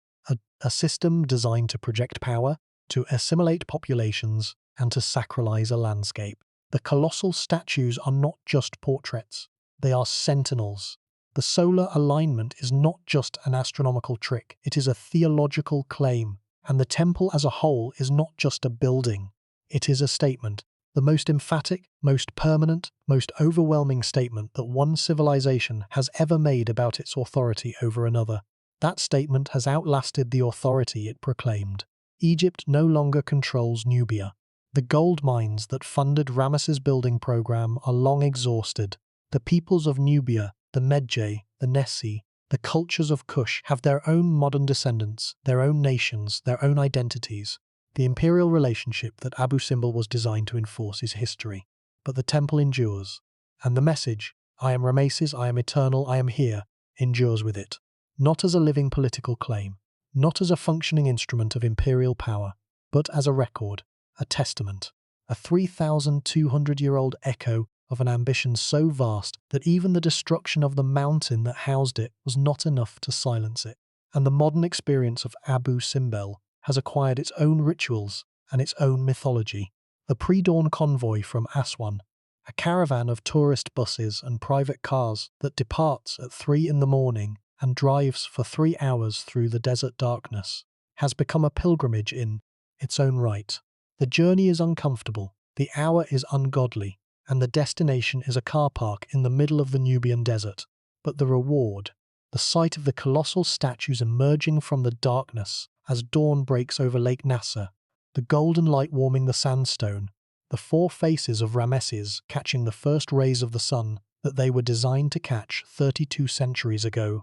a system designed to project power, to assimilate populations, and to sacralize a landscape. The colossal statues are not just portraits, they are sentinels. The solar alignment is not just an astronomical trick, it is a theological claim. And the temple as a whole is not just a building, it is a statement, the most emphatic, most permanent, most overwhelming statement that one civilization has ever made about its authority over another. That statement has outlasted the authority it proclaimed. Egypt no longer controls Nubia. The gold mines that funded Ramesses' building program are long exhausted. The peoples of Nubia, the Medjay, the Nessi, the cultures of Kush have their own modern descendants, their own nations, their own identities. The imperial relationship that Abu Simbel was designed to enforce is history. But the temple endures. And the message, I am Ramesses, I am eternal, I am here, endures with it. Not as a living political claim, not as a functioning instrument of imperial power, but as a record, a testament, a 3,200-year-old echo of an ambition so vast that even the destruction of the mountain that housed it was not enough to silence it. And the modern experience of Abu Simbel has acquired its own rituals and its own mythology. The pre-dawn convoy from Aswan, a caravan of tourist buses and private cars that departs at 3 in the morning and drives for 3 hours through the desert darkness, has become a pilgrimage in its own right. The journey is uncomfortable, the hour is ungodly, and the destination is a car park in the middle of the Nubian desert. But the reward, the sight of the colossal statues emerging from the darkness as dawn breaks over Lake Nasser, the golden light warming the sandstone, the 4 faces of Ramesses catching the first rays of the sun that they were designed to catch 32 centuries ago,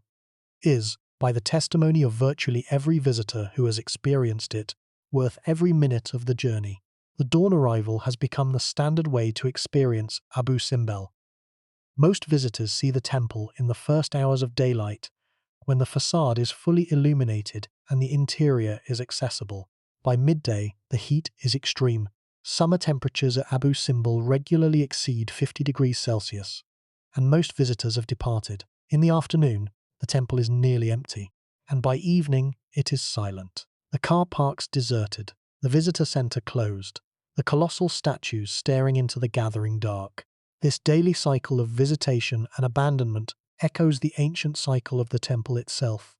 is, by the testimony of virtually every visitor who has experienced it, worth every minute of the journey. The dawn arrival has become the standard way to experience Abu Simbel. Most visitors see the temple in the first hours of daylight, when the facade is fully illuminated and the interior is accessible. By midday, the heat is extreme. Summer temperatures at Abu Simbel regularly exceed 50 degrees Celsius, and most visitors have departed. In the afternoon, the temple is nearly empty, and by evening, it is silent. The car parks deserted, the visitor centre closed, the colossal statues staring into the gathering dark. This daily cycle of visitation and abandonment echoes the ancient cycle of the temple itself.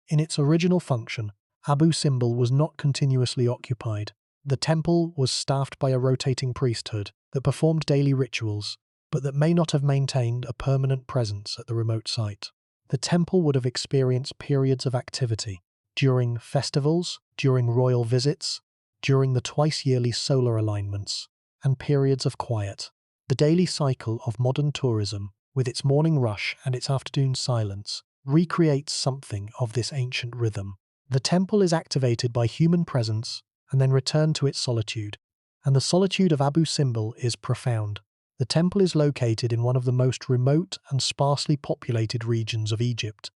In its original function, Abu Simbel was not continuously occupied. The temple was staffed by a rotating priesthood that performed daily rituals, but that may not have maintained a permanent presence at the remote site. The temple would have experienced periods of activity during festivals, during royal visits, during the twice-yearly solar alignments, and periods of quiet. The daily cycle of modern tourism, with its morning rush and its afternoon silence, recreates something of this ancient rhythm. The temple is activated by human presence and then returned to its solitude, and the solitude of Abu Simbel is profound. The temple is located in one of the most remote and sparsely populated regions of Egypt.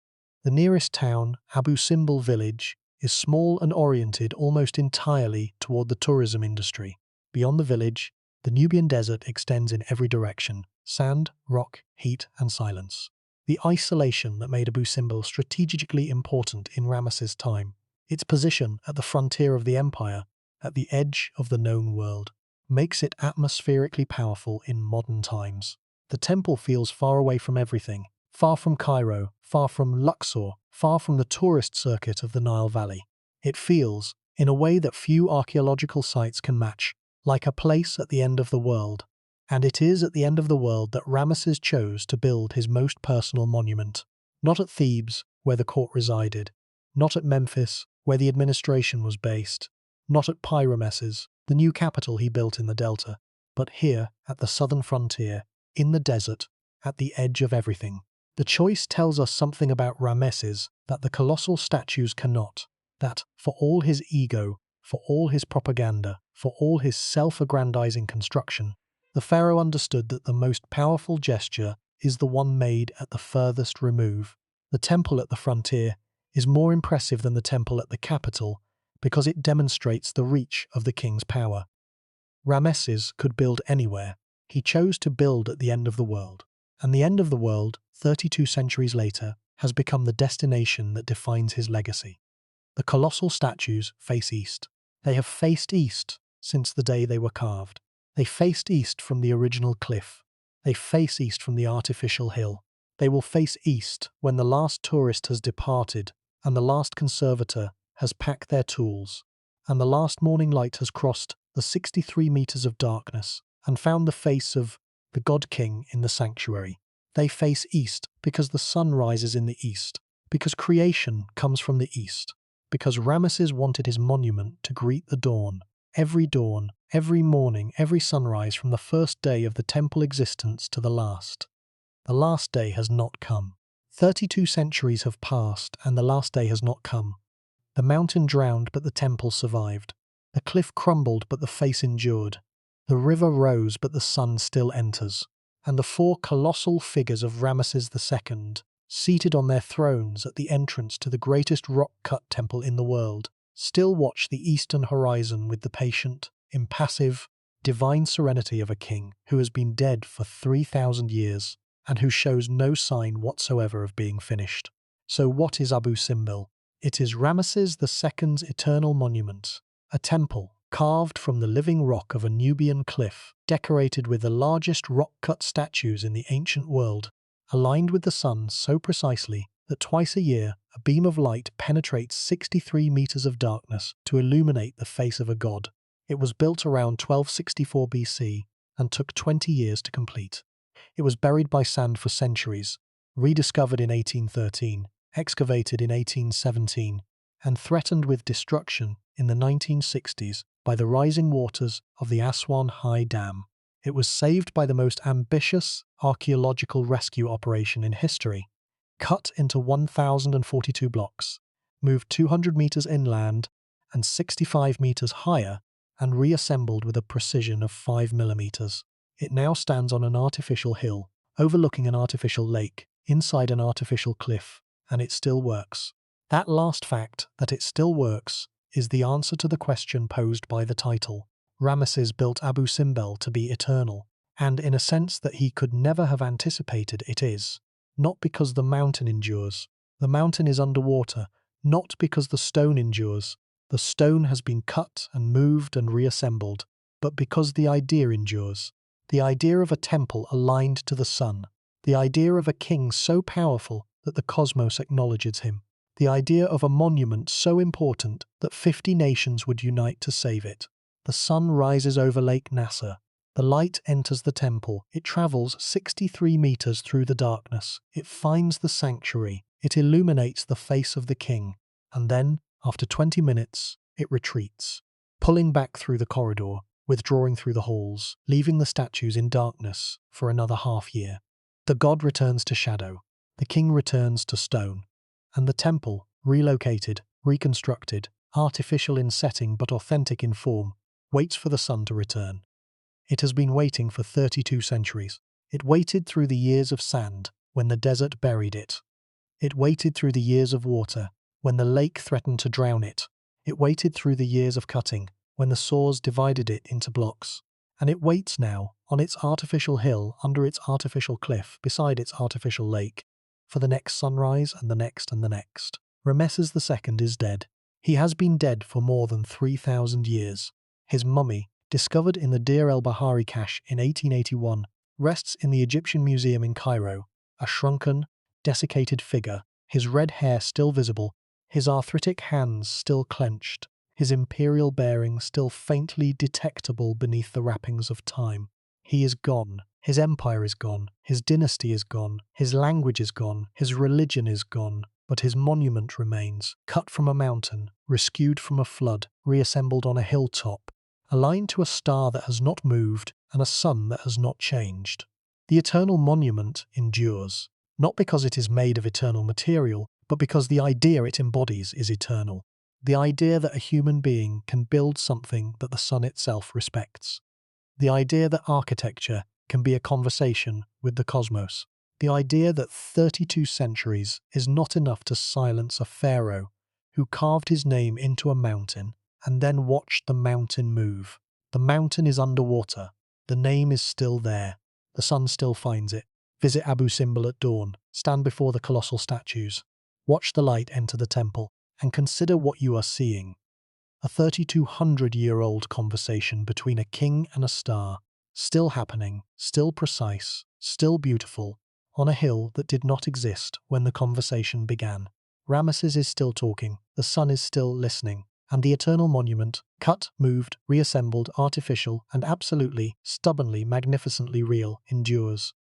The nearest town, Abu Simbel village, is small and oriented almost entirely toward the tourism industry. Beyond the village, the Nubian desert extends in every direction: sand, rock, heat, and silence. The isolation that made Abu Simbel strategically important in Ramesses' time, its position at the frontier of the empire, at the edge of the known world, makes it atmospherically powerful in modern times. The temple feels far away from everything, far from Cairo, far from Luxor, far from the tourist circuit of the Nile Valley. It feels, in a way that few archaeological sites can match, like a place at the end of the world. And it is at the end of the world that Ramesses chose to build his most personal monument. Not at Thebes, where the court resided, not at Memphis, where the administration was based, not at Ramesses, the new capital he built in the delta, but here, at the southern frontier, in the desert, at the edge of everything. The choice tells us something about Ramesses that the colossal statues cannot, that, for all his ego, for all his propaganda, for all his self-aggrandizing construction, the pharaoh understood that the most powerful gesture is the one made at the furthest remove. The temple at the frontier is more impressive than the temple at the capital because it demonstrates the reach of the king's power. Ramesses could build anywhere. He chose to build at the end of the world. And the end of the world, 32 centuries later, has become the destination that defines his legacy. The colossal statues face east. They have faced east since the day they were carved. They faced east from the original cliff. They face east from the artificial hill. They will face east when the last tourist has departed and the last conservator has packed their tools, and the last morning light has crossed the 63 meters of darkness and found the face of the God King in the sanctuary. They face east because the sun rises in the east, because creation comes from the east, because Ramesses wanted his monument to greet the dawn, every morning, every sunrise from the first day of the temple existence to the last. The last day has not come. 32 centuries have passed and the last day has not come. The mountain drowned but the temple survived. The cliff crumbled but the face endured. The river rose but the sun still enters. And the four colossal figures of Ramesses II, seated on their thrones at the entrance to the greatest rock-cut temple in the world, still watch the eastern horizon with the patient, impassive, divine serenity of a king who has been dead for 3,000 years and who shows no sign whatsoever of being finished. So what is Abu Simbel? It is Ramesses II's eternal monument, a temple carved from the living rock of a Nubian cliff, decorated with the largest rock-cut statues in the ancient world, aligned with the sun so precisely that twice a year a beam of light penetrates 63 meters of darkness to illuminate the face of a god. It was built around 1264 BC and took 20 years to complete. It was buried by sand for centuries, rediscovered in 1813, excavated in 1817, and threatened with destruction in the 1960s by the rising waters of the Aswan High Dam. It was saved by the most ambitious archaeological rescue operation in history, cut into 1,042 blocks, moved 200 meters inland and 65 meters higher, and reassembled with a precision of 5 millimeters. It now stands on an artificial hill, overlooking an artificial lake, inside an artificial cliff, and it still works. That last fact, that it still works, is the answer to the question posed by the title. Ramesses built Abu Simbel to be eternal, and in a sense that he could never have anticipated it is. Not because the mountain endures. The mountain is underwater. Not because the stone endures. The stone has been cut and moved and reassembled, but because the idea endures. The idea of a temple aligned to the sun. The idea of a king so powerful that the cosmos acknowledges him. The idea of a monument so important that 50 nations would unite to save it. The sun rises over Lake Nasser. The light enters the temple. It travels 63 meters through the darkness. It finds the sanctuary. It illuminates the face of the king. And then, after 20 minutes, it retreats, pulling back through the corridor, withdrawing through the halls, leaving the statues in darkness for another half-year. The god returns to shadow. The king returns to stone. And the temple, relocated, reconstructed, artificial in setting but authentic in form, waits for the sun to return. It has been waiting for 32 centuries. It waited through the years of sand, when the desert buried it. It waited through the years of water, when the lake threatened to drown it. It waited through the years of cutting, when the saws divided it into blocks. And it waits now, on its artificial hill, under its artificial cliff, beside its artificial lake, for the next sunrise and the next and the next. Ramesses II is dead. He has been dead for more than 3,000 years. His mummy, discovered in the Deir el-Bahari cache in 1881, rests in the Egyptian Museum in Cairo, a shrunken, desiccated figure, his red hair still visible, his arthritic hands still clenched, his imperial bearing still faintly detectable beneath the wrappings of time. He is gone. His empire is gone. His dynasty is gone. His language is gone. His religion is gone. But his monument remains, cut from a mountain, rescued from a flood, reassembled on a hilltop, aligned to a star that has not moved and a sun that has not changed. The eternal monument endures, not because it is made of eternal material, but because the idea it embodies is eternal. The idea that a human being can build something that the sun itself respects. The idea that architecture can be a conversation with the cosmos. The idea that 32 centuries is not enough to silence a pharaoh who carved his name into a mountain and then watched the mountain move. The mountain is underwater. The name is still there. The sun still finds it. Visit Abu Simbel at dawn. Stand before the colossal statues. Watch the light enter the temple and consider what you are seeing. A 3,200-year-old conversation between a king and a star, still happening, still precise, still beautiful, on a hill that did not exist when the conversation began. Ramesses is still talking, the sun is still listening, and the eternal monument, cut, moved, reassembled, artificial, and absolutely, stubbornly, magnificently real, endures.